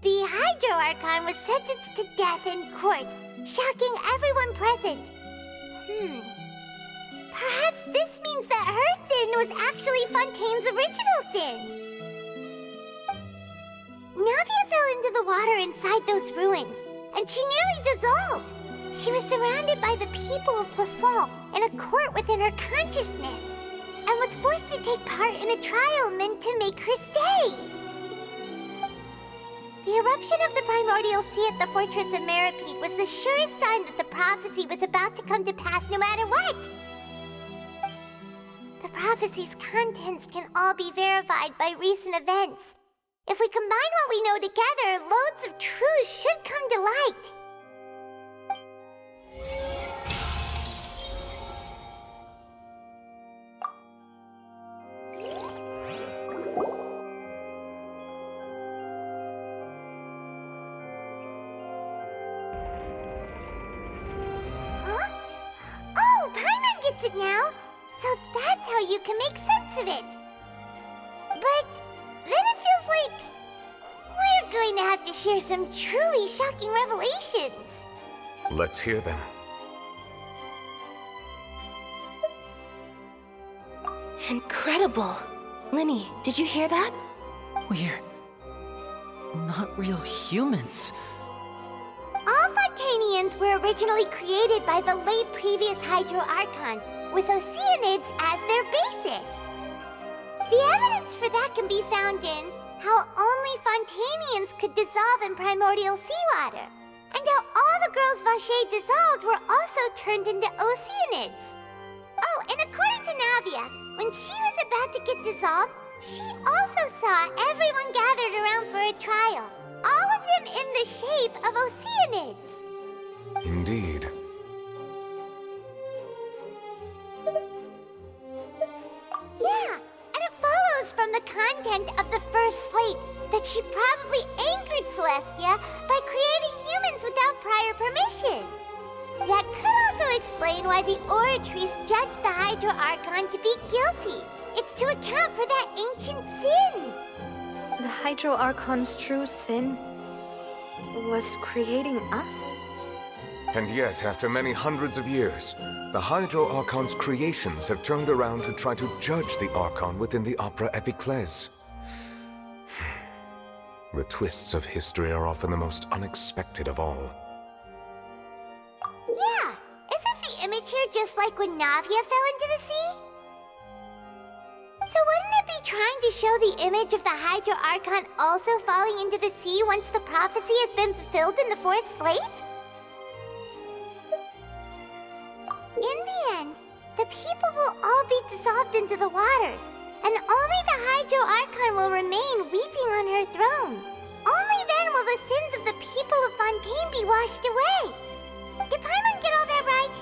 The Hydro Archon was sentenced to death in court, shocking everyone present. Perhaps this means that her sin was actually Fontaine's original sin. Navia fell into the water inside those ruins, and she nearly dissolved. She was surrounded by the people of Poisson in a court within her consciousness, and was forced to take part in a trial meant to make her stay. The eruption of the primordial sea at the fortress of Meropide was the surest sign that the prophecy was about to come to pass no matter what. The prophecy's contents can all be verified by recent events. If we combine what we know together, loads of truths should come to light. Huh? Oh, Paimon gets it now! So that's how you can make sense of it. But then it feels like we're going to have to share some truly shocking revelations. Let's hear them. Incredible. Lyney, did you hear that? We're not real humans. All Fontainians were originally created by the late previous Hydro Archon, with Oceanids as their basis. The evidence for that can be found in how only Fontainians could dissolve in primordial seawater, and how all the girls Vacher dissolved were also turned into Oceanids. Oh, and according to Navia, when she was about to get dissolved, she also saw everyone gathered around for a trial, all of them in the shape of Oceanids. Indeed. Yeah, and it follows from the content of the first slate that she probably anchored Celestia by creating humans without prior permission. That could also explain why the Oratrice judged the Hydro Archon to be guilty. It's to account for that ancient sin. The Hydro Archon's true sin was creating us? And yet, after many hundreds of years, the Hydro Archon's creations have turned around to try to judge the Archon within the Opera Epiclese. The twists of history are often the most unexpected of all. Yeah, isn't the image here just like when Navia fell into the sea? So wouldn't it be trying to show the image of the Hydro Archon also falling into the sea once the prophecy has been fulfilled in the fourth slate? In the end, the people will all be dissolved into the waters, and only the Hydro Archon will remain weeping on her throne. Only then will the sins of the people of Fontaine be washed away. Did Paimon get all that right?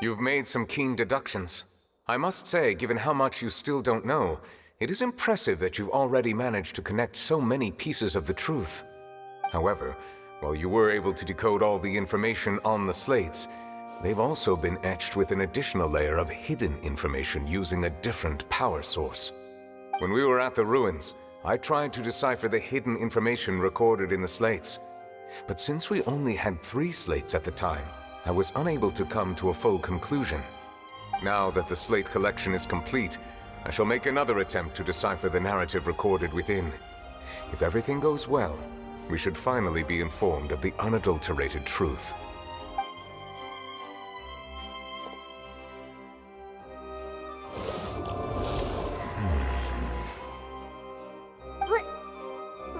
You've made some keen deductions. I must say, given how much you still don't know, it is impressive that you've already managed to connect so many pieces of the truth. However, while you were able to decode all the information on the slates, they've also been etched with an additional layer of hidden information using a different power source. When we were at the ruins, I tried to decipher the hidden information recorded in the slates. But since we only had 3 slates at the time, I was unable to come to a full conclusion. Now that the slate collection is complete, I shall make another attempt to decipher the narrative recorded within. If everything goes well, we should finally be informed of the unadulterated truth.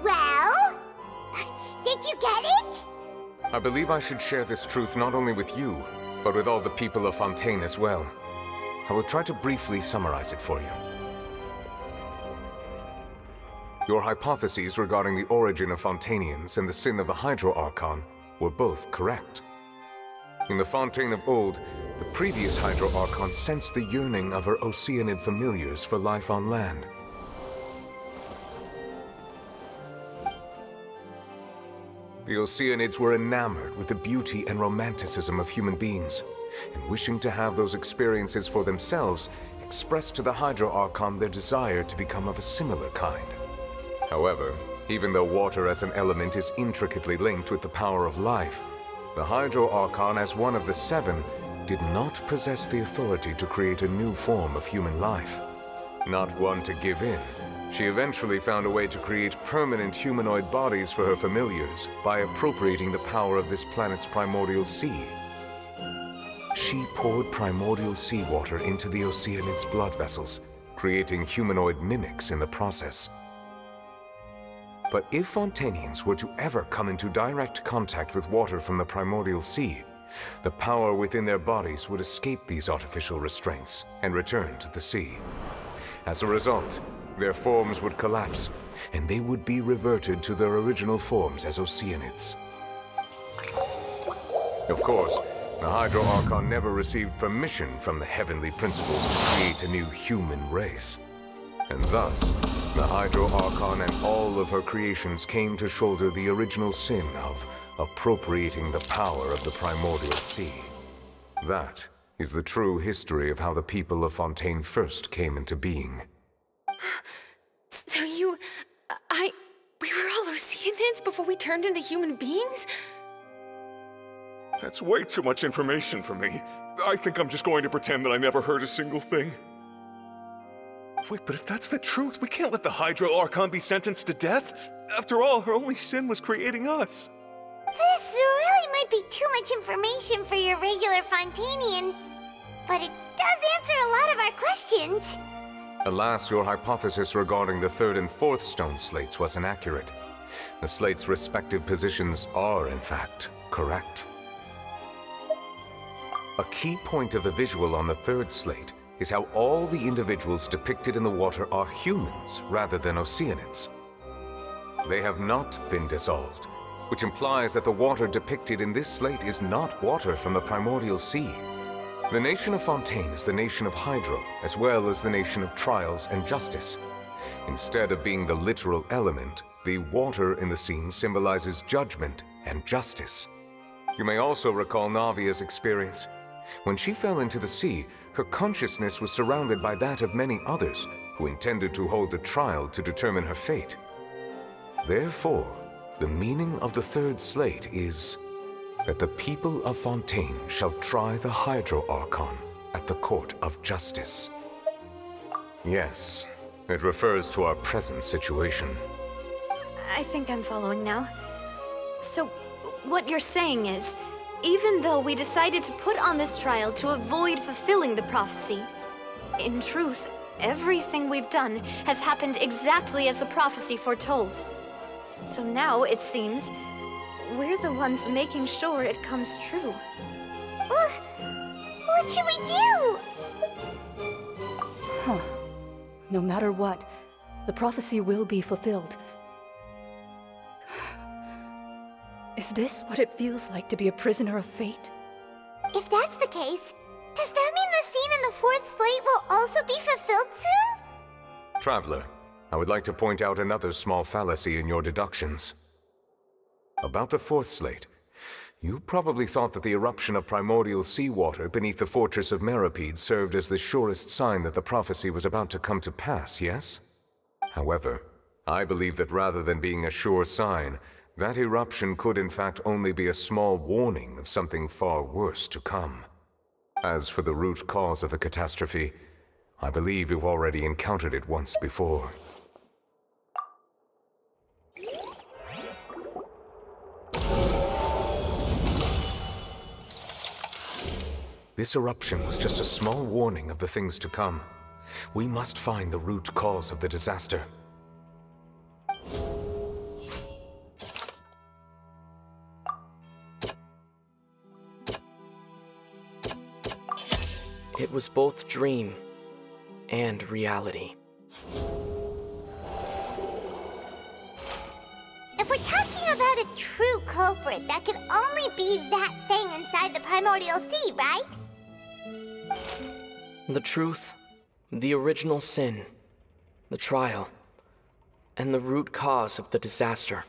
Well? Did you get it? I believe I should share this truth not only with you, but with all the people of Fontaine as well. I will try to briefly summarize it for you. Your hypotheses regarding the origin of Fontainians and the sin of the Hydro Archon were both correct. In the Fontaine of old, the previous Hydro Archon sensed the yearning of her Oceanid familiars for life on land. The Oceanids were enamored with the beauty and romanticism of human beings, and wishing to have those experiences for themselves, expressed to the Hydro Archon their desire to become of a similar kind. However, even though water as an element is intricately linked with the power of life, the Hydro Archon, as one of the 7, did not possess the authority to create a new form of human life. Not one to give in, she eventually found a way to create permanent humanoid bodies for her familiars by appropriating the power of this planet's primordial sea. She poured primordial seawater into the Oceanid's blood vessels, creating humanoid mimics in the process. But if Fontainians were to ever come into direct contact with water from the primordial sea, the power within their bodies would escape these artificial restraints and return to the sea. As a result, their forms would collapse, and they would be reverted to their original forms as Oceanids. Of course, the Hydro Archon never received permission from the heavenly principles to create a new human race. And thus, the Hydro Archon and all of her creations came to shoulder the original sin of appropriating the power of the primordial sea. That is the true history of how the people of Fontaine first came into being. So we were all Oceanids before we turned into human beings? That's way too much information for me. I think I'm just going to pretend that I never heard a single thing. Wait, but if that's the truth, we can't let the Hydro Archon be sentenced to death. After all, her only sin was creating us. This really might be too much information for your regular Fontainian, but it does answer a lot of our questions. Alas, your hypothesis regarding the third and fourth stone slates was inaccurate. The slates' respective positions are, in fact, correct. A key point of the visual on the third slate is how all the individuals depicted in the water are humans rather than Oceanids. They have not been dissolved, which implies that the water depicted in this slate is not water from the primordial sea. The nation of Fontaine is the nation of Hydro, as well as the nation of trials and justice. Instead of being the literal element, the water in the scene symbolizes judgment and justice. You may also recall Navia's experience. When she fell into the sea, her consciousness was surrounded by that of many others who intended to hold a trial to determine her fate. Therefore, the meaning of the third slate is that the people of Fontaine shall try the Hydro Archon at the court of justice. Yes, it refers to our present situation. I think I'm following now. So, what you're saying is, even though we decided to put on this trial to avoid fulfilling the prophecy, in truth, everything we've done has happened exactly as the prophecy foretold. So now, it seems, we're the ones making sure it comes true. What should we do? Huh. No matter what, the prophecy will be fulfilled. Is this what it feels like to be a prisoner of fate? If that's the case, does that mean the scene in the fourth slate will also be fulfilled soon? Traveler, I would like to point out another small fallacy in your deductions. About the fourth slate, you probably thought that the eruption of primordial seawater beneath the fortress of Meropide served as the surest sign that the prophecy was about to come to pass, yes? However, I believe that rather than being a sure sign, that eruption could in fact only be a small warning of something far worse to come. As for the root cause of the catastrophe, I believe you've already encountered it once before. This eruption was just a small warning of the things to come. We must find the root cause of the disaster. It was both dream and reality. If we're talking about a true culprit, that could only be that thing inside the primordial sea, right? The truth, the original sin, the trial, and the root cause of the disaster.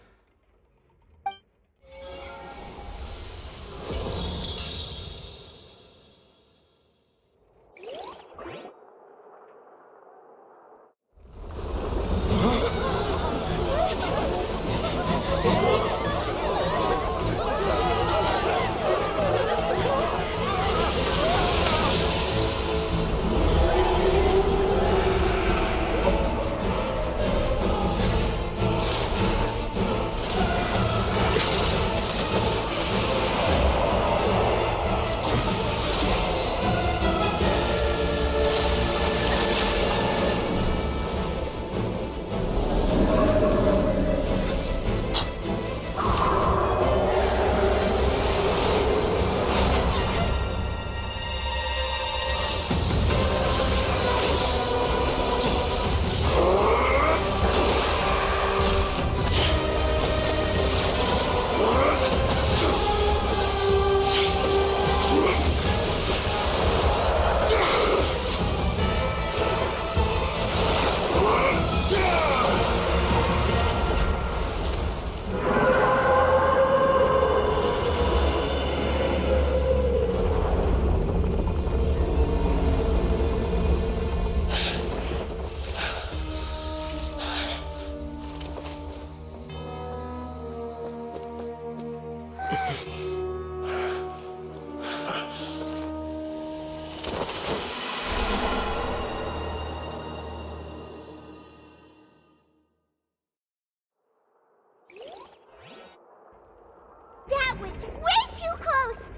That was way too close!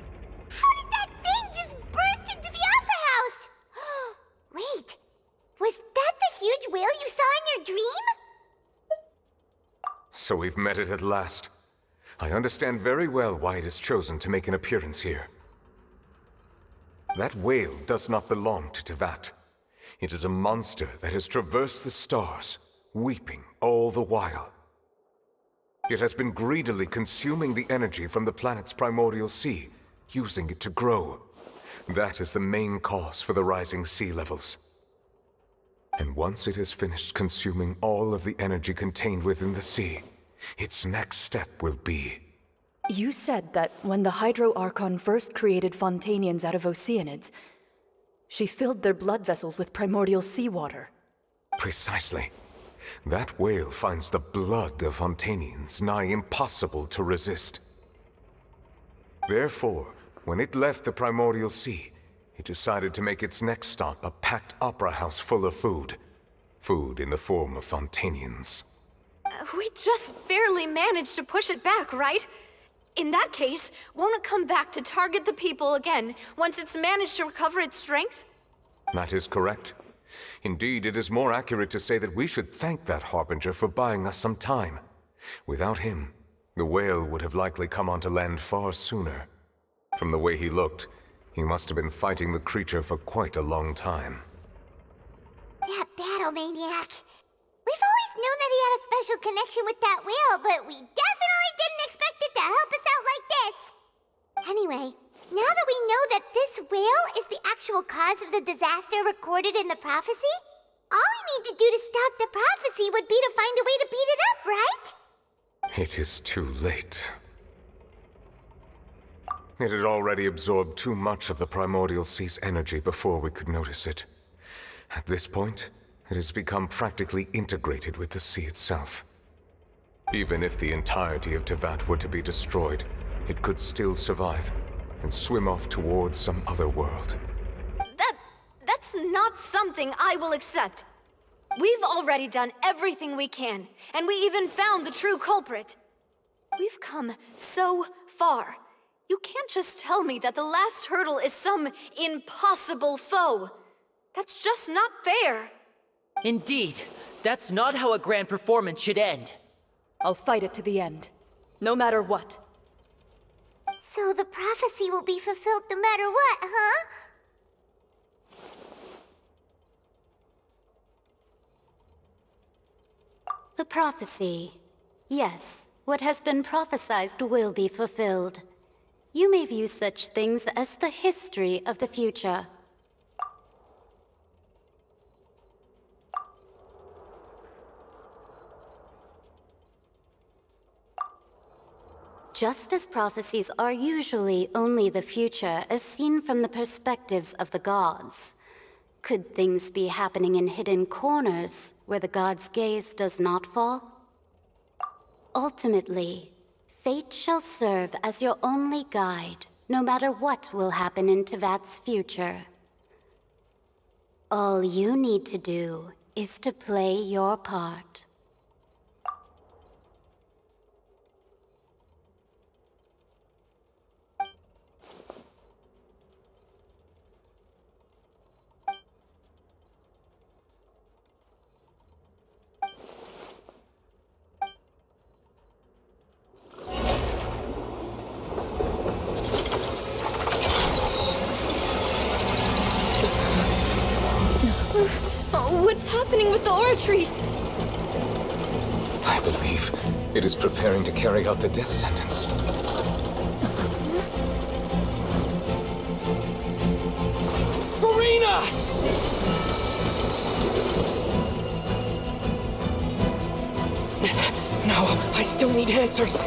How did that thing just burst into the Opera House? Wait, was that the huge whale you saw in your dream? So we've met it at last. I understand very well why it has chosen to make an appearance here. That whale does not belong to Teyvat. It is a monster that has traversed the stars, weeping all the while. It has been greedily consuming the energy from the planet's primordial sea, using it to grow. That is the main cause for the rising sea levels. And once it has finished consuming all of the energy contained within the sea, its next step will be... You said that when the Hydro Archon first created Fontainians out of Oceanids, she filled their blood vessels with primordial seawater. Precisely. That whale finds the blood of Fontainians nigh impossible to resist. Therefore, when it left the primordial sea, it decided to make its next stop a packed opera house full of food. Food in the form of Fontainians. We just barely managed to push it back, right? In that case, won't it come back to target the people again once it's managed to recover its strength? That is correct. Indeed, it is more accurate to say that we should thank that Harbinger for buying us some time. Without him, the whale would have likely come onto land far sooner. From the way he looked, he must have been fighting the creature for quite a long time. That battle maniac. We've always known that he had a special connection with that whale, but we definitely didn't expect it to help us out like this. Anyway, now that we know that this whale is the actual cause of the disaster recorded in the prophecy, all we need to do to stop the prophecy would be to find a way to beat it up, right? It is too late. It had already absorbed too much of the primordial sea's energy before we could notice it. At this point, it has become practically integrated with the sea itself. Even if the entirety of Teyvat were to be destroyed, it could still survive and swim off towards some other world. That's not something I will accept. We've already done everything we can, and we even found the true culprit. We've come so far. You can't just tell me that the last hurdle is some impossible foe. That's just not fair. Indeed, that's not how a grand performance should end. I'll fight it to the end, no matter what. So the prophecy will be fulfilled no matter what, huh? The prophecy. Yes, what has been prophesied will be fulfilled. You may view such things as the history of the future. Just as prophecies are usually only the future as seen from the perspectives of the gods, could things be happening in hidden corners where the gods' gaze does not fall? Ultimately, fate shall serve as your only guide, no matter what will happen in Teyvat's future. All you need to do is to play your part. What's happening with the aura trees? I believe it is preparing to carry out the death sentence. Furina! No, I still need answers.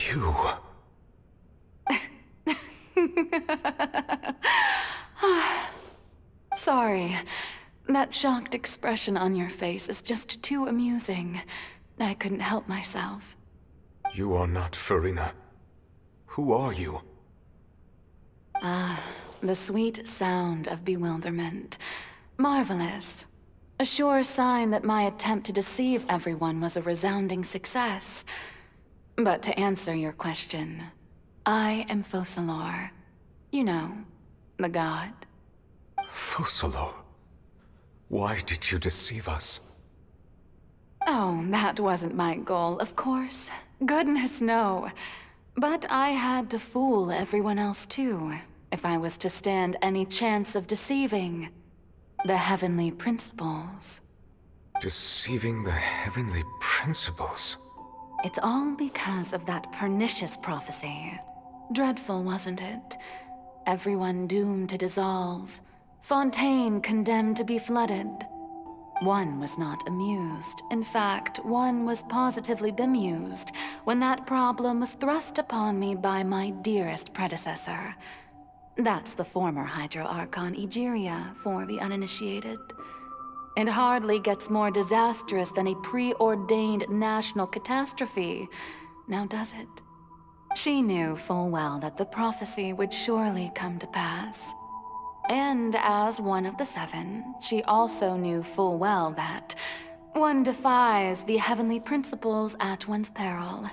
You... Sorry. That shocked expression on your face is just too amusing. I couldn't help myself. You are not Furina. Who are you? The sweet sound of bewilderment. Marvelous. A sure sign that my attempt to deceive everyone was a resounding success. But to answer your question, I am Focalor. You know, the god. Focalor? Why did you deceive us? Oh, that wasn't my goal, of course. Goodness, no. But I had to fool everyone else too, if I was to stand any chance of deceiving the heavenly principles. Deceiving the heavenly principles? It's all because of that pernicious prophecy. Dreadful, wasn't it? Everyone doomed to dissolve. Fontaine condemned to be flooded. One was not amused. In fact, one was positively bemused when that problem was thrust upon me by my dearest predecessor. That's the former Hydro Archon Egeria, for the uninitiated. It hardly gets more disastrous than a preordained national catastrophe, now does it? She knew full well that the prophecy would surely come to pass. And as one of the seven, she also knew full well that one defies the heavenly principles at one's peril.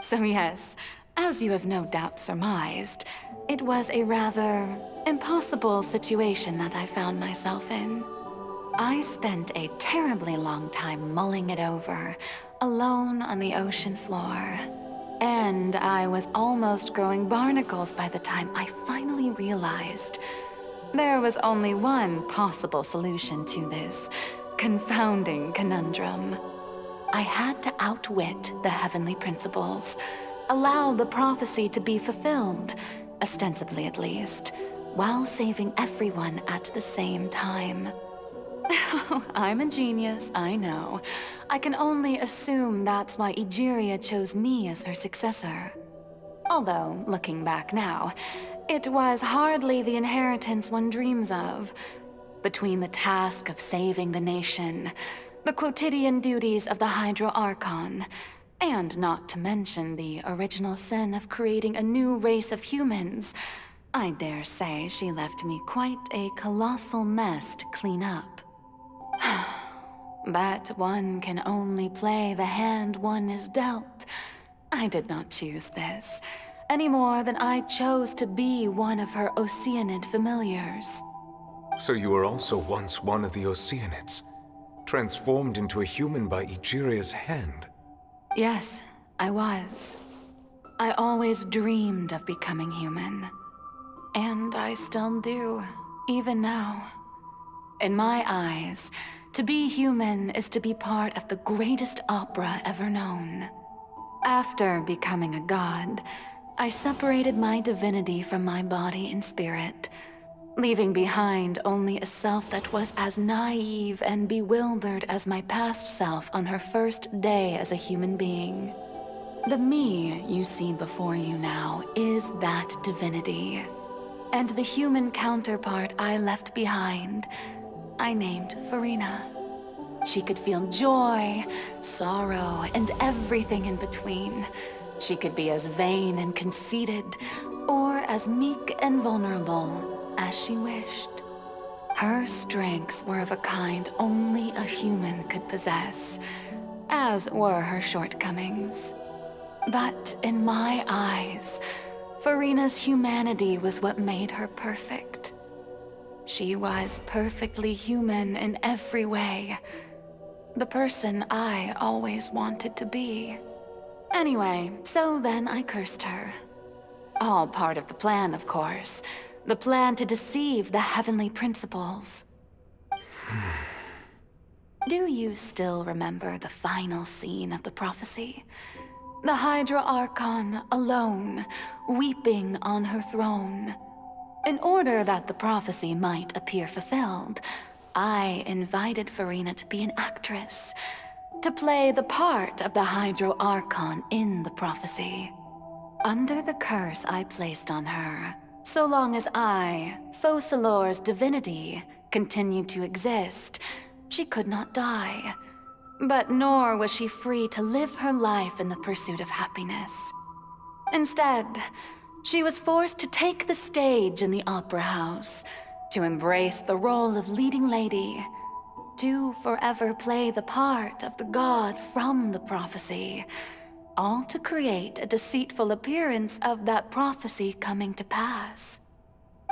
So yes, as you have no doubt surmised, it was a rather impossible situation that I found myself in. I spent a terribly long time mulling it over, alone on the ocean floor. And I was almost growing barnacles by the time I finally realized there was only one possible solution to this confounding conundrum. I had to outwit the heavenly principles, allow the prophecy to be fulfilled, ostensibly at least, while saving everyone at the same time. I'm a genius, I know. I can only assume that's why Egeria chose me as her successor. Although, looking back now, it was hardly the inheritance one dreams of. Between the task of saving the nation, the quotidian duties of the Hydro Archon, and not to mention the original sin of creating a new race of humans, I dare say she left me quite a colossal mess to clean up. But one can only play the hand one is dealt. I did not choose this, any more than I chose to be one of her Oceanid familiars. So you were also once one of the Oceanids, transformed into a human by Egeria's hand? Yes, I was. I always dreamed of becoming human. And I still do, even now. In my eyes, to be human is to be part of the greatest opera ever known. After becoming a god, I separated my divinity from my body and spirit, leaving behind only a self that was as naive and bewildered as my past self on her first day as a human being. The me you see before you now is that divinity. And the human counterpart I left behind, I named Furina. She could feel joy, sorrow, and everything in between. She could be as vain and conceited, or as meek and vulnerable as she wished. Her strengths were of a kind only a human could possess, as were her shortcomings. But in my eyes, Furina's humanity was what made her perfect. She was perfectly human in every way. The person I always wanted to be. Anyway, so then I cursed her. All part of the plan, of course. The plan to deceive the heavenly principles. Do you still remember the final scene of the prophecy? The Hydra Archon alone, weeping on her throne. In order that the prophecy might appear fulfilled, I invited Furina to be an actress, to play the part of the Hydro Archon in the prophecy. Under the curse I placed on her, so long as I, Focalors' divinity, continued to exist, she could not die. But nor was she free to live her life in the pursuit of happiness. Instead, she was forced to take the stage in the opera house, to embrace the role of leading lady, to forever play the part of the god from the prophecy, all to create a deceitful appearance of that prophecy coming to pass.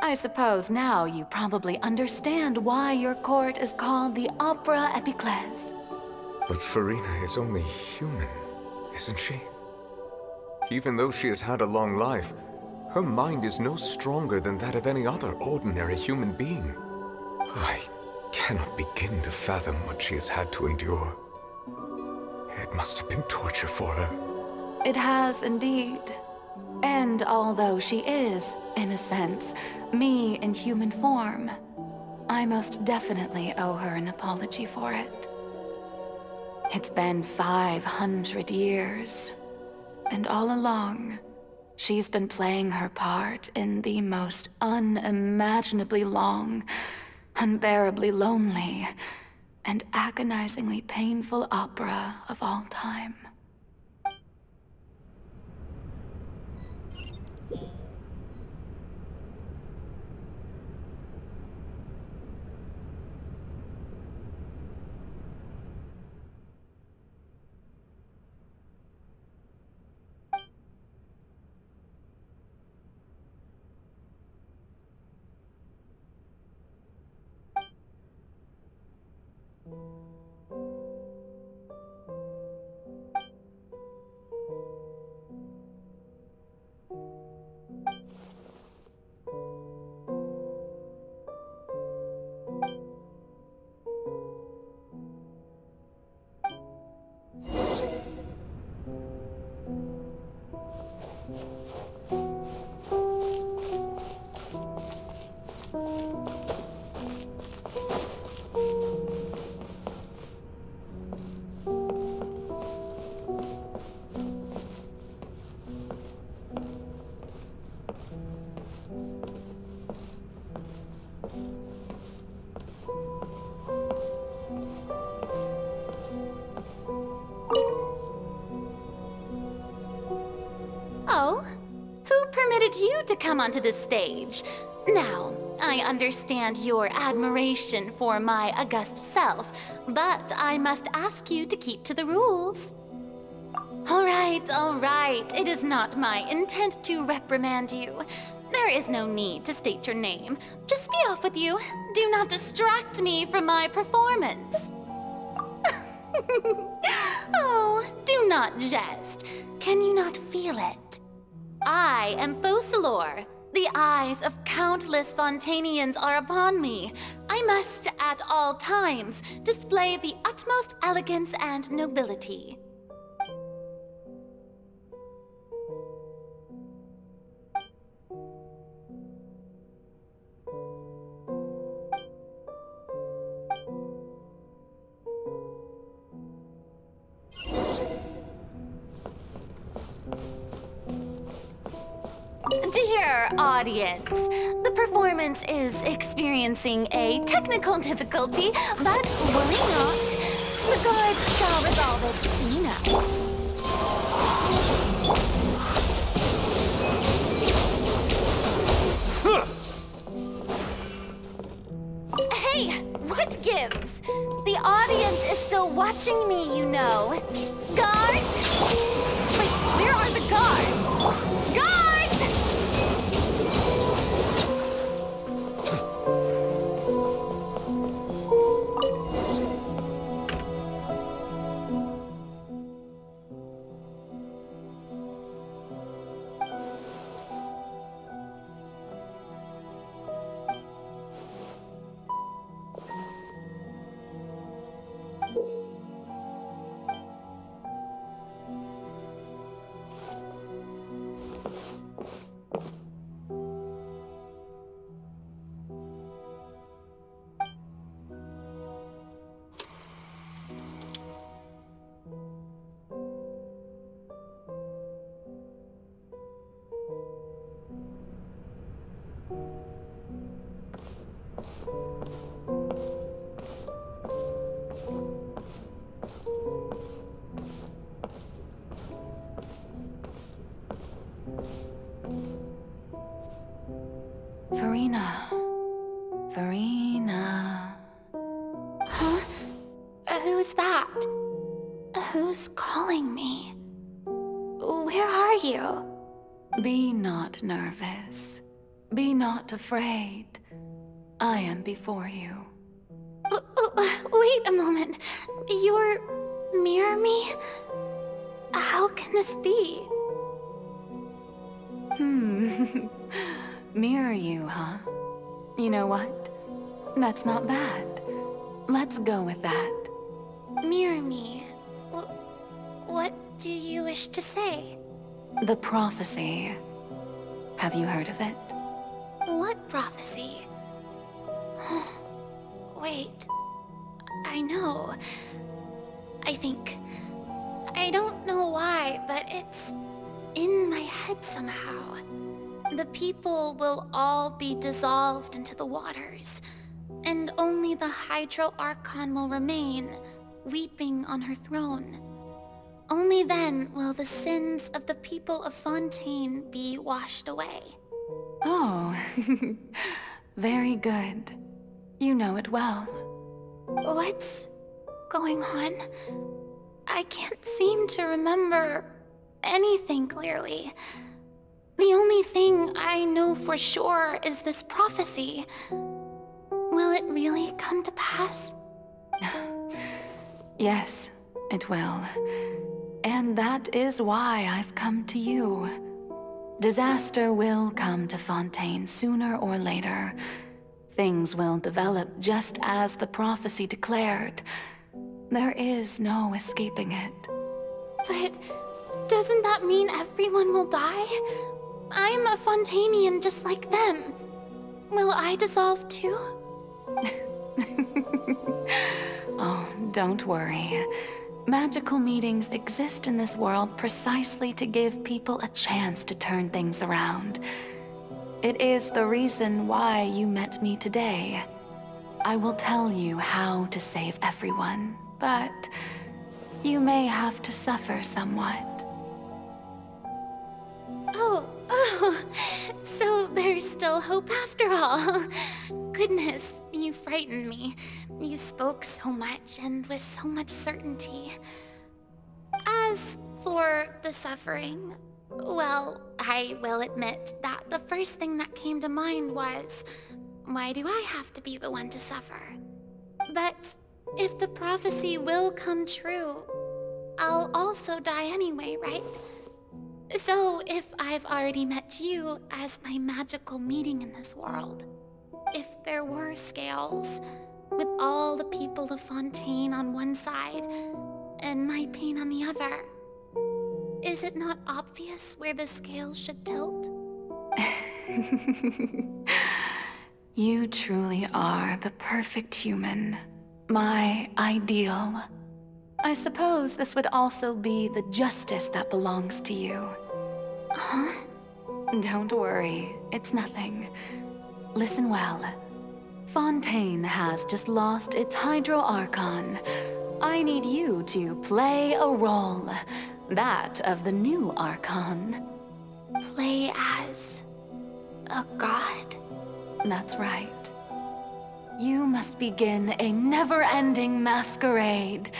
I suppose now you probably understand why your court is called the Opera Epiclese. But Furina is only human, isn't she? Even though she has had a long life, her mind is no stronger than that of any other ordinary human being. I cannot begin to fathom what she has had to endure. It must have been torture for her. It has indeed. And although she is, in a sense, me in human form, I most definitely owe her an apology for it. It's been 500 years, and all along, she's been playing her part in the most unimaginably long, unbearably lonely, and agonizingly painful opera of all time. Oh, who permitted you to come onto the stage? Now, I understand your admiration for my august self, but I must ask you to keep to the rules. All right. It is not my intent to reprimand you. There is no need to state your name. Just be off with you. Do not distract me from my performance. Oh, do not jest. Can you not feel it? I am Focalor. The eyes of countless Fontainians are upon me. I must, at all times, display the utmost elegance and nobility. Dear audience, the performance is experiencing a technical difficulty, but worry not. The guards shall resolve it soon enough. Hey, what gives? The audience is still watching me, you know. Guards? Wait, where are the guards? Guards! Furina. Huh? Who's that? Who's calling me? Where are you? Be not nervous. Be not afraid. I am before you. Wait a moment. You're mirror me? How can this be? Mirror you, huh? You know what? That's not bad. Let's go with that. Mirror me? What do you wish to say? The prophecy. Have you heard of it? What prophecy? Wait. I know. I think. I don't know why, but it's in my head somehow. The people will all be dissolved into the waters, and only the Hydro Archon will remain, weeping on her throne. Only then will the sins of the people of Fontaine be washed away. Oh, very good. You know it well. What's going on? I can't seem to remember anything clearly. The only thing I know for sure is this prophecy. Will it really come to pass? Yes, it will. And that is why I've come to you. Disaster will come to Fontaine sooner or later. Things will develop just as the prophecy declared. There is no escaping it. But doesn't that mean everyone will die? I'm a Fontainian just like them. Will I dissolve too? Oh, don't worry. Magical meetings exist in this world precisely to give people a chance to turn things around. It is the reason why you met me today. I will tell you how to save everyone, but you may have to suffer somewhat. Oh, so there's still hope after all. Goodness, you frightened me. You spoke so much and with so much certainty. As for the suffering, well, I will admit that the first thing that came to mind was, why do I have to be the one to suffer? But if the prophecy will come true, I'll also die anyway, right? So if I've already met you as my magical meeting in this world, if there were scales, with all the people of Fontaine on one side and my pain on the other, is it not obvious where the scales should tilt? You truly are the perfect human, my ideal. I suppose this would also be the justice that belongs to you. Huh? Don't worry, it's nothing. Listen well. Fontaine has just lost its Hydro Archon. I need you to play a role, that of the new Archon. Play as a god? That's right. You must begin a never-ending masquerade.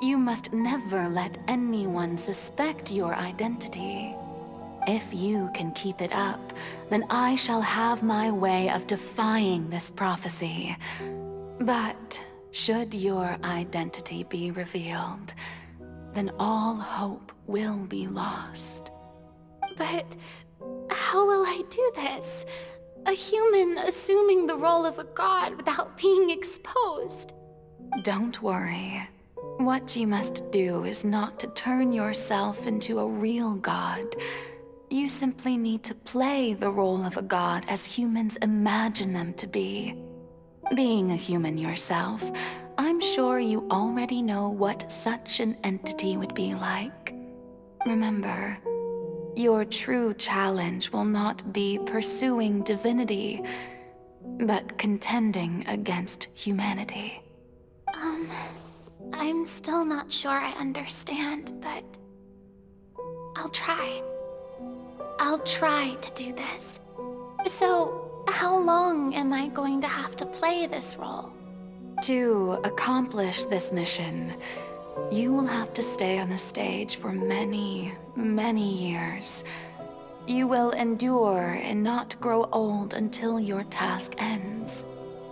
You must never let anyone suspect your identity. If you can keep it up, then I shall have my way of defying this prophecy. But should your identity be revealed, then all hope will be lost. But how will I do this? A human assuming the role of a god without being exposed. Don't worry. What you must do is not to turn yourself into a real god. You simply need to play the role of a god as humans imagine them to be. Being a human yourself, I'm sure you already know what such an entity would be like. Remember, Your true challenge will not be pursuing divinity, but contending against humanity. I'm still not sure I understand, but I'll try. I'll try to do this. So, how long am I going to have to play this role? To accomplish this mission, you will have to stay on the stage for many, many years. You will endure and not grow old until your task ends.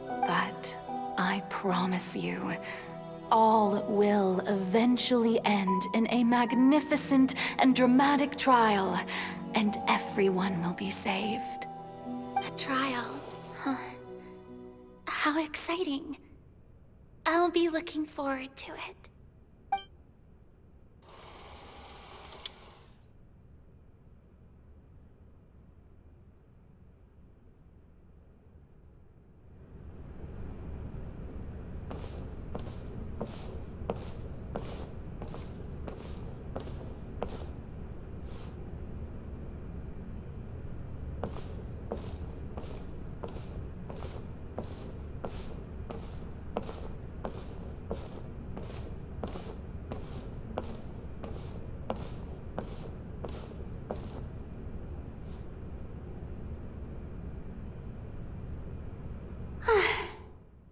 But I promise you, all will eventually end in a magnificent and dramatic trial, and everyone will be saved. A trial, huh? How exciting. I'll be looking forward to it.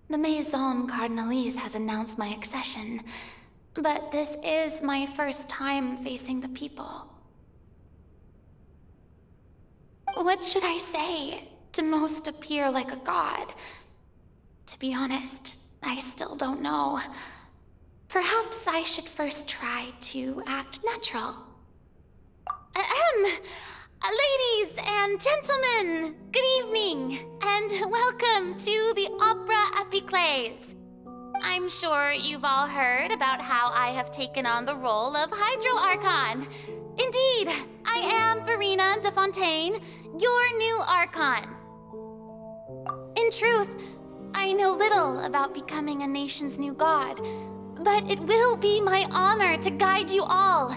The Maison Cardinalise has announced my accession, but this is my first time facing the people. What should I say to most appear like a god? To be honest, I still don't know. Perhaps I should first try to act natural. Ladies and gentlemen, good evening, and welcome to the Opera Epiclese. I'm sure you've all heard about how I have taken on the role of Hydro Archon. Indeed, I am Furina de Fontaine, your new Archon. In truth, I know little about becoming a nation's new god, but it will be my honor to guide you all.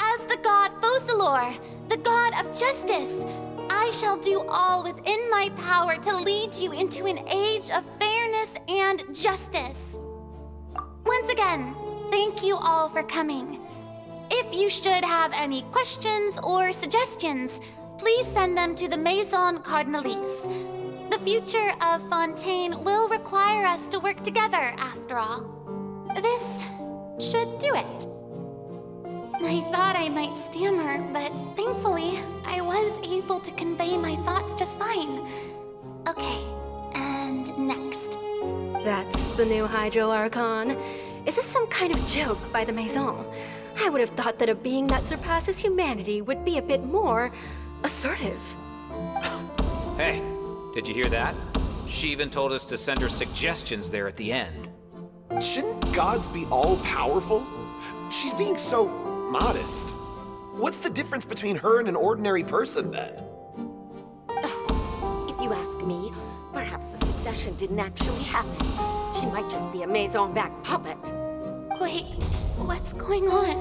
As the god Focalors, the god of justice, I shall do all within my power to lead you into an age of fairness and justice. Once again, thank you all for coming. If you should have any questions or suggestions, please send them to the Maison Cardinalise. The future of Fontaine will require us to work together, after all. This should do it. I thought I might stammer, but thankfully, I was able to convey my thoughts just fine. Okay, and next. That's the new Hydro Archon. Is this some kind of joke by the Maison? I would have thought that a being that surpasses humanity would be a bit more assertive. Hey, did you hear that? She even told us to send her suggestions there at the end. Shouldn't gods be all-powerful? She's being so modest. What's the difference between her and an ordinary person, then? If you ask me, perhaps the succession didn't actually happen. She might just be a Maison-backed puppet. Wait, what's going on?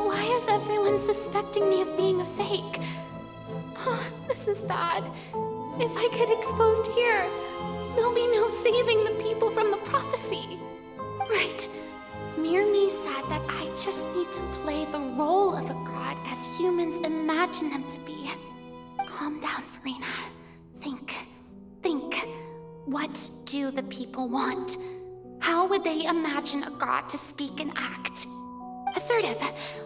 Why is everyone suspecting me of being a fake? This is bad. If I get exposed here, there'll be no saving the people from the prophecy. Right. Mirmi said that I just need to play the role of a god as humans imagine them to be. Calm down, Furina. Think. What do the people want? How would they imagine a god to speak and act? Assertive,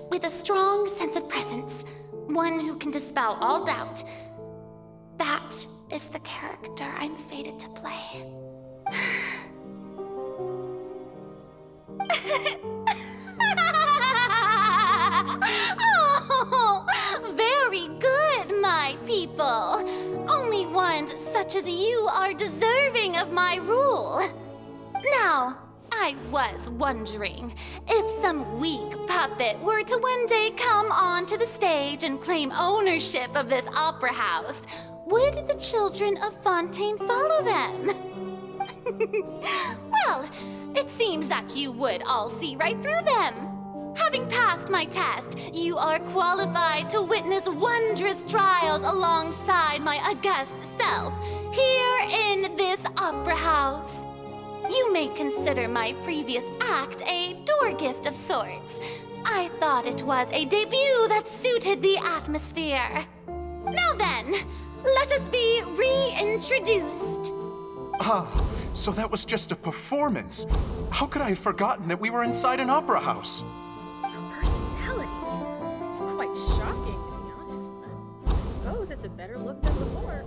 with a strong sense of presence. One who can dispel all doubt. That is the character I'm fated to play. Oh, very good, my people. Only ones such as you are deserving of my rule. Now, I was wondering if some weak puppet were to one day come onto the stage and claim ownership of this opera house, would the children of Fontaine follow them? Well, it seems that you would all see right through them. Having passed my test, you are qualified to witness wondrous trials alongside my august self, here in this opera house. You may consider my previous act a door gift of sorts. I thought it was a debut that suited the atmosphere. Now then, let us be reintroduced. Ah, so that was just a performance. How could I have forgotten that we were inside an opera house? Personality? It's quite shocking, to be honest, but I suppose it's a better look than before.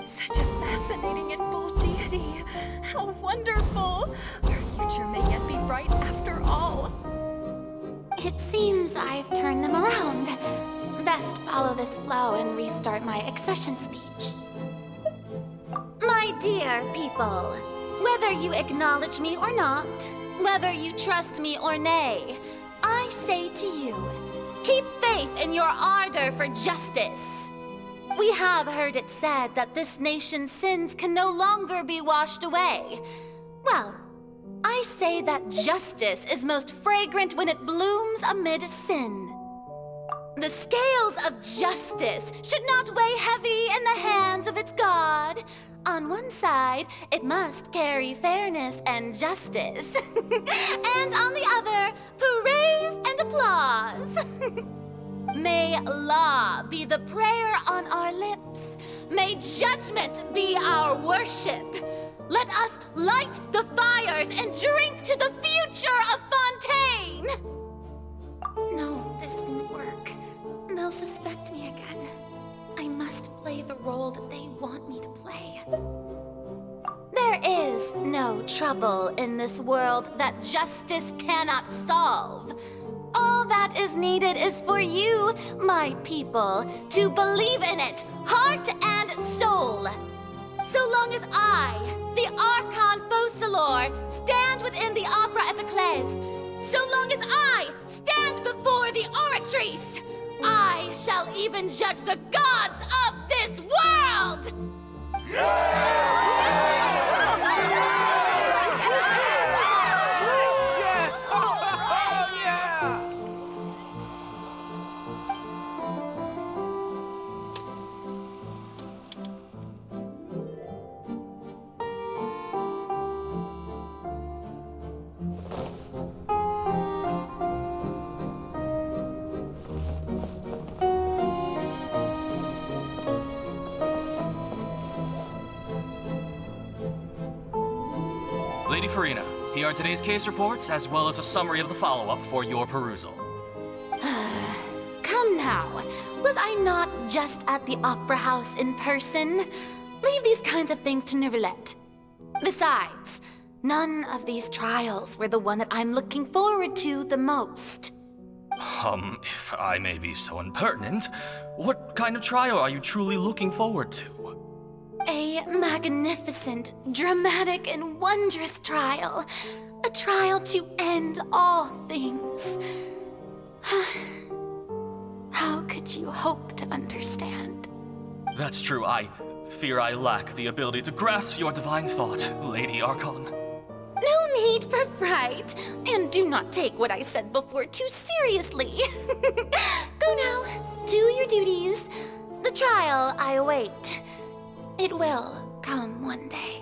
Such a fascinating and bold deity. How wonderful! Our future may yet be bright after all. It seems I've turned them around. Best follow this flow and restart my accession speech. My dear people, whether you acknowledge me or not, whether you trust me or nay, I say to you, keep faith in your ardor for justice. We have heard it said that this nation's sins can no longer be washed away. Well, I say that justice is most fragrant when it blooms amid sin. The scales of justice should not weigh heavy in the hands of its God. On one side, it must carry fairness and justice. And on the other, praise and applause. May law be the prayer on our lips. May judgment be our worship. Let us light the fires and drink to the future of Fontaine! No, this won't work. They'll suspect me again. I must play the role that they want me to play. There is no trouble in this world that justice cannot solve. All that is needed is for you, my people, to believe in it, heart and soul. So long as I, the Archon Focalors, stand within the Opera Epiclese, so long as I stand before the Oratrice, I shall even judge the gods of this world! Lady Furina, here are today's case reports, as well as a summary of the follow-up for your perusal. Come now, was I not just at the Opera House in person? Leave these kinds of things to Neuvillette. Besides, none of these trials were the one that I'm looking forward to the most. If I may be so impertinent, what kind of trial are you truly looking forward to? A magnificent, dramatic, and wondrous trial. A trial to end all things. How could you hope to understand? That's true. I fear I lack the ability to grasp your divine thought, Lady Archon. No need for fright, and do not take what I said before too seriously. Go now, do your duties. The trial I await. It will come one day.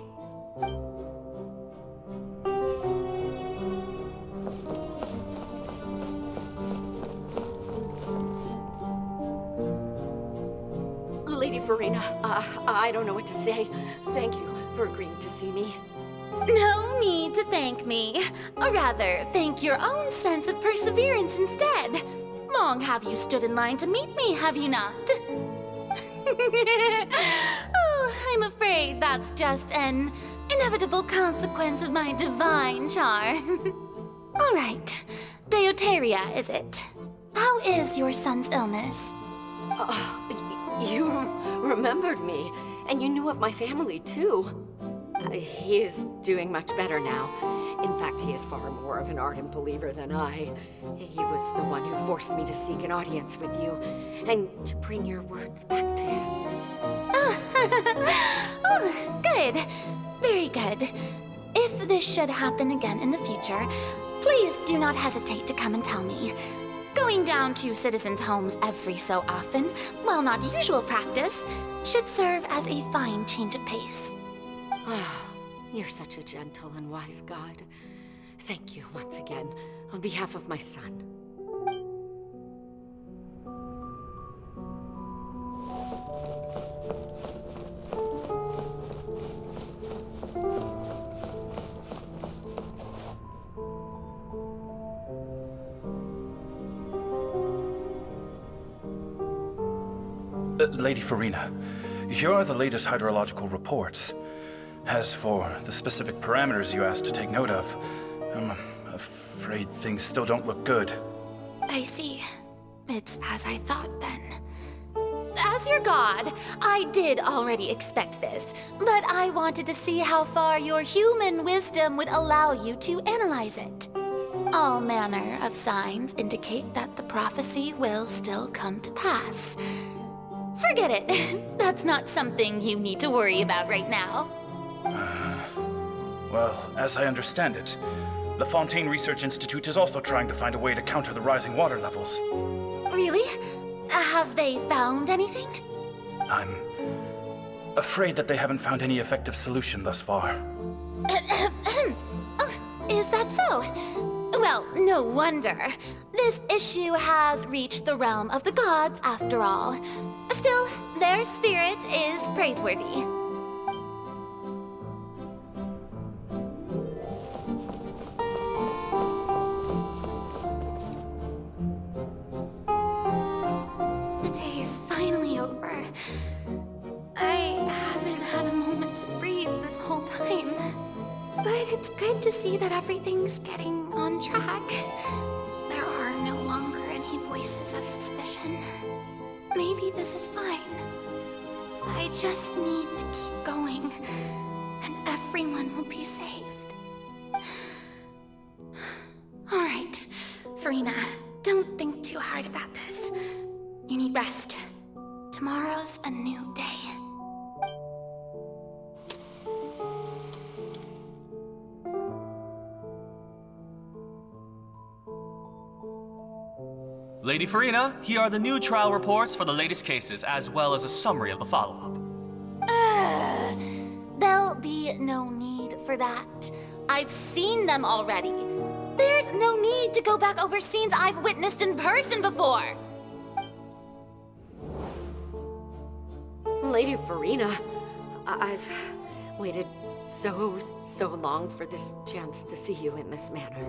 Lady Furina, I don't know what to say. Thank you for agreeing to see me. No need to thank me. Or rather, thank your own sense of perseverance instead. Long have you stood in line to meet me, have you not? Oh, I'm afraid that's just an inevitable consequence of my divine charm. All right, Deoteria, is it? How is your son's illness? You remembered me, and you knew of my family, too. He is doing much better now. In fact, he is far more of an ardent believer than I. He was the one who forced me to seek an audience with you, and to bring your words back to him. Oh, good. Very good. If this should happen again in the future, please do not hesitate to come and tell me. Going down to citizens' homes every so often, while not usual practice, should serve as a fine change of pace. Ah, you're such a gentle and wise god. Thank you once again, on behalf of my son. Lady Furina, here are the latest hydrological reports. As for the specific parameters you asked to take note of, I'm afraid things still don't look good. I see. It's as I thought then. As your god, I did already expect this, but I wanted to see how far your human wisdom would allow you to analyze it. All manner of signs indicate that the prophecy will still come to pass. Forget it. That's not something you need to worry about right now. Well, as I understand it, the Fontaine Research Institute is also trying to find a way to counter the rising water levels. Really? Have they found anything? I'm afraid that they haven't found any effective solution thus far. Oh, is that so? Well, no wonder. This issue has reached the realm of the gods, after all. Still, their spirit is praiseworthy. The day is finally over. I haven't had a moment to breathe this whole time. But it's good to see that everything's getting on track. There are no longer any voices of suspicion. Maybe this is fine. I just need to keep going, and everyone will be saved. All right, Furina, don't think too hard about this. You need rest. Tomorrow's a new day. Lady Furina, here are the new trial reports for the latest cases, as well as a summary of the follow-up. There'll be no need for that. I've seen them already. There's no need to go back over scenes I've witnessed in person before. Lady Furina, I've waited so long for this chance to see you in this manner.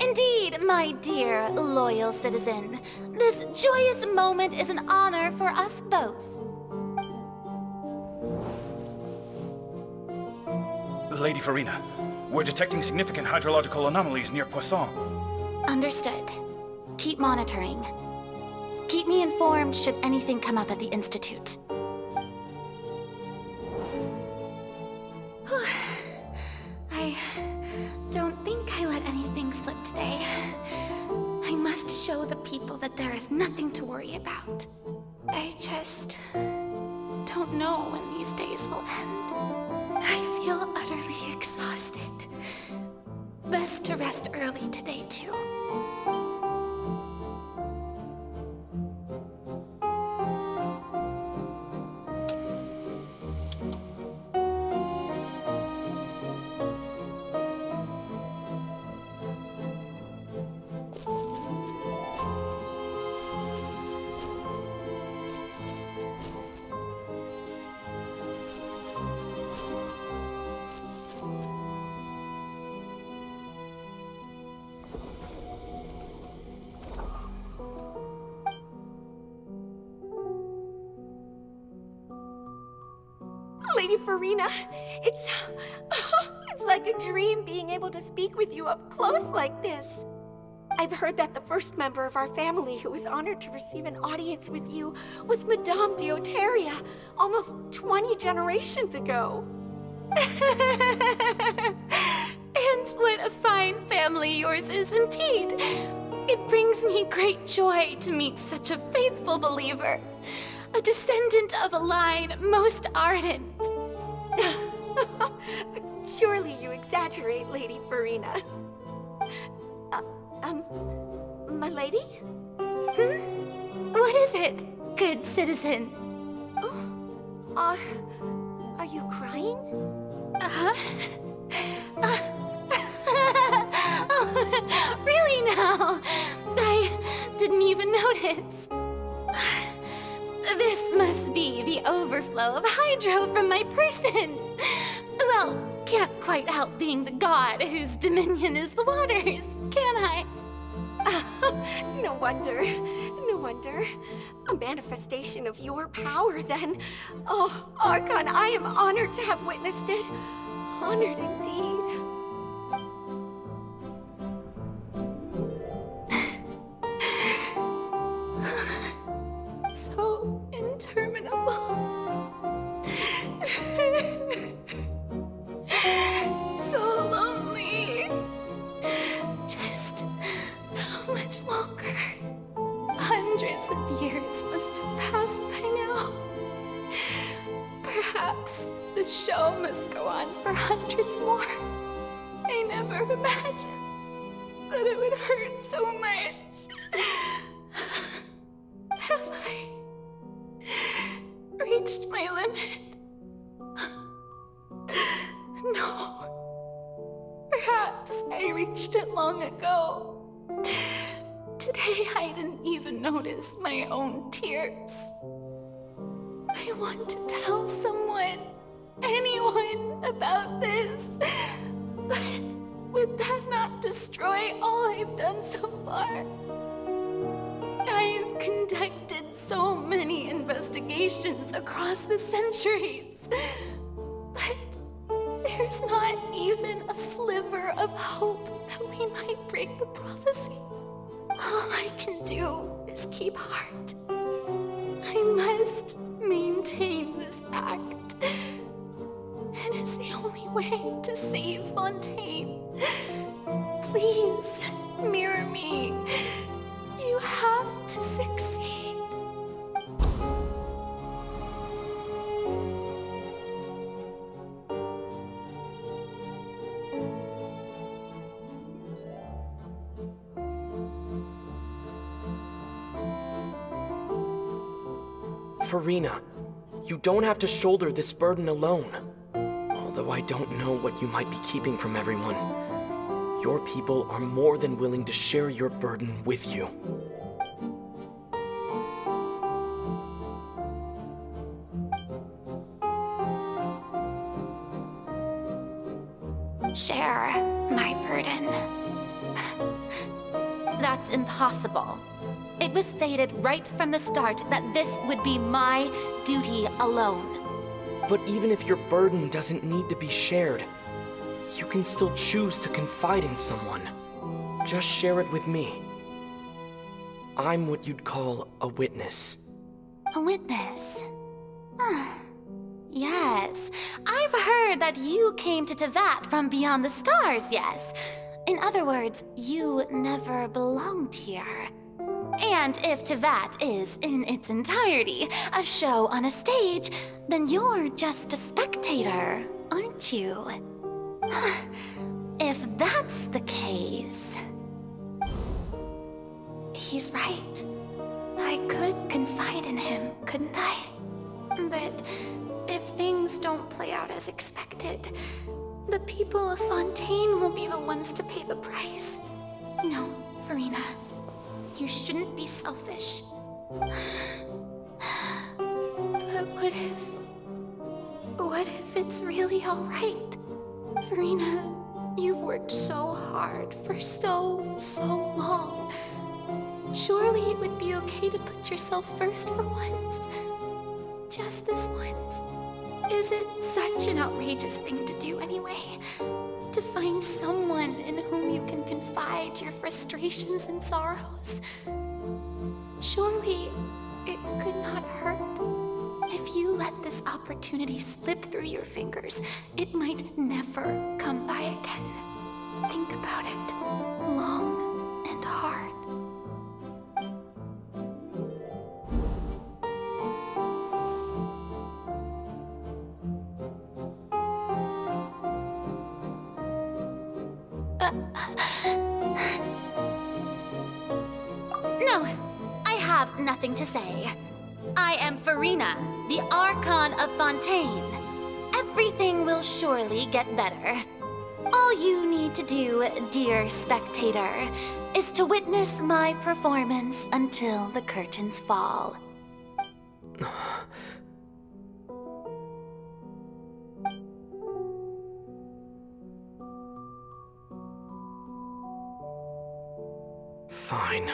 Indeed, my dear, loyal citizen. This joyous moment is an honor for us both. Lady Furina, we're detecting significant hydrological anomalies near Poisson. Understood. Keep monitoring. Keep me informed should anything come up at the Institute. I don't think I let anything slip today. I must show the people that there is nothing to worry about. I just don't know when these days will end. I feel utterly exhausted. Best to rest early today, too. Lady Furina, it's like a dream being able to speak with you up close like this. I've heard that the first member of our family who was honored to receive an audience with you was Madame Deoteria, almost 20 generations ago. And what a fine family yours is indeed. It brings me great joy to meet such a faithful believer. A descendant of a line most ardent. Surely you exaggerate, Lady Furina. My lady? What is it, good citizen? Are you crying? Really now? I didn't even notice. This must be the overflow of hydro from my person. Well, can't quite help being the god whose dominion is the waters, can I? No wonder. No wonder. A manifestation of your power, then. Oh, Archon, I am honored to have witnessed it. Honored indeed. So interminable. So lonely. Just how much longer? Hundreds of years must have passed by now. Perhaps the show must go on for hundreds more. I never imagined that it would hurt so much. Have I reached my limit? No. Perhaps I reached it long ago. Today I didn't even notice my own tears. I want to tell someone, anyone, about this. But would that not destroy all I've done so far? I've conducted so many investigations across the centuries, but there's not even a sliver of hope that we might break the prophecy. All I can do is keep heart. I must maintain this act. It is the only way to save Fontaine. Please, mirror me. You have to succeed. Furina, you don't have to shoulder this burden alone. Although I don't know what you might be keeping from everyone, your people are more than willing to share your burden with you. Share my burden. That's impossible. It was fated right from the start that this would be my duty alone. But even if your burden doesn't need to be shared, you can still choose to confide in someone. Just share it with me. I'm what you'd call a witness. A witness? Yes, I've heard that you came to Teyvat from beyond the stars, yes. In other words, you never belonged here. And if Teyvat is, in its entirety, a show on a stage, then you're just a spectator, aren't you? If that's the case... He's right. I could confide in him, couldn't I? But if things don't play out as expected, the people of Fontaine will be the ones to pay the price. No, Furina. You shouldn't be selfish. But what if it's really all right? Furina, you've worked so hard for so long. Surely it would be okay to put yourself first for once. Just this once. Is it such an outrageous thing to do anyway? To find someone in whom you can confide your frustrations and sorrows? Surely it could not hurt. If you let this opportunity slip through your fingers, it might never come by again. Think about it long and hard. nothing to say. I am Furina, the Archon of Fontaine. Everything will surely get better. All you need to do, dear spectator, is to witness my performance until the curtains fall. Fine.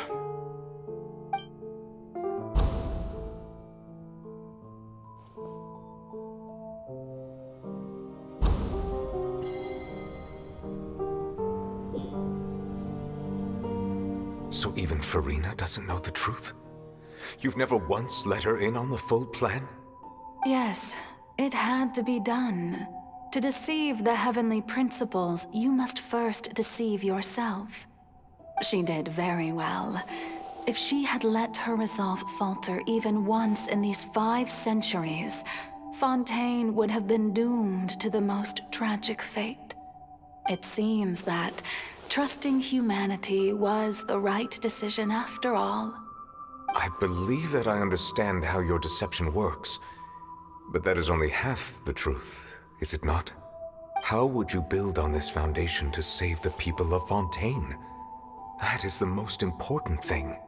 So even Furina doesn't know the truth? You've never once let her in on the full plan? Yes, it had to be done. To deceive the heavenly principles, you must first deceive yourself. She did very well. If she had let her resolve falter even once in these 5 centuries, Fontaine would have been doomed to the most tragic fate. It seems that trusting humanity was the right decision after all. I believe that I understand how your deception works, but that is only half the truth, is it not? How would you build on this foundation to save the people of Fontaine? That is the most important thing.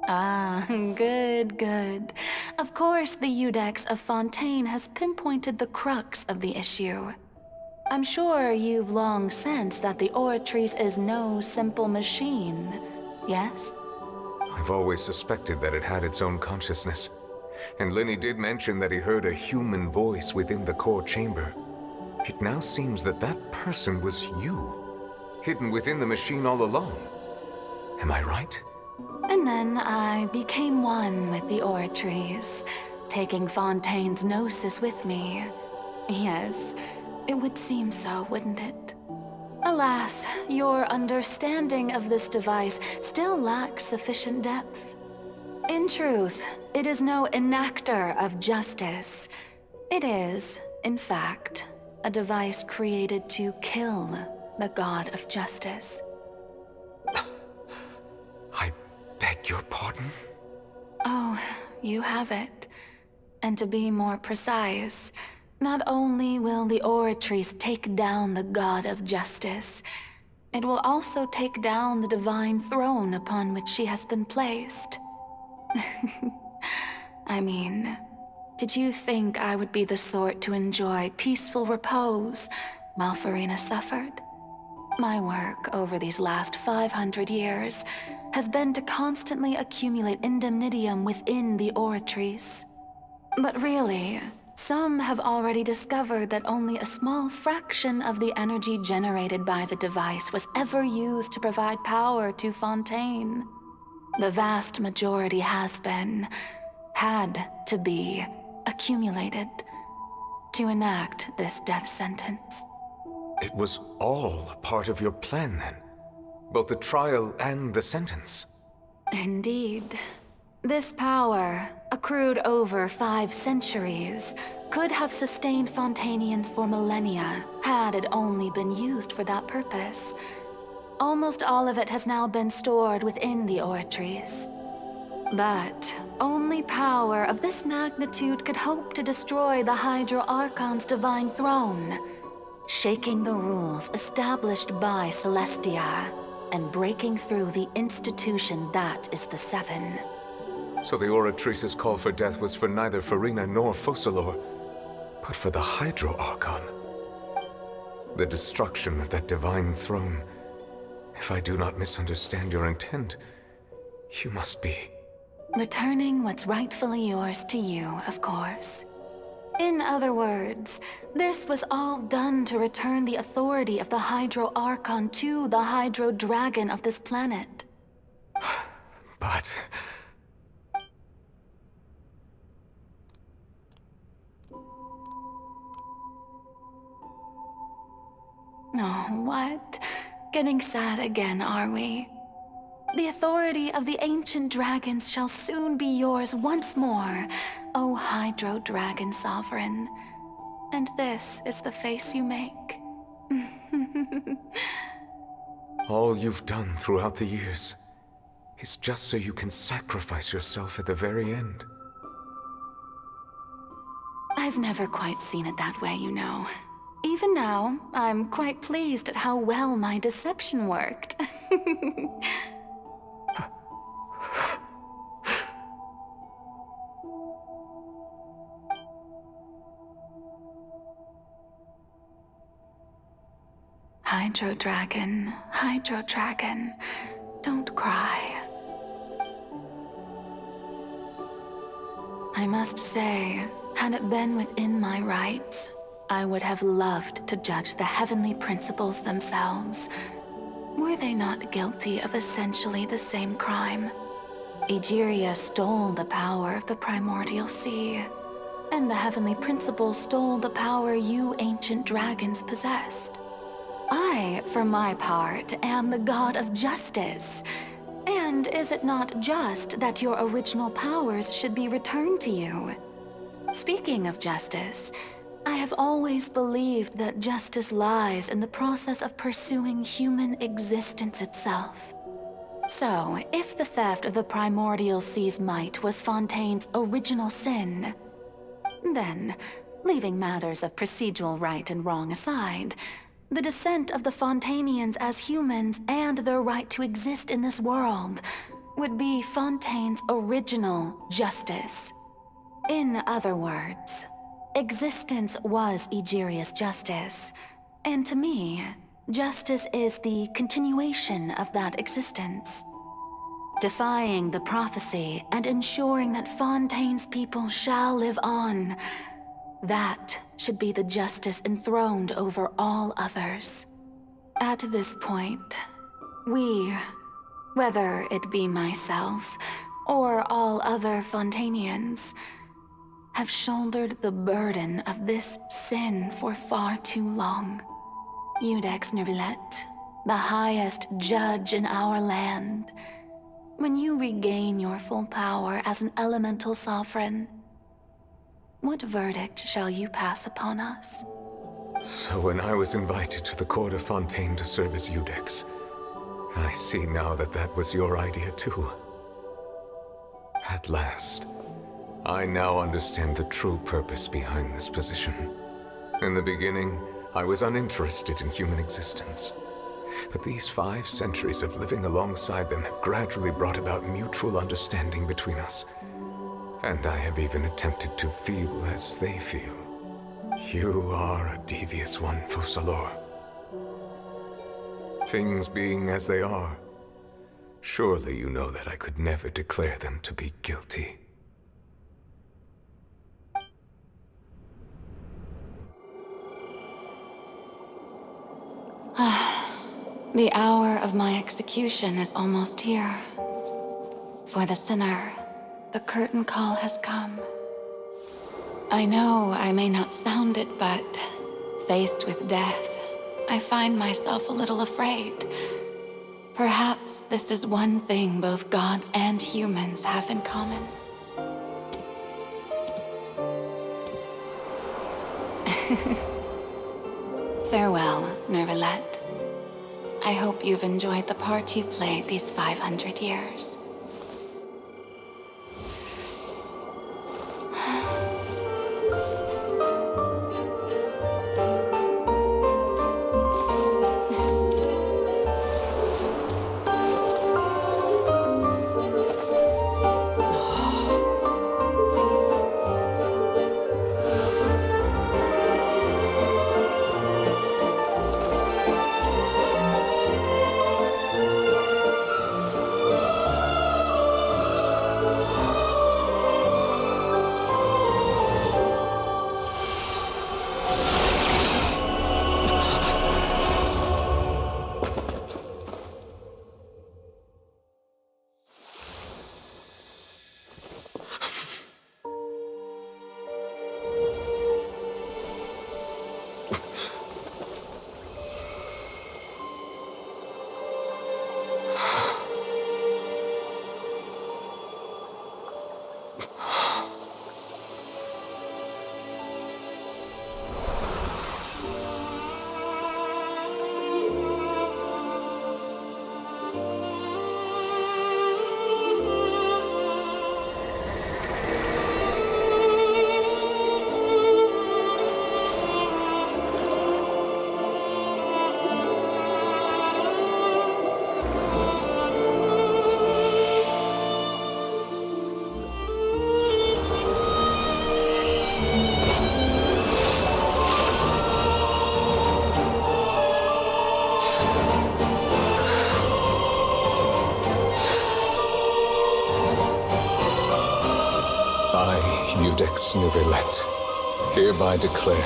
Ah, good. Of course, the Iudex of Fontaine has pinpointed the crux of the issue. I'm sure you've long sensed that the Oratrice is no simple machine, yes? I've always suspected that it had its own consciousness. And Lyney did mention that he heard a human voice within the core chamber. It now seems that that person was you, hidden within the machine all along. Am I right? And then I became one with the Oratrice, taking Fontaine's gnosis with me. Yes, it would seem so, wouldn't it? Alas, your understanding of this device still lacks sufficient depth. In truth, it is no enactor of justice. It is, in fact, a device created to kill the god of justice. I beg your pardon? Oh, you have it. And to be more precise, not only will the Oratrice take down the god of justice, it will also take down the divine throne upon which she has been placed. I mean, did you think I would be the sort to enjoy peaceful repose while Furina suffered? My work over these last 500 years has been to constantly accumulate indemnitium within the Oratrice. But really, some have already discovered that only a small fraction of the energy generated by the device was ever used to provide power to Fontaine. The vast majority had to be, accumulated to enact this death sentence. It was all part of your plan then? Both the trial and the sentence? Indeed. This power, accrued over 5 centuries, could have sustained Fontainians for millennia had it only been used for that purpose. Almost all of it has now been stored within the Oratrice. But only power of this magnitude could hope to destroy the Hydro Archon's divine throne, shaking the rules established by Celestia and breaking through the institution that is the Seven. So the Oratrice's call for death was for neither Furina nor Focalor, but for the Hydro Archon. The destruction of that divine throne. If I do not misunderstand your intent, you must be... Returning what's rightfully yours to you, of course. In other words, this was all done to return the authority of the Hydro Archon to the Hydro Dragon of this planet. But... Oh, what? Getting sad again, are we? The authority of the ancient dragons shall soon be yours once more, O Hydro Dragon Sovereign. And this is the face you make. all you've done throughout the years, is just so you can sacrifice yourself at the very end. I've never quite seen it that way, you know. Even now, I'm quite pleased at how well my deception worked. Hydro Dragon, don't cry. I must say, had it been within my rights, I would have loved to judge the heavenly principles themselves. Were they not guilty of essentially the same crime? Egeria stole the power of the primordial sea, and the heavenly principles stole the power you ancient dragons possessed. I, for my part, am the god of justice. And is it not just that your original powers should be returned to you? Speaking of justice, I have always believed that justice lies in the process of pursuing human existence itself. So, if the theft of the primordial sea's might was Fontaine's original sin, then, leaving matters of procedural right and wrong aside, the descent of the Fontainians as humans and their right to exist in this world would be Fontaine's original justice. In other words, existence was Egeria's justice, and to me, justice is the continuation of that existence. Defying the prophecy and ensuring that Fontaine's people shall live on, that should be the justice enthroned over all others. At this point, we, whether it be myself or all other Fontainians, have shouldered the burden of this sin for far too long. Iudex Neuvillette, the highest judge in our land, when you regain your full power as an elemental sovereign, what verdict shall you pass upon us? So when I was invited to the court of Fontaine to serve as Iudex, I see now that that was your idea too. At last, I now understand the true purpose behind this position. In the beginning, I was uninterested in human existence. But these 5 centuries of living alongside them have gradually brought about mutual understanding between us. And I have even attempted to feel as they feel. You are a devious one, Focalors. Things being as they are, surely you know that I could never declare them to be guilty. The hour of my execution is almost here. For the sinner, the curtain call has come. I know I may not sound it, but faced with death, I find myself a little afraid. Perhaps this is one thing both gods and humans have in common. Farewell, Neuvillette. I hope you've enjoyed the part you played these 500 years. Iudex Neuvillette, hereby declare,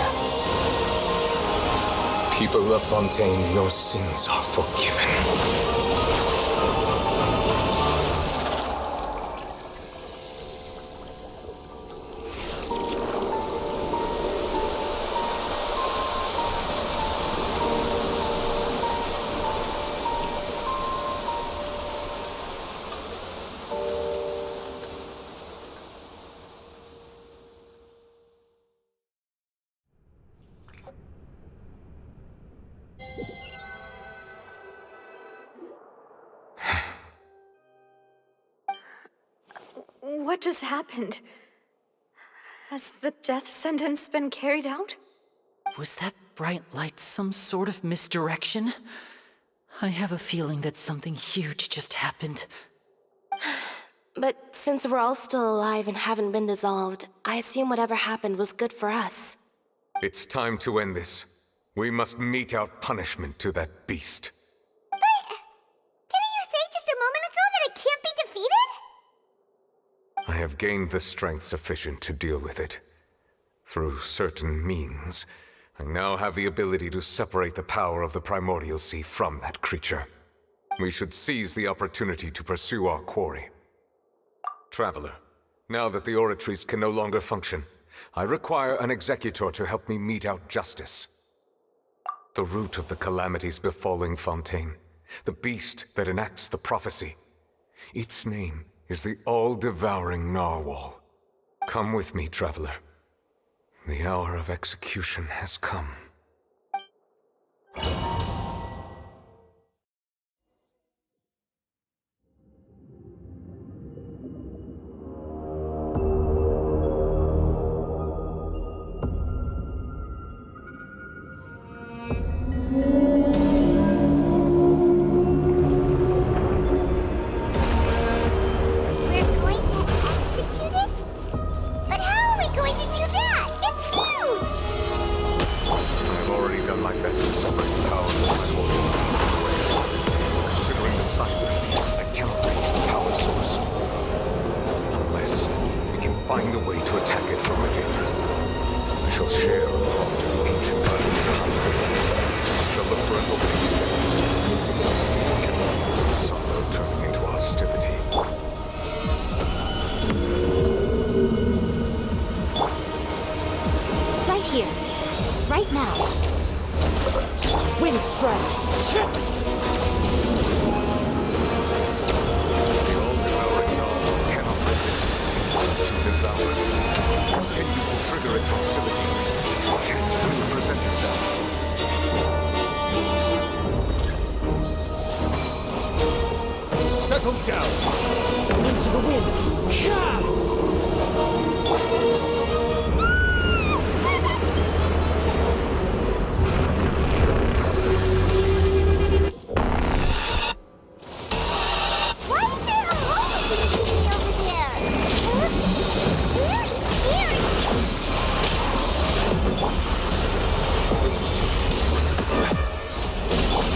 people of Fontaine, your sins are forgiven. What just happened? Has the death sentence been carried out? Was that bright light some sort of misdirection? I have a feeling that something huge just happened. But since we're all still alive and haven't been dissolved, I assume whatever happened was good for us. It's time to end this. We must mete out punishment to that beast. Didn't you say just a moment ago that it can't be defeated? I have gained the strength sufficient to deal with it. Through certain means, I now have the ability to separate the power of the Primordial Sea from that creature. We should seize the opportunity to pursue our quarry. Traveler, now that the oratories can no longer function, I require an executor to help me mete out justice. The root of the calamities befalling Fontaine, the beast that enacts the prophecy. Its name is the All-Devouring Narwhal. Come with me, traveler. The hour of execution has come. Settle down! Into the wind!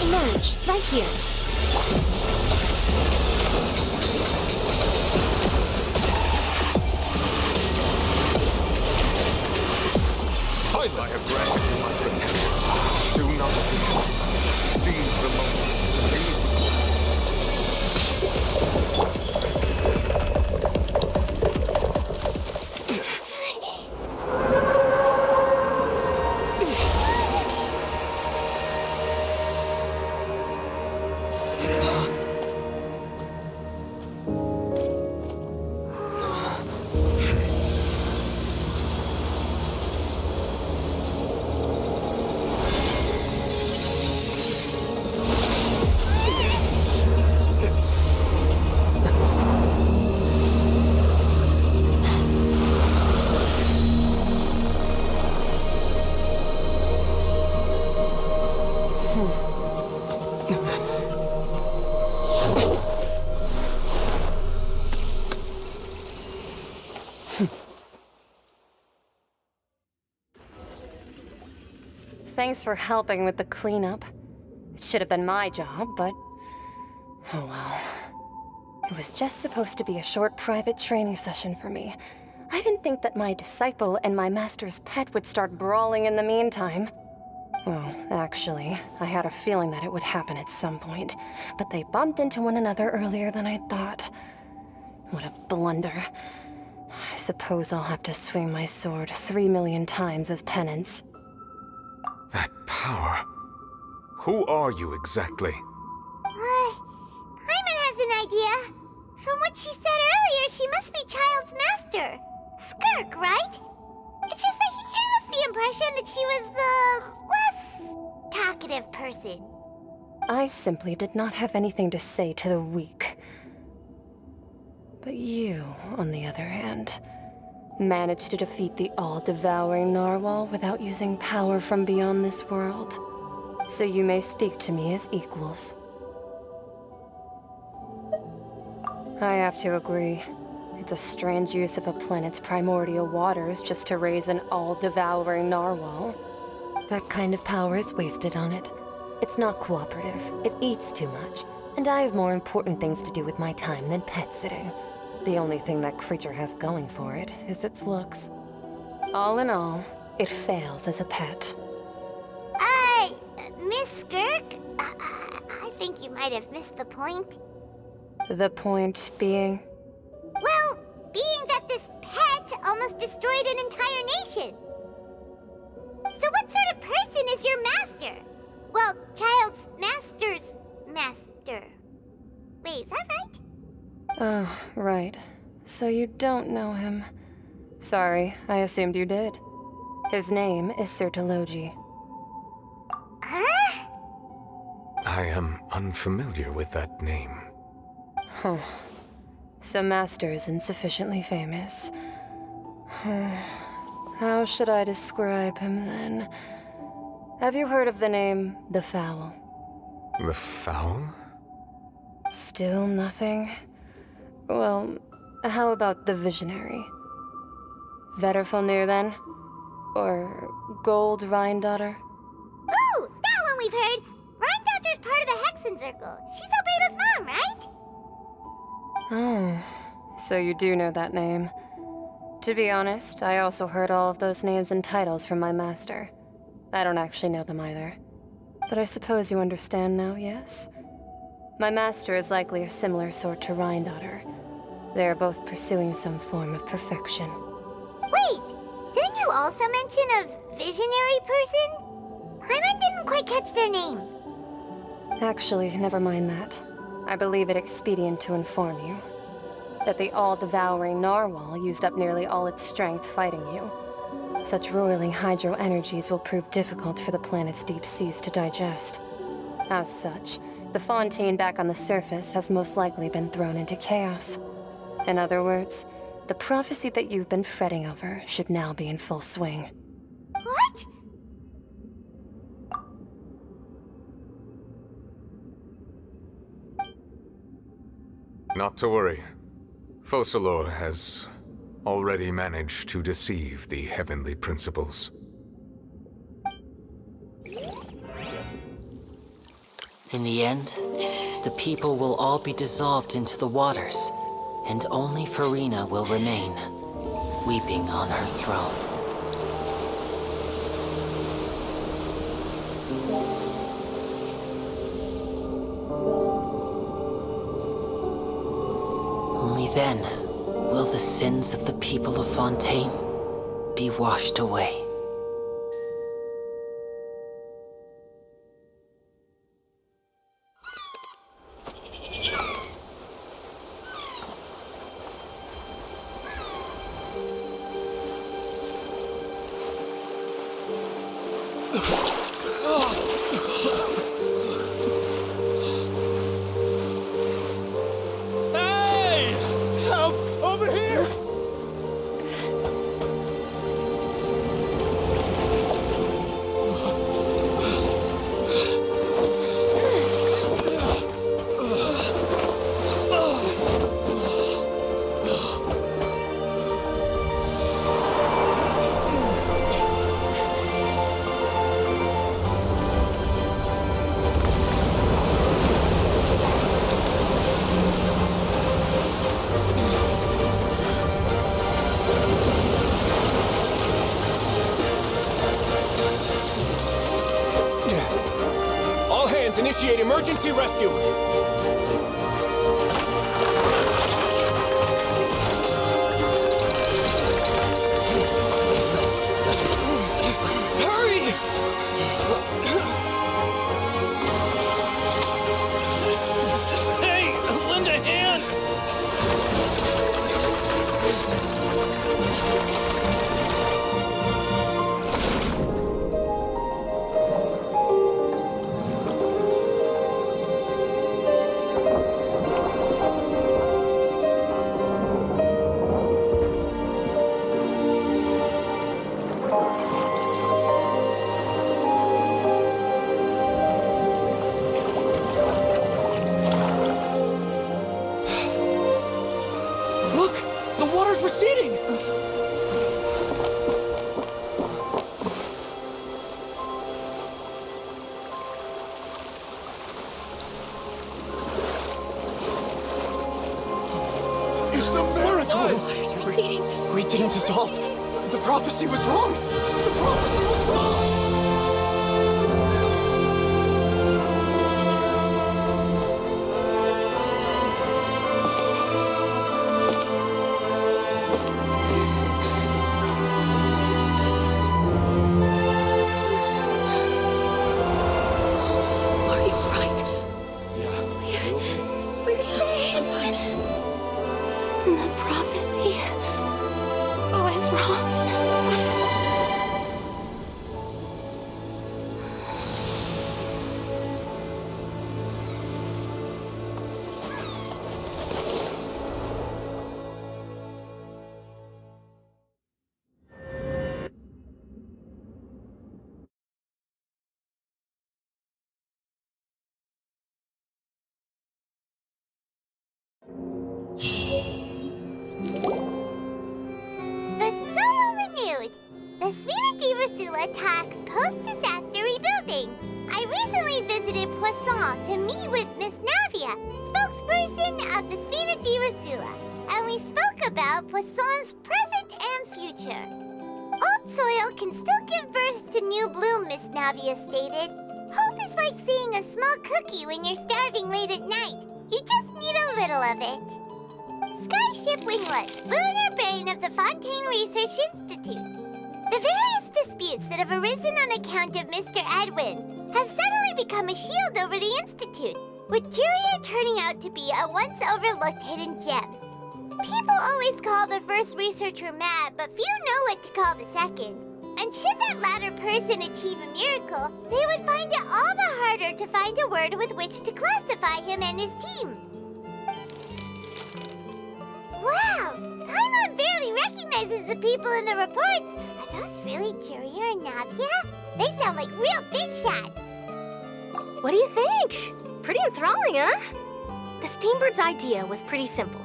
Emerge, right here. I have granted you my protection. Do not fear. Seize the moment. Thanks for helping with the cleanup. It should have been my job, but... oh well. It was just supposed to be a short private training session for me. I didn't think that my disciple and my master's pet would start brawling in the meantime. Well, actually, I had a feeling that it would happen at some point, but they bumped into one another earlier than I thought. What a blunder. I suppose I'll have to swing my sword 3 million times as penance. That power. Who are you exactly? Paimon has an idea. From what she said earlier, she must be Childe's master. Skirk, right? It's just that he gave us the impression that she was the less talkative person. I simply did not have anything to say to the weak. But you, on the other hand, managed to defeat the all-devouring Narwhal without using power from beyond this world. So you may speak to me as equals. I have to agree. It's a strange use of a planet's primordial waters just to raise an all-devouring Narwhal. That kind of power is wasted on it. It's not cooperative, it eats too much, and I have more important things to do with my time than pet sitting. The only thing that creature has going for it is its looks. All in all, it fails as a pet. Miss Skirk? I think you might have missed the point. The point being? Well, being that this pet almost destroyed an entire nation. So what sort of person is your master? Well, Childe's master's master. Wait, is that right? Oh, right. So you don't know him. Sorry, I assumed you did. His name is Sertologi. Huh? I am unfamiliar with that name. Huh. So Master isn't sufficiently famous. How should I describe him then? Have you heard of the name The Fowl? The Fowl? Still nothing? Well, how about the Visionary? Vetterfalnir then? Or Gold Rhine-Daughter? Ooh, that one we've heard! Rhine-Daughter's part of the Hexen Circle. She's Albedo's mom, right? Oh, so you do know that name. To be honest, I also heard all of those names and titles from my master. I don't actually know them either. But I suppose you understand now, yes? My master is likely a similar sort to Rhine-Daughter. They are both pursuing some form of perfection. Wait, didn't you also mention a visionary person? Paimon didn't quite catch their name. Actually, never mind that. I believe it expedient to inform you that the all-devouring Narwhal used up nearly all its strength fighting you. Such roiling hydro energies will prove difficult for the planet's deep seas to digest. As such, the Fontaine back on the surface has most likely been thrown into chaos. In other words, the prophecy that you've been fretting over should now be in full swing. What? Not to worry. Focalors has already managed to deceive the heavenly principles. In the end, the people will all be dissolved into the waters, and only Furina will remain, weeping on her throne. Only then will the sins of the people of Fontaine be washed away. Let's initiate emergency rescue! Hurry! Hey, lend a hand! Look! The water's receding! It's a miracle! The water's receding. We didn't dissolve. The prophecy was wrong. The prophecy was wrong. Are you all right? Yeah. We're saved. The prophecy was wrong. The soul renewed. The Sphena talks post-disaster rebuilding. I recently visited Poisson to meet with Miss Navia, spokesperson of the Sphena, and we spoke about Poisson's present and future. Old soil can still give birth to new bloom, Miss Navia stated. Hope is like seeing a small cookie when you're starving late at night. You just need a little of it. Skyship Winglet, lunar brain of the Fontaine Research Institute. The various disputes that have arisen on account of Mr. Edwin have suddenly become a shield over the Institute, with Jurier turning out to be a once overlooked hidden gem. People always call the first researcher mad, but few know what to call the second. And should that latter person achieve a miracle, they would find it all the harder to find a word with which to classify him and his team. Wow! Paimon barely recognizes the people in the reports. Are those really Jurier and Navia? They sound like real big shots. What do you think? Pretty enthralling, huh? The Steambird's idea was pretty simple.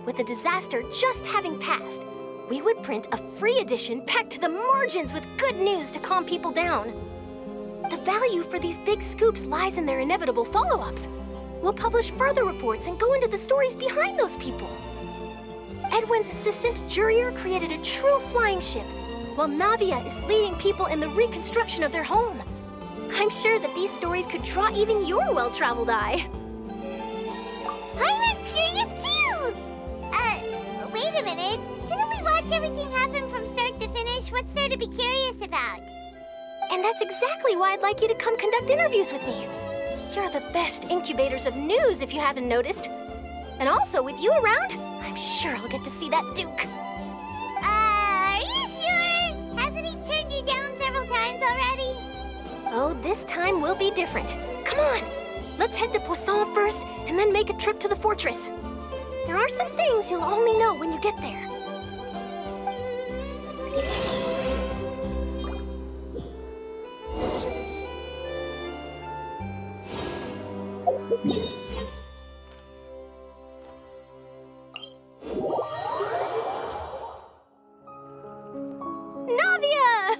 With the disaster just having passed, we would print a free edition packed to the margins with good news to calm people down. The value for these big scoops lies in their inevitable follow-ups. We'll publish further reports and go into the stories behind those people. Edwin's assistant, Jurier, created a true flying ship, while Navia is leading people in the reconstruction of their home. I'm sure that these stories could draw even your well-traveled eye. Paimon's curious too! Wait a minute. Didn't we watch everything happen from start to finish? What's there to be curious about? And that's exactly why I'd like you to come conduct interviews with me. You're the best incubators of news, if you haven't noticed. And also, with you around, I'm sure I'll get to see that Duke. Are you sure? Hasn't he turned you down several times already? Oh, this time will be different. Come on, let's head to Poisson first, and then make a trip to the fortress. There are some things you'll only know when you get there. Navia!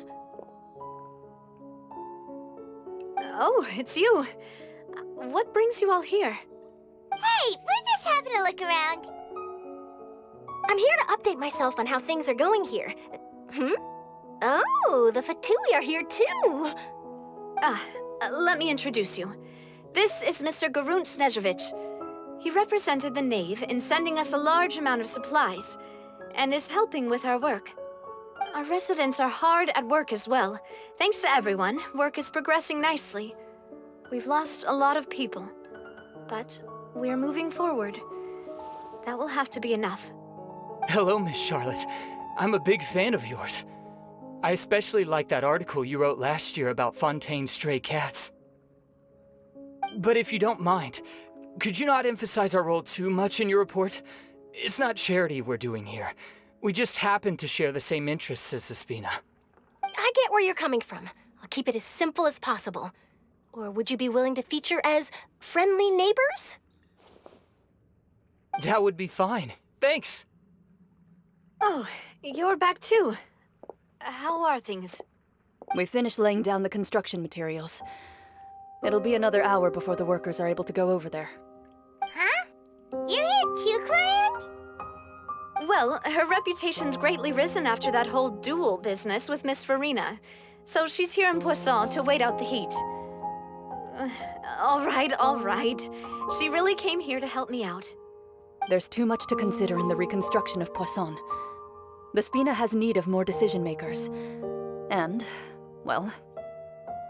Oh, it's you. What brings you all here? Hey, we're just having a look around. I'm here to update myself on how things are going here. Oh, the Fatui are here too. Let me introduce you. This is Mr. Garunt Snežević. He represented the Knave in sending us a large amount of supplies, and is helping with our work. Our residents are hard at work as well. Thanks to everyone, work is progressing nicely. We've lost a lot of people, but we're moving forward. That will have to be enough. Hello, Miss Charlotte. I'm a big fan of yours. I especially like that article you wrote last year about Fontaine's stray cats. But if you don't mind, could you not emphasize our role too much in your report? It's not charity we're doing here. We just happen to share the same interests as the Spina. I get where you're coming from. I'll keep it as simple as possible. Or would you be willing to feature as friendly neighbors? That would be fine. Thanks. Oh, you're back too. How are things? We finished laying down the construction materials. It'll be another hour before the workers are able to go over there. Huh? You're here too, Clorinde? Well, her reputation's greatly risen after that whole duel business with Miss Furina, so she's here in Poisson to wait out the heat. All right. She really came here to help me out. There's too much to consider in the reconstruction of Poisson. The Spina has need of more decision-makers. And, well,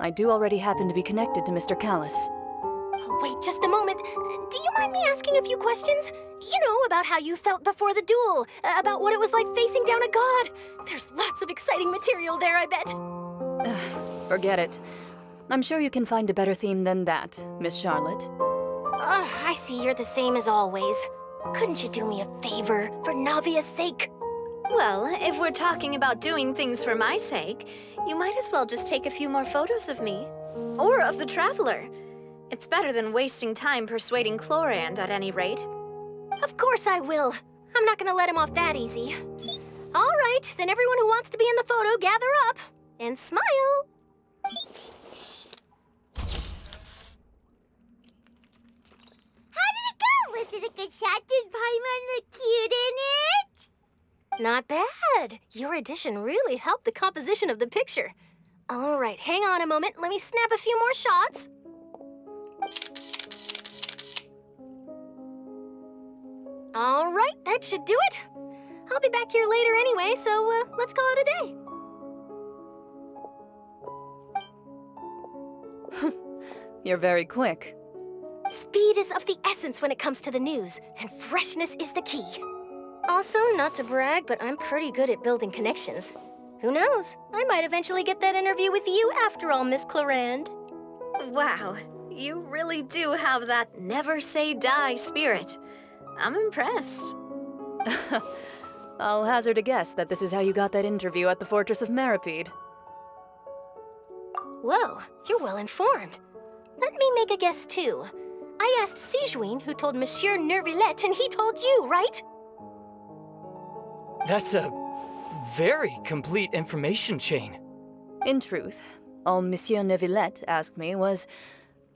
I do already happen to be connected to Mr. Callis. Oh, wait just a moment. Do you mind me asking a few questions? You know, about how you felt before the duel, about what it was like facing down a god. There's lots of exciting material there, I bet. Forget it. I'm sure you can find a better theme than that, Miss Charlotte. I see you're the same as always. Couldn't you do me a favor, for Navia's sake? Well, if we're talking about doing things for my sake, you might as well just take a few more photos of me. Or of the Traveler. It's better than wasting time persuading Clorinde, at any rate. Of course I will. I'm not gonna let him off that easy. All right, then everyone who wants to be in the photo, gather up. And smile. How did it go? Was it a good shot? Did Paimon look cute in it? Not bad. Your addition really helped the composition of the picture. All right, hang on a moment. Let me snap a few more shots. All right, that should do it. I'll be back here later anyway, so let's call it a day. You're very quick. Speed is of the essence when it comes to the news, and freshness is the key. Also, not to brag, but I'm pretty good at building connections. Who knows? I might eventually get that interview with you after all, Miss Clorinde. Wow, you really do have that never say die spirit. I'm impressed. I'll hazard a guess that this is how you got that interview at the Fortress of Meripede. Whoa, you're well informed. Let me make a guess too. I asked Sigewinne, who told Monsieur Neuvillette, and he told you, right? That's a very complete information chain. In truth, all Monsieur Neuvillette asked me was,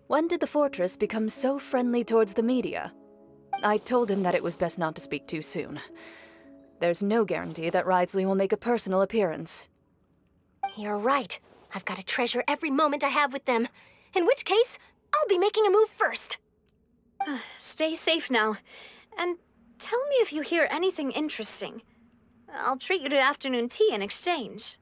when did the fortress become so friendly towards the media? I told him that it was best not to speak too soon. There's no guarantee that Ridsley will make a personal appearance. You're right. I've got to treasure every moment I have with them. In which case, I'll be making a move first. Stay safe now. And tell me if you hear anything interesting. I'll treat you to afternoon tea in exchange.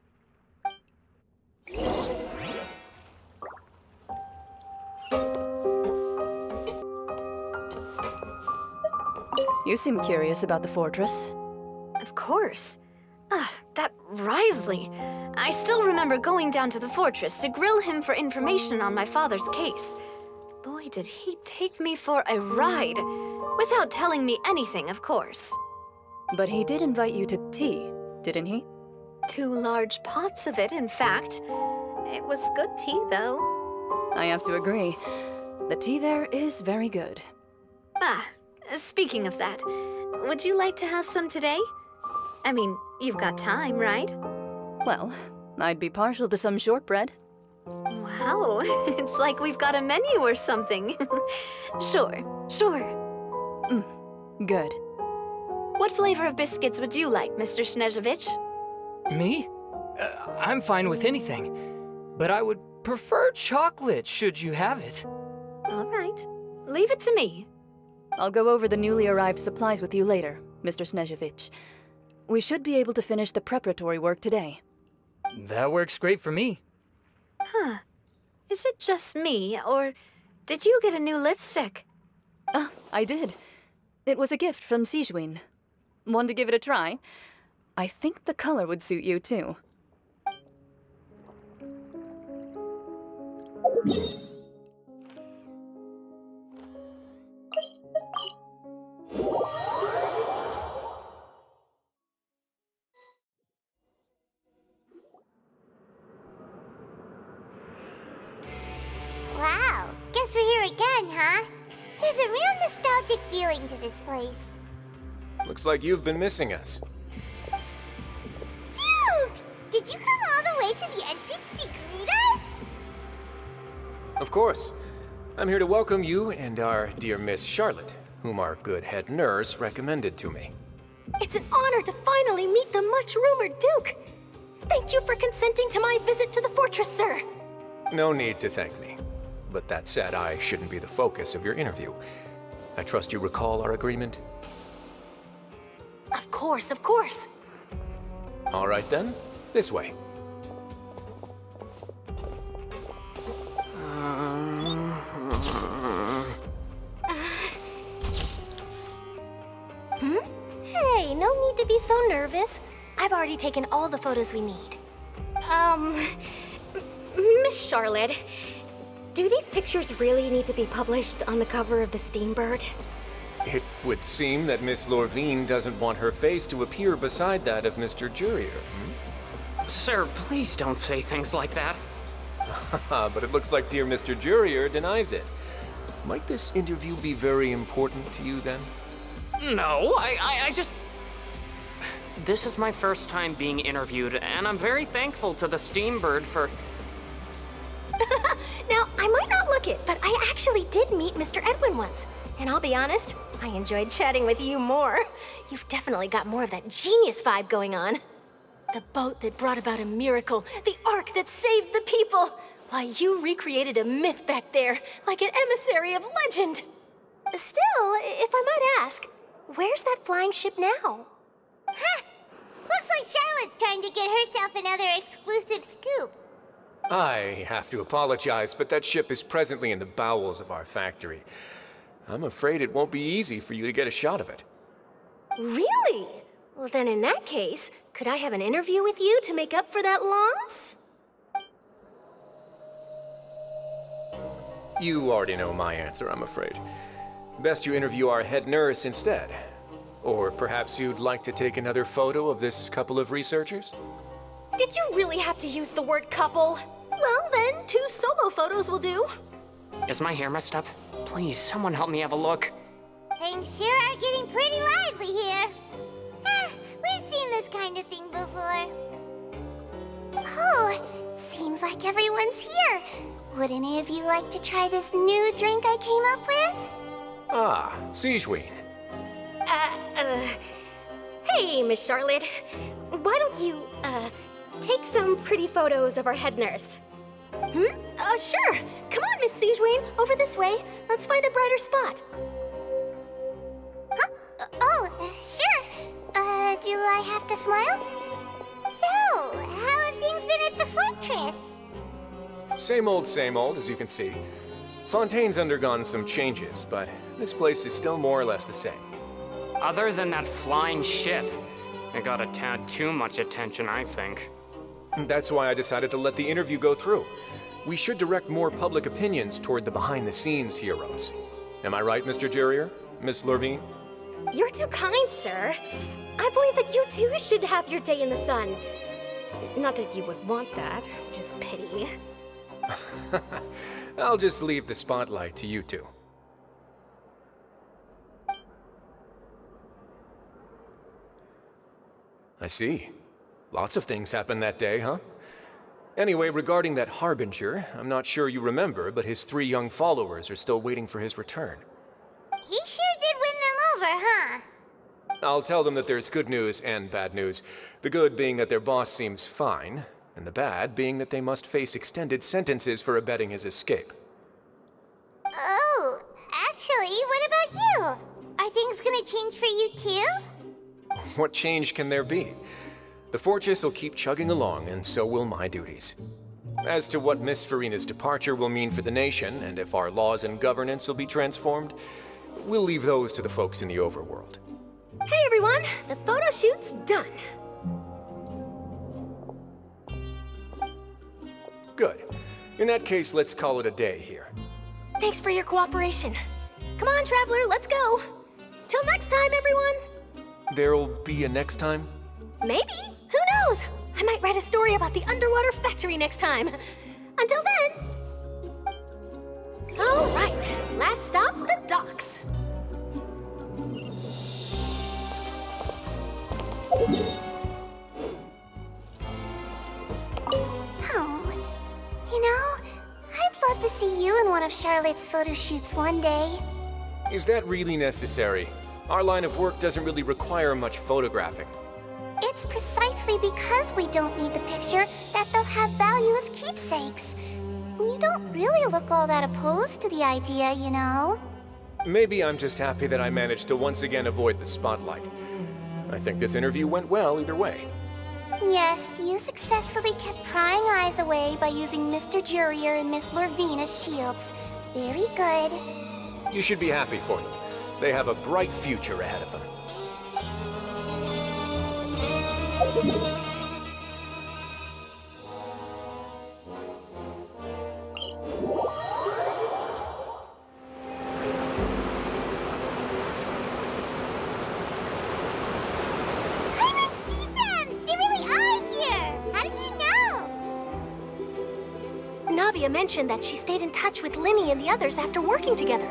You seem curious about the fortress. Of course. That Wriothesley. I still remember going down to the fortress to grill him for information on my father's case. Boy, did he take me for a ride. Without telling me anything, of course. But he did invite you to tea, didn't he? 2 large pots of it, in fact. It was good tea, though. I have to agree. The tea there is very good. Speaking of that, would you like to have some today? I mean, you've got time, right? Well, I'd be partial to some shortbread. Wow, it's like we've got a menu or something. Sure. Good. What flavor of biscuits would you like, Mr. Snežević? Me? I'm fine with anything, but I would prefer chocolate should you have it. All right. Leave it to me. I'll go over the newly arrived supplies with you later, Mr. Snezhevich. We should be able to finish the preparatory work today. That works great for me. Huh. Is it just me, or did you get a new lipstick? I did. It was a gift from Sijuin. Want to give it a try? I think the color would suit you, too. Wow, guess we're here again, huh? There's a real nostalgic feeling to this place. Looks like you've been missing us. Duke! Did you come all the way to the entrance to greet us? Of course. I'm here to welcome you and our dear Miss Charlotte, whom our good head nurse recommended to me. It's an honor to finally meet the much-rumored Duke. Thank you for consenting to my visit to the fortress, sir. No need to thank me. But that said, I shouldn't be the focus of your interview. I trust you recall our agreement? Of course, of course. All right then, this way. Hey, no need to be so nervous. I've already taken all the photos we need. Miss Charlotte, do these pictures really need to be published on the cover of the Steambird? It would seem that Miss Lorvine doesn't want her face to appear beside that of Mr. Jurier. Sir, please don't say things like that. But it looks like dear Mr. Jurier denies it. Might this interview be very important to you then? No, I just... This is my first time being interviewed, and I'm very thankful to the Steambird for... Now, I might not look it, but I actually did meet Mr. Edwin once. And I'll be honest, I enjoyed chatting with you more. You've definitely got more of that genius vibe going on. The boat that brought about a miracle, the ark that saved the people. Why, you recreated a myth back there, like an emissary of legend. Still, if I might ask, where's that flying ship now? Huh! Looks like Charlotte's trying to get herself another exclusive scoop. I have to apologize, but that ship is presently in the bowels of our factory. I'm afraid it won't be easy for you to get a shot of it. Really? Well, then in that case, could I have an interview with you to make up for that loss? You already know my answer, I'm afraid. Best you interview our head nurse instead. Or perhaps you'd like to take another photo of this couple of researchers? Did you really have to use the word couple? Well, then, 2 solo photos will do. Is my hair messed up? Please, someone help me have a look. Things sure are getting pretty lively here. We've seen this kind of thing before. Oh, seems like everyone's here. Would any of you like to try this new drink I came up with? Ah, Sijuin. Hey, Miss Charlotte. Why don't you, take some pretty photos of our head nurse? Sure. Come on, Miss Sijuin, over this way. Let's find a brighter spot. Huh? Sure. Do I have to smile? So, how have things been at the fortress? Same old, as you can see. Fontaine's undergone some changes, but this place is still more or less the same. Other than that flying ship, it got a tad too much attention, I think. That's why I decided to let the interview go through. We should direct more public opinions toward the behind-the-scenes heroes. Am I right, Mr. Jurier? Miss Lorvine? You're too kind, sir. I believe that you too should have your day in the sun. Not that you would want that, just pity. I'll just leave the spotlight to you two. I see. Lots of things happened that day, huh? Anyway, regarding that Harbinger, I'm not sure you remember, but his 3 young followers are still waiting for his return. He sure did win them over, huh? I'll tell them that there's good news and bad news. The good being that their boss seems fine, and the bad being that they must face extended sentences for abetting his escape. Oh, actually, Actually, what about you? Are things gonna change for you too? What change can there be? The fortress will keep chugging along, and so will my duties. As to what Miss Furina's departure will mean for the nation, and if our laws and governance will be transformed, we'll leave those to the folks in the overworld. Hey everyone, the photo shoot's done. Good. In that case, let's call it a day here. Thanks for your cooperation. Come on, Traveler, let's go. Till next time, everyone. There'll be a next time? Maybe. Who knows? I might write a story about the underwater factory next time. Until then. All right, last stop, the docks. Oh, you know, I'd love to see you in one of Charlotte's photo shoots one day. Is that really necessary? Our line of work doesn't really require much photographing. It's precisely because we don't need the picture that they'll have value as keepsakes. You don't really look all that opposed to the idea, you know. Maybe I'm just happy that I managed to once again avoid the spotlight. I think this interview went well either way. Yes, you successfully kept prying eyes away by using Mr. Jurier and Miss Lorvine as shields. Very good. You should be happy for them. They have a bright future ahead of them. Navia mentioned that she stayed in touch with Lyney and the others after working together.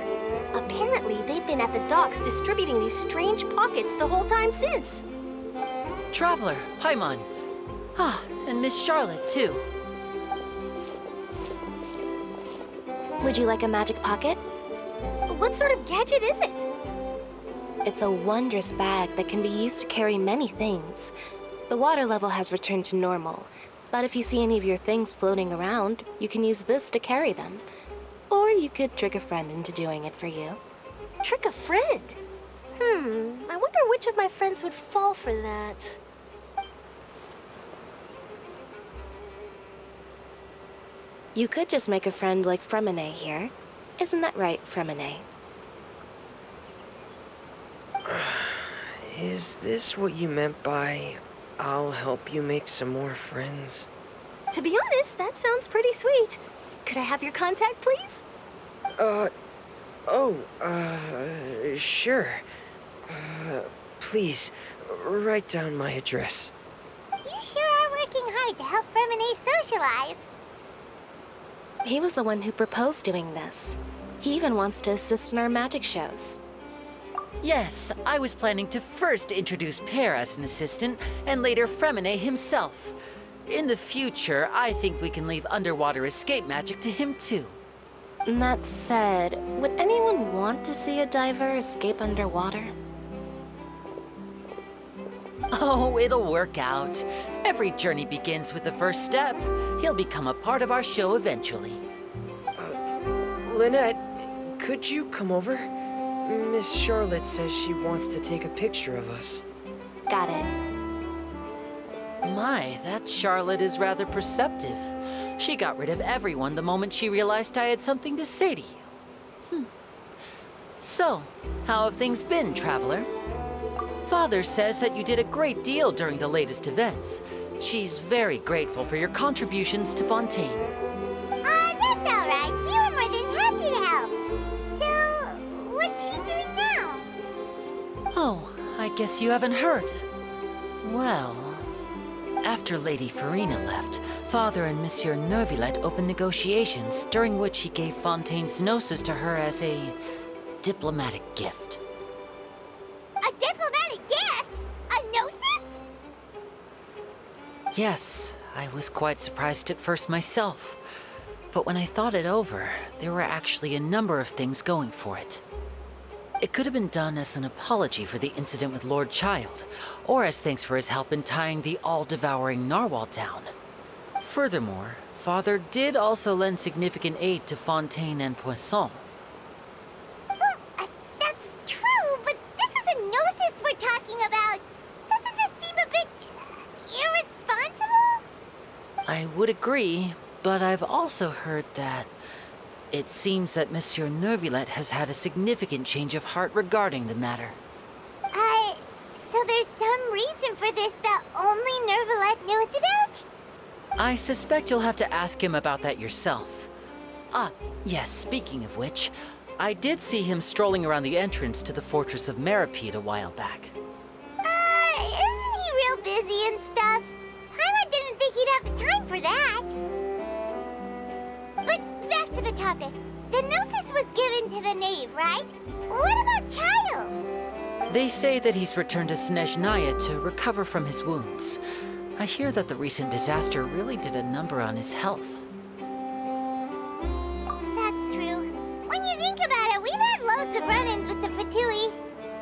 Apparently, they've been at the docks distributing these strange pockets the whole time since. Traveler, Paimon. Ah, and Miss Charlotte, too. Would you like a magic pocket? What sort of gadget is it? It's a wondrous bag that can be used to carry many things. The water level has returned to normal, but if you see any of your things floating around, you can use this to carry them. Or you could trick a friend into doing it for you. Trick a friend? I wonder which of my friends would fall for that. You could just make a friend like Freminent here. Isn't that right, Freminent? Is this what you meant by, I'll help you make some more friends? To be honest, that sounds pretty sweet. Could I have your contact, please? Sure. Please, write down my address. You sure are working hard to help Freminent socialize. He was the one who proposed doing this. He even wants to assist in our magic shows. Yes, I was planning to first introduce Pear as an assistant, and later Freminent himself. In the future, I think we can leave underwater escape magic to him too. That said, would anyone want to see a diver escape underwater? Oh, it'll work out. Every journey begins with the first step. He'll become a part of our show eventually. Lynette, could you come over? Miss Charlotte says she wants to take a picture of us. Got it. My, that Charlotte is rather perceptive. She got rid of everyone the moment she realized I had something to say to you. So, how have things been, Traveler? Father says that you did a great deal during the latest events. She's very grateful for your contributions to Fontaine. That's all right. We were more than happy to help. So, what's she doing now? Oh, I guess you haven't heard. Well, after Lady Furina left, Father and Monsieur Neuvillette opened negotiations, during which he gave Fontaine's gnosis to her as a diplomatic gift. A diplomatic gift? A gnosis? Yes, I was quite surprised at first myself. But when I thought it over, there were actually a number of things going for it. It could have been done as an apology for the incident with Lord Childe, or as thanks for his help in tying the All-Devouring Narwhal down. Furthermore, Father did also lend significant aid to Fontaine and Poisson. Well, I I would agree, but I've also heard that it seems that Monsieur Neuvillette has had a significant change of heart regarding the matter. So there's some reason for this that only Neuvillette knows about? I suspect you'll have to ask him about that yourself. Ah, yes, speaking of which, I did see him strolling around the entrance to the Fortress of Meropide a while back. Isn't he real busy and stuff? Paimon didn't think he'd have time for that. But back to the topic. The Gnosis was given to the knave, right? What about Childe? They say that he's returned to Snezhnaya to recover from his wounds. I hear that the recent disaster really did a number on his health. That's true. When you think about it, we've had loads of run-ins with the Fatui.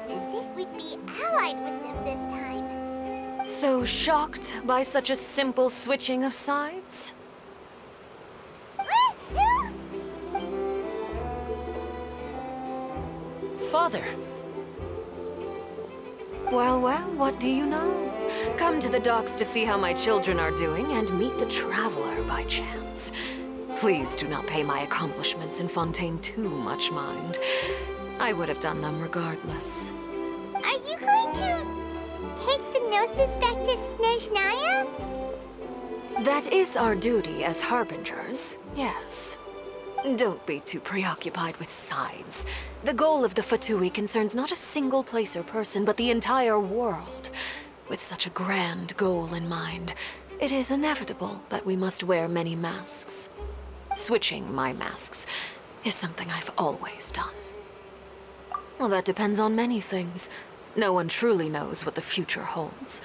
To think we'd be allied with them this time. So shocked by such a simple switching of sides? Father! Well, what do you know? Come to the docks to see how my children are doing and meet the Traveler by chance. Please do not pay my accomplishments in Fontaine too much mind. I would have done them regardless. Are you going to take the Gnosis back to Snezhnaya? That is our duty as Harbingers, yes. Don't be too preoccupied with sides. The goal of the Fatui concerns not a single place or person, but the entire world. With such a grand goal in mind, it is inevitable that we must wear many masks. Switching my masks is something I've always done. Well, that depends on many things. No one truly knows what the future holds.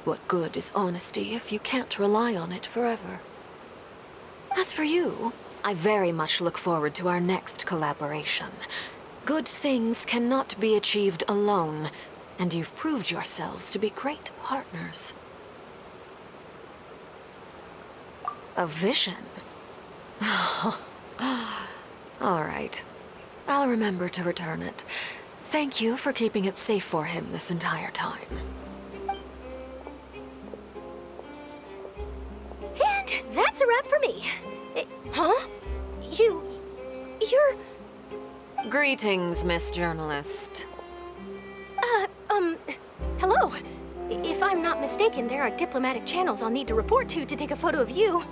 What good is honesty if you can't rely on it forever? As for you, I very much look forward to our next collaboration. Good things cannot be achieved alone, and you've proved yourselves to be great partners. A vision? All right. I'll remember to return it. Thank you for keeping it safe for him this entire time. And that's a wrap for me. Huh? You're... Greetings, Miss Journalist. Hello. If I'm not mistaken, there are diplomatic channels I'll need to report to take a photo of you.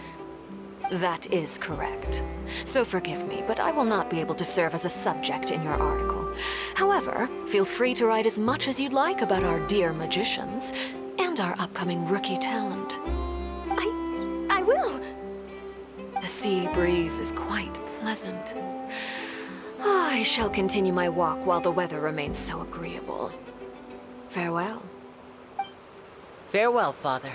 That is correct. So forgive me, but I will not be able to serve as a subject in your article. However, feel free to write as much as you'd like about our dear magicians and our upcoming rookie talent. I will. The sea breeze is quite pleasant. I shall continue my walk while the weather remains so agreeable. Farewell. Farewell, Father.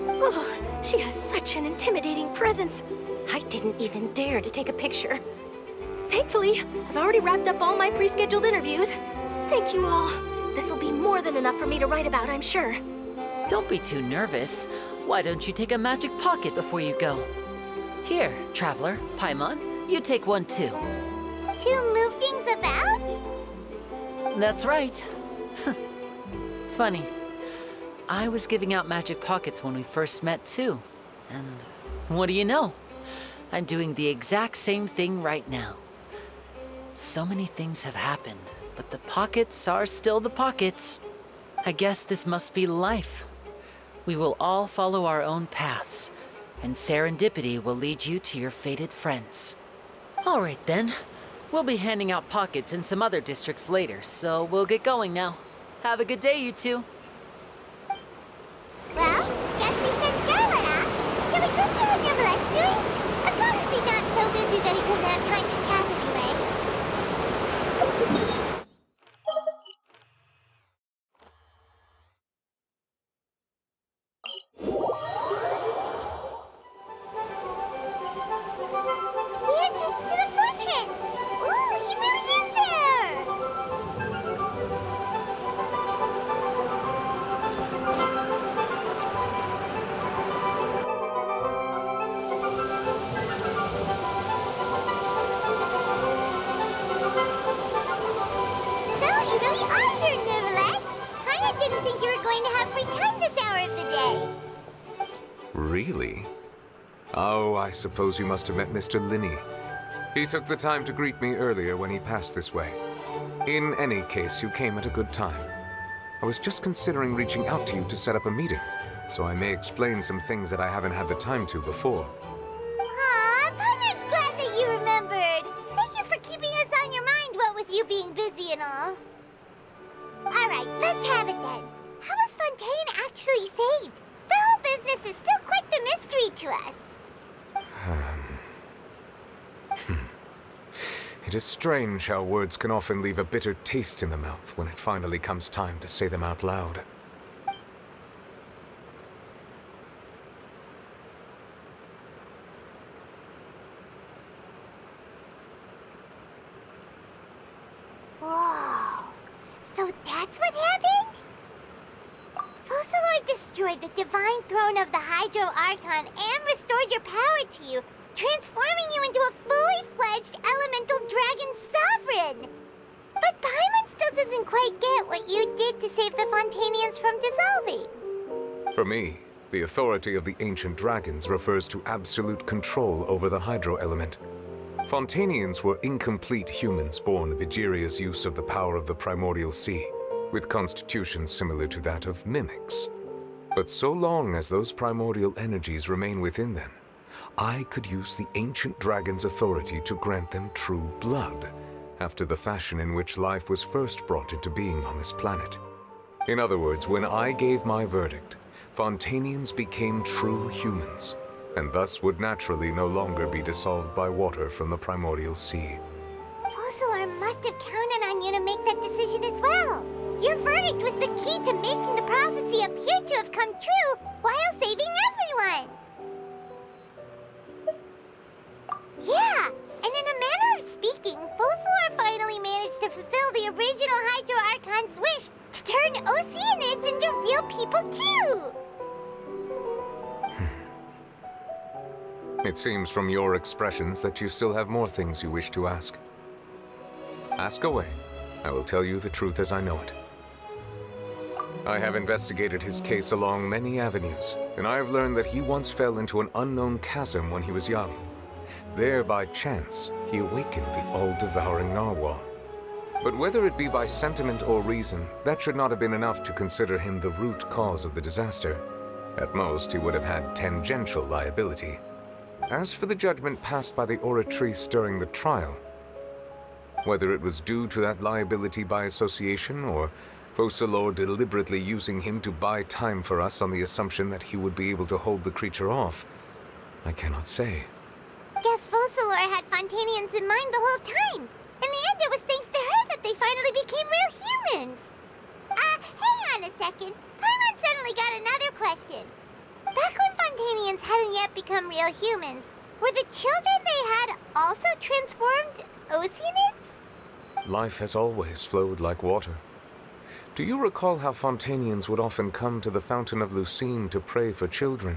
Oh, she has such an intimidating presence. I didn't even dare to take a picture. Thankfully, I've already wrapped up all my pre-scheduled interviews. Thank you all. This'll be more than enough for me to write about, I'm sure. Don't be too nervous. Why don't you take a magic pocket before you go? Here, Traveler, Paimon, you take one too. To move things about? That's right. Funny. I was giving out magic pockets when we first met too. And what do you know? I'm doing the exact same thing right now. So many things have happened, but the pockets are still the pockets. I guess this must be life. We will all follow our own paths, and serendipity will lead you to your fated friends. All right then. We'll be handing out pockets in some other districts later, so we'll get going now. Have a good day, you two. Well, guess we sent Charlotte, huh? Shall we go see how Neuvillette's doing? As long as he's not so busy that he doesn't have time to chat anyway. The entrance to the fortress! Ooh, he really is there! really? Oh, I suppose you must have met Mr. Lyney. He took the time to greet me earlier when he passed this way. In any case, you came at a good time. I was just considering reaching out to you to set up a meeting, so I may explain some things that I haven't had the time to before. Aw, Paimon's glad that you remembered. Thank you for keeping us on your mind, what with you being busy and all. Alright, let's have it then. How was Fontaine actually saved? The whole business is still quite the mystery to us. It is strange how words can often leave a bitter taste in the mouth when it finally comes time to say them out loud. Whoa. So that's what happened? Focalors destroyed the divine throne of the Hydro Archon and restored your power to you, transforming you into a fully fledged elemental dragon sovereign. But Paimon still doesn't quite get what you did to save the Fontainians from dissolving. For me, the authority of the ancient dragons refers to absolute control over the hydro element. Fontainians were incomplete humans born of Egeria's use of the power of the primordial sea, with constitutions similar to that of mimics. But so long as those primordial energies remain within them, I could use the ancient dragon's authority to grant them true blood, after the fashion in which life was first brought into being on this planet. In other words, when I gave my verdict, Fontainians became true humans, and thus would naturally no longer be dissolved by water from the primordial sea. Focalors must have counted on you to make that decision as well. Your verdict was the key to making the prophecy appear to have come true while saving everyone. Yeah, and in a manner of speaking, Focalors finally managed to fulfill the original Hydro Archon's wish to turn Oceanids into real people too! It seems from your expressions that you still have more things you wish to ask. Ask away. I will tell you the truth as I know it. I have investigated his case along many avenues, and I have learned that he once fell into an unknown chasm when he was young. There, by chance, he awakened the All-Devouring Narwhal. But whether it be by sentiment or reason, that should not have been enough to consider him the root cause of the disaster. At most, he would have had tangential liability. As for the judgment passed by the Oratrice during the trial, whether it was due to that liability by association, or Focalors deliberately using him to buy time for us on the assumption that he would be able to hold the creature off, I cannot say. Guess Focalors had Fontainians in mind the whole time. In the end, it was thanks to her that they finally became real humans. Hang on a second. Paimon suddenly got another question. Back when Fontainians hadn't yet become real humans, were the children they had also transformed Oceanids? Life has always flowed like water. Do you recall how Fontainians would often come to the Fountain of Lucine to pray for children?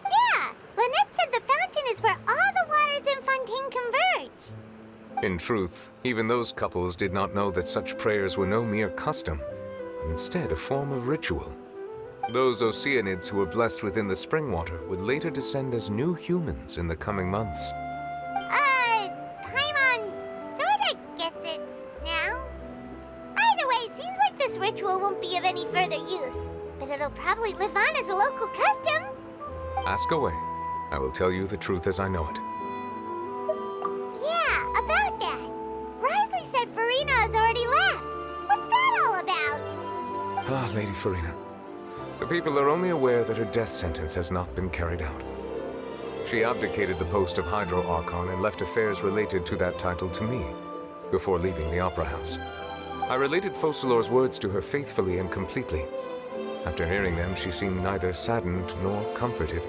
Yeah! Lynette said the fountain is where all the waters in Fontaine converge. In truth, even those couples did not know that such prayers were no mere custom, but instead a form of ritual. Those Oceanids who were blessed within the spring water would later descend as new humans in the coming months. Paimon sorta gets it now. Either way, seems like this ritual won't be of any further use, but it'll probably live on as a local custom. Ask away. I will tell you the truth as I know it. Yeah, about that. Risley said Furina has already left. What's that all about? Ah, Lady Furina. The people are only aware that her death sentence has not been carried out. She abdicated the post of Hydro Archon and left affairs related to that title to me, before leaving the Opera House. I related Focalors' words to her faithfully and completely. After hearing them, she seemed neither saddened nor comforted.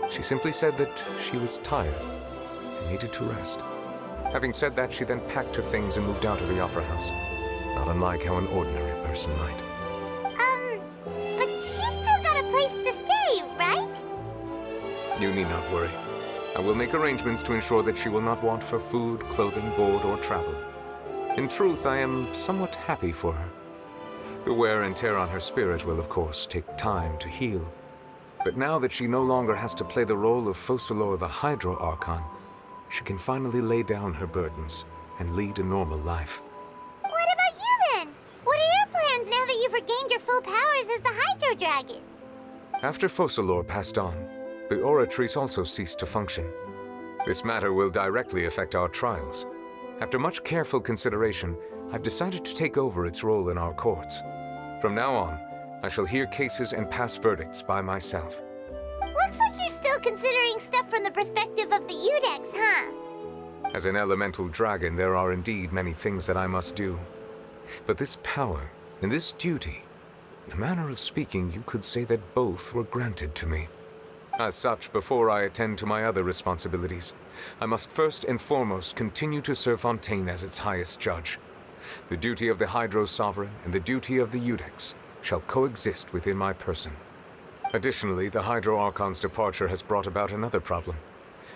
She simply said that she was tired and needed to rest. Having said that, she then packed her things and moved out of the Opera House, not unlike how an ordinary person might. But she's still got a place to stay, right? You need not worry. I will make arrangements to ensure that she will not want for food, clothing, board, or travel. In truth, I am somewhat happy for her. The wear and tear on her spirit will, of course, take time to heal. But now that she no longer has to play the role of Focalor the Hydro Archon, she can finally lay down her burdens and lead a normal life. What about you then? What are your plans now that you've regained your full powers as the Hydro Dragon? After Focalor passed on, the Oratrice also ceased to function. This matter will directly affect our trials. After much careful consideration, I've decided to take over its role in our courts. From now on, I shall hear cases and pass verdicts by myself. Looks like you're still considering stuff from the perspective of the Udex, huh? As an elemental dragon, there are indeed many things that I must do. But this power and this duty, in a manner of speaking, you could say that both were granted to me. As such, before I attend to my other responsibilities, I must first and foremost continue to serve Fontaine as its highest judge. The duty of the Hydro Sovereign and the duty of the Udex shall coexist within my person. Additionally, the Hydro Archon's departure has brought about another problem,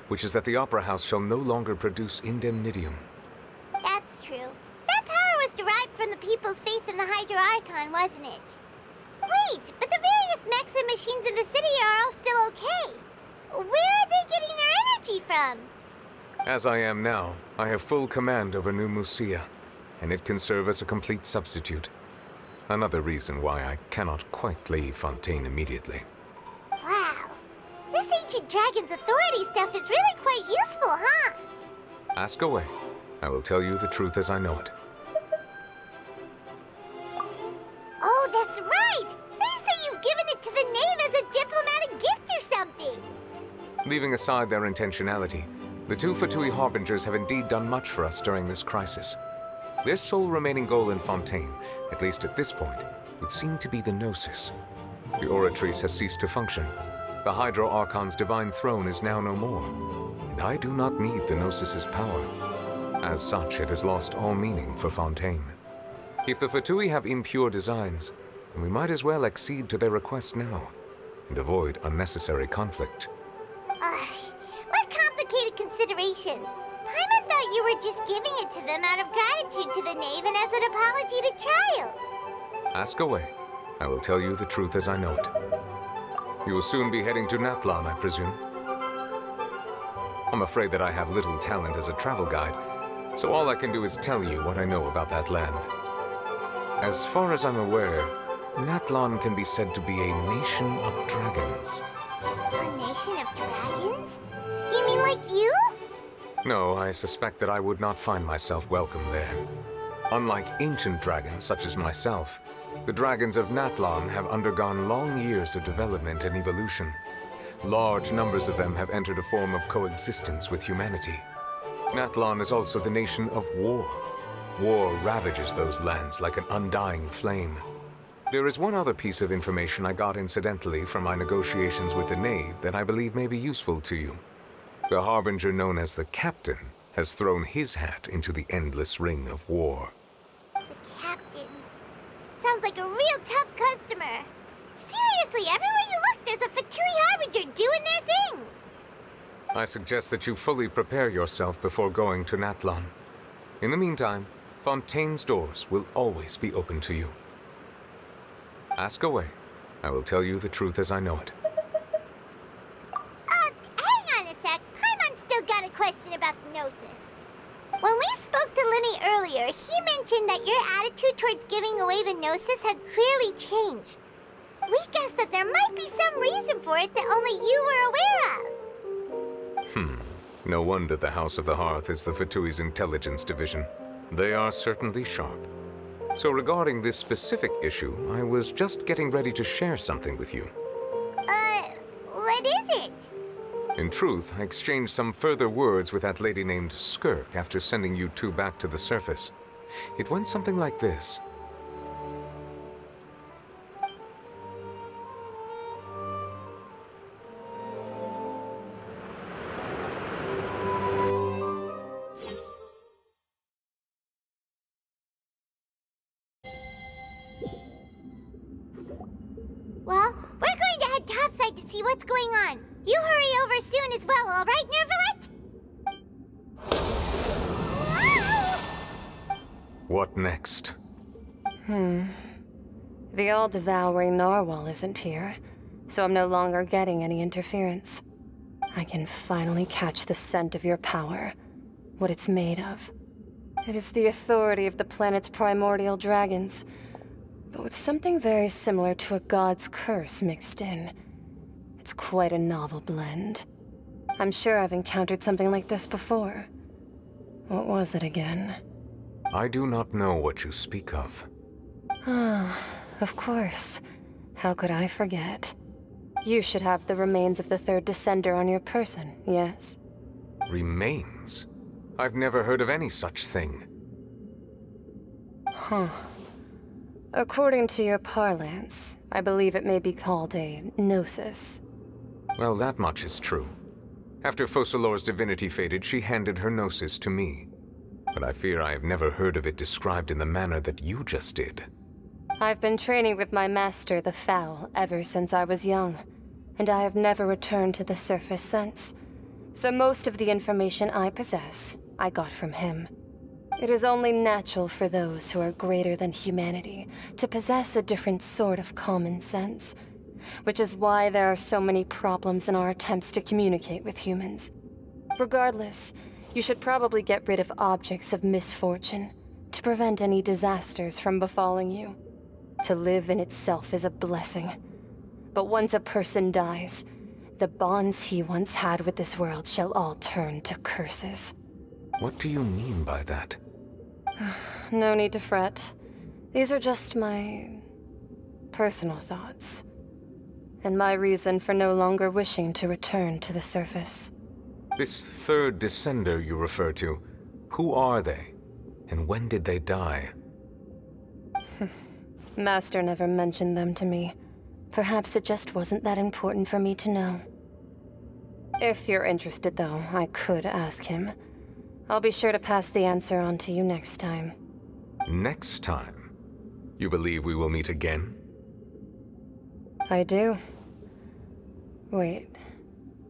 which is that the Opera House shall no longer produce indemnitium. That's true. That power was derived from the people's faith in the Hydro Archon, wasn't it? Wait, but the various mechs and machines in the city are all still okay. Where are they getting their energy from? As I am now, I have full command over New Musia, and it can serve as a complete substitute. Another reason why I cannot quite leave Fontaine immediately. Wow. This ancient dragon's authority stuff is really quite useful, huh? Ask away. I will tell you the truth as I know it. Oh, that's right! They say you've given it to the knave as a diplomatic gift or something! Leaving aside their intentionality, the two Fatui Harbingers have indeed done much for us during this crisis. Their sole remaining goal in Fontaine, at least at this point, would seem to be the Gnosis. The Oratrice has ceased to function. The Hydro Archon's divine throne is now no more, and I do not need the Gnosis's power. As such, it has lost all meaning for Fontaine. If the Fatui have impure designs, then we might as well accede to their request now, and avoid unnecessary conflict. What complicated considerations! Paimon thought you were just giving it to them out of gratitude to the knave and as an apology to Childe. Ask away. I will tell you the truth as I know it. You will soon be heading to Natlan, I presume. I'm afraid that I have little talent as a travel guide, so all I can do is tell you what I know about that land. As far as I'm aware, Natlan can be said to be a nation of dragons. A nation of dragons? You mean like you? No, I suspect that I would not find myself welcome there. Unlike ancient dragons such as myself, the dragons of Natlan have undergone long years of development and evolution. Large numbers of them have entered a form of coexistence with humanity. Natlan is also the nation of war. War ravages those lands like an undying flame. There is one other piece of information I got incidentally from my negotiations with the knave that I believe may be useful to you. The Harbinger known as the Captain has thrown his hat into the endless ring of war. The Captain. Sounds like a real tough customer. Seriously, everywhere you look, there's a Fatui Harbinger doing their thing. I suggest that you fully prepare yourself before going to Natlan. In the meantime, Fontaine's doors will always be open to you. Ask away. I will tell you the truth as I know it. Hang on a sec. Paimon's still got a question about the Gnosis. When we spoke to Lyney earlier, he mentioned that your attitude towards giving away the Gnosis had clearly changed. We guessed that there might be some reason for it that only you were aware of. No wonder the House of the Hearth is the Fatui's intelligence division. They are certainly sharp. So regarding this specific issue, I was just getting ready to share something with you. What is it? In truth, I exchanged some further words with that lady named Skirk after sending you two back to the surface. It went something like this. Well, we're going to head topside to see what's going on. You hurry over soon as well, all right, Neuvillette? What next? The All-Devouring Narwhal isn't here. so I'm no longer getting any interference. I can finally catch the scent of your power, what it's made of. It is the authority of the planet's primordial dragons, but with something very similar to a god's curse mixed in. It's quite a novel blend. I'm sure I've encountered something like this before. What was it again? I do not know what you speak of. Ah, of course. How could I forget? You should have the remains of the third Descender on your person, yes? Remains? I've never heard of any such thing. Huh. According to your parlance, I believe it may be called a gnosis. Well, that much is true. After Focalors' divinity faded, she handed her gnosis to me. But I fear I have never heard of it described in the manner that you just did. I've been training with my master, the Foul, ever since I was young, and I have never returned to the surface since. So most of the information I possess, I got from him. It is only natural for those who are greater than humanity to possess a different sort of common sense, which is why there are so many problems in our attempts to communicate with humans. Regardless, you should probably get rid of objects of misfortune to prevent any disasters from befalling you. To live in itself is a blessing. But once a person dies, the bonds he once had with this world shall all turn to curses. What do you mean by that? No need to fret. These are just my personal thoughts, and my reason for no longer wishing to return to the surface. This third Descender you refer to, who are they? And when did they die? Master never mentioned them to me. Perhaps it just wasn't that important for me to know. If you're interested, though, I could ask him. I'll be sure to pass the answer on to you next time. Next time? You believe we will meet again? I do. Wait.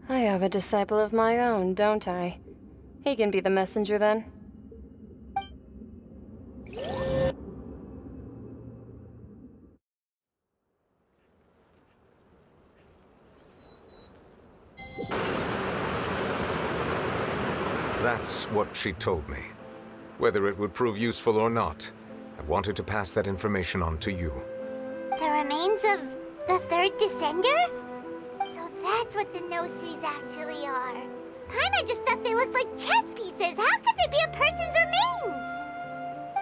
I have a disciple of my own, don't I? He can be the messenger then. That's what she told me. Whether it would prove useful or not, I wanted to pass that information on to you. The remains of the third Descender? So that's what the Gnosis actually are. Paimon just thought they looked like chess pieces. How could they be a person's remains?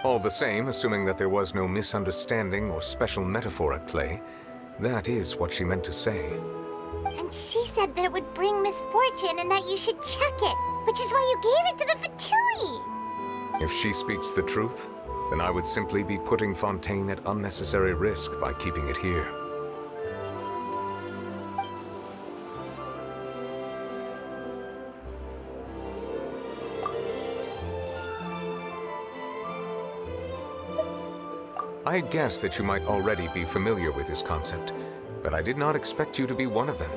All the same, assuming that there was no misunderstanding or special metaphor at play, that is what she meant to say. And she said that it would bring misfortune and that you should check it, which is why you gave it to the Fatui. If she speaks the truth, then I would simply be putting Fontaine at unnecessary risk by keeping it here. I had guessed that you might already be familiar with this concept, but I did not expect you to be one of them.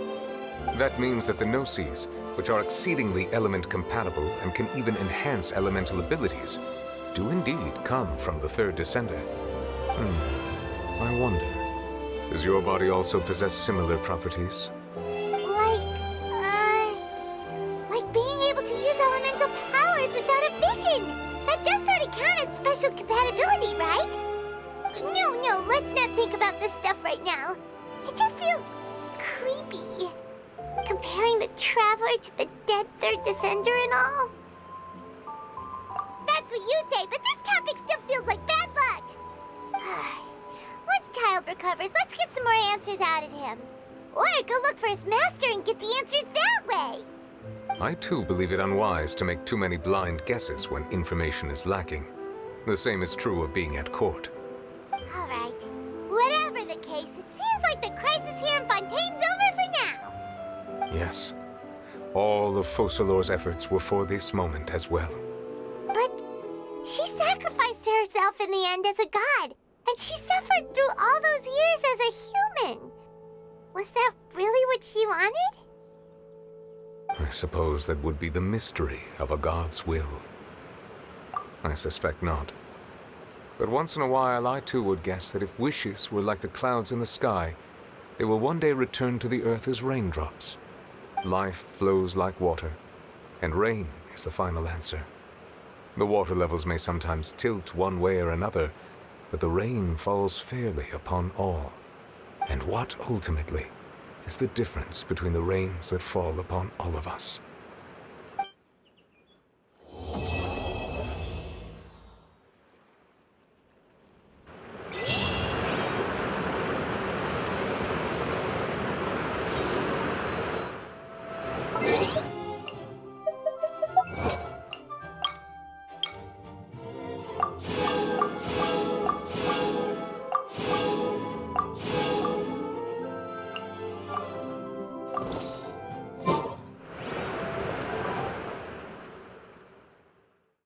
That means that the Gnosis, which are exceedingly element-compatible and can even enhance elemental abilities, do indeed come from the third Descender. I wonder, does your body also possess similar properties? Like being able to use elemental powers without a vision. That does sort of count as special compatibility, right? No, let's not think about this stuff right now. It just feels creepy. Comparing the Traveler to the dead third Descender and all. That's what you say, but this topic still feels like bad luck. Once Childe recovers, let's get some more answers out of him. Or go look for his master and get the answers that way. I too believe it unwise to make too many blind guesses when information is lacking. The same is true of being at court. All right. Whatever the case, it seems like the crisis here in Fontaine's over for now. Yes. All of Focalors' efforts were for this moment as well. But she sacrificed herself in the end as a god, and she suffered through all those years as a human. Was that really what she wanted? I suppose that would be the mystery of a god's will. I suspect not. But once in a while, I too would guess that if wishes were like the clouds in the sky, they will one day return to the earth as raindrops. Life flows like water, and rain is the final answer. The water levels may sometimes tilt one way or another, but the rain falls fairly upon all. And what, ultimately, is the difference between the rains that fall upon all of us?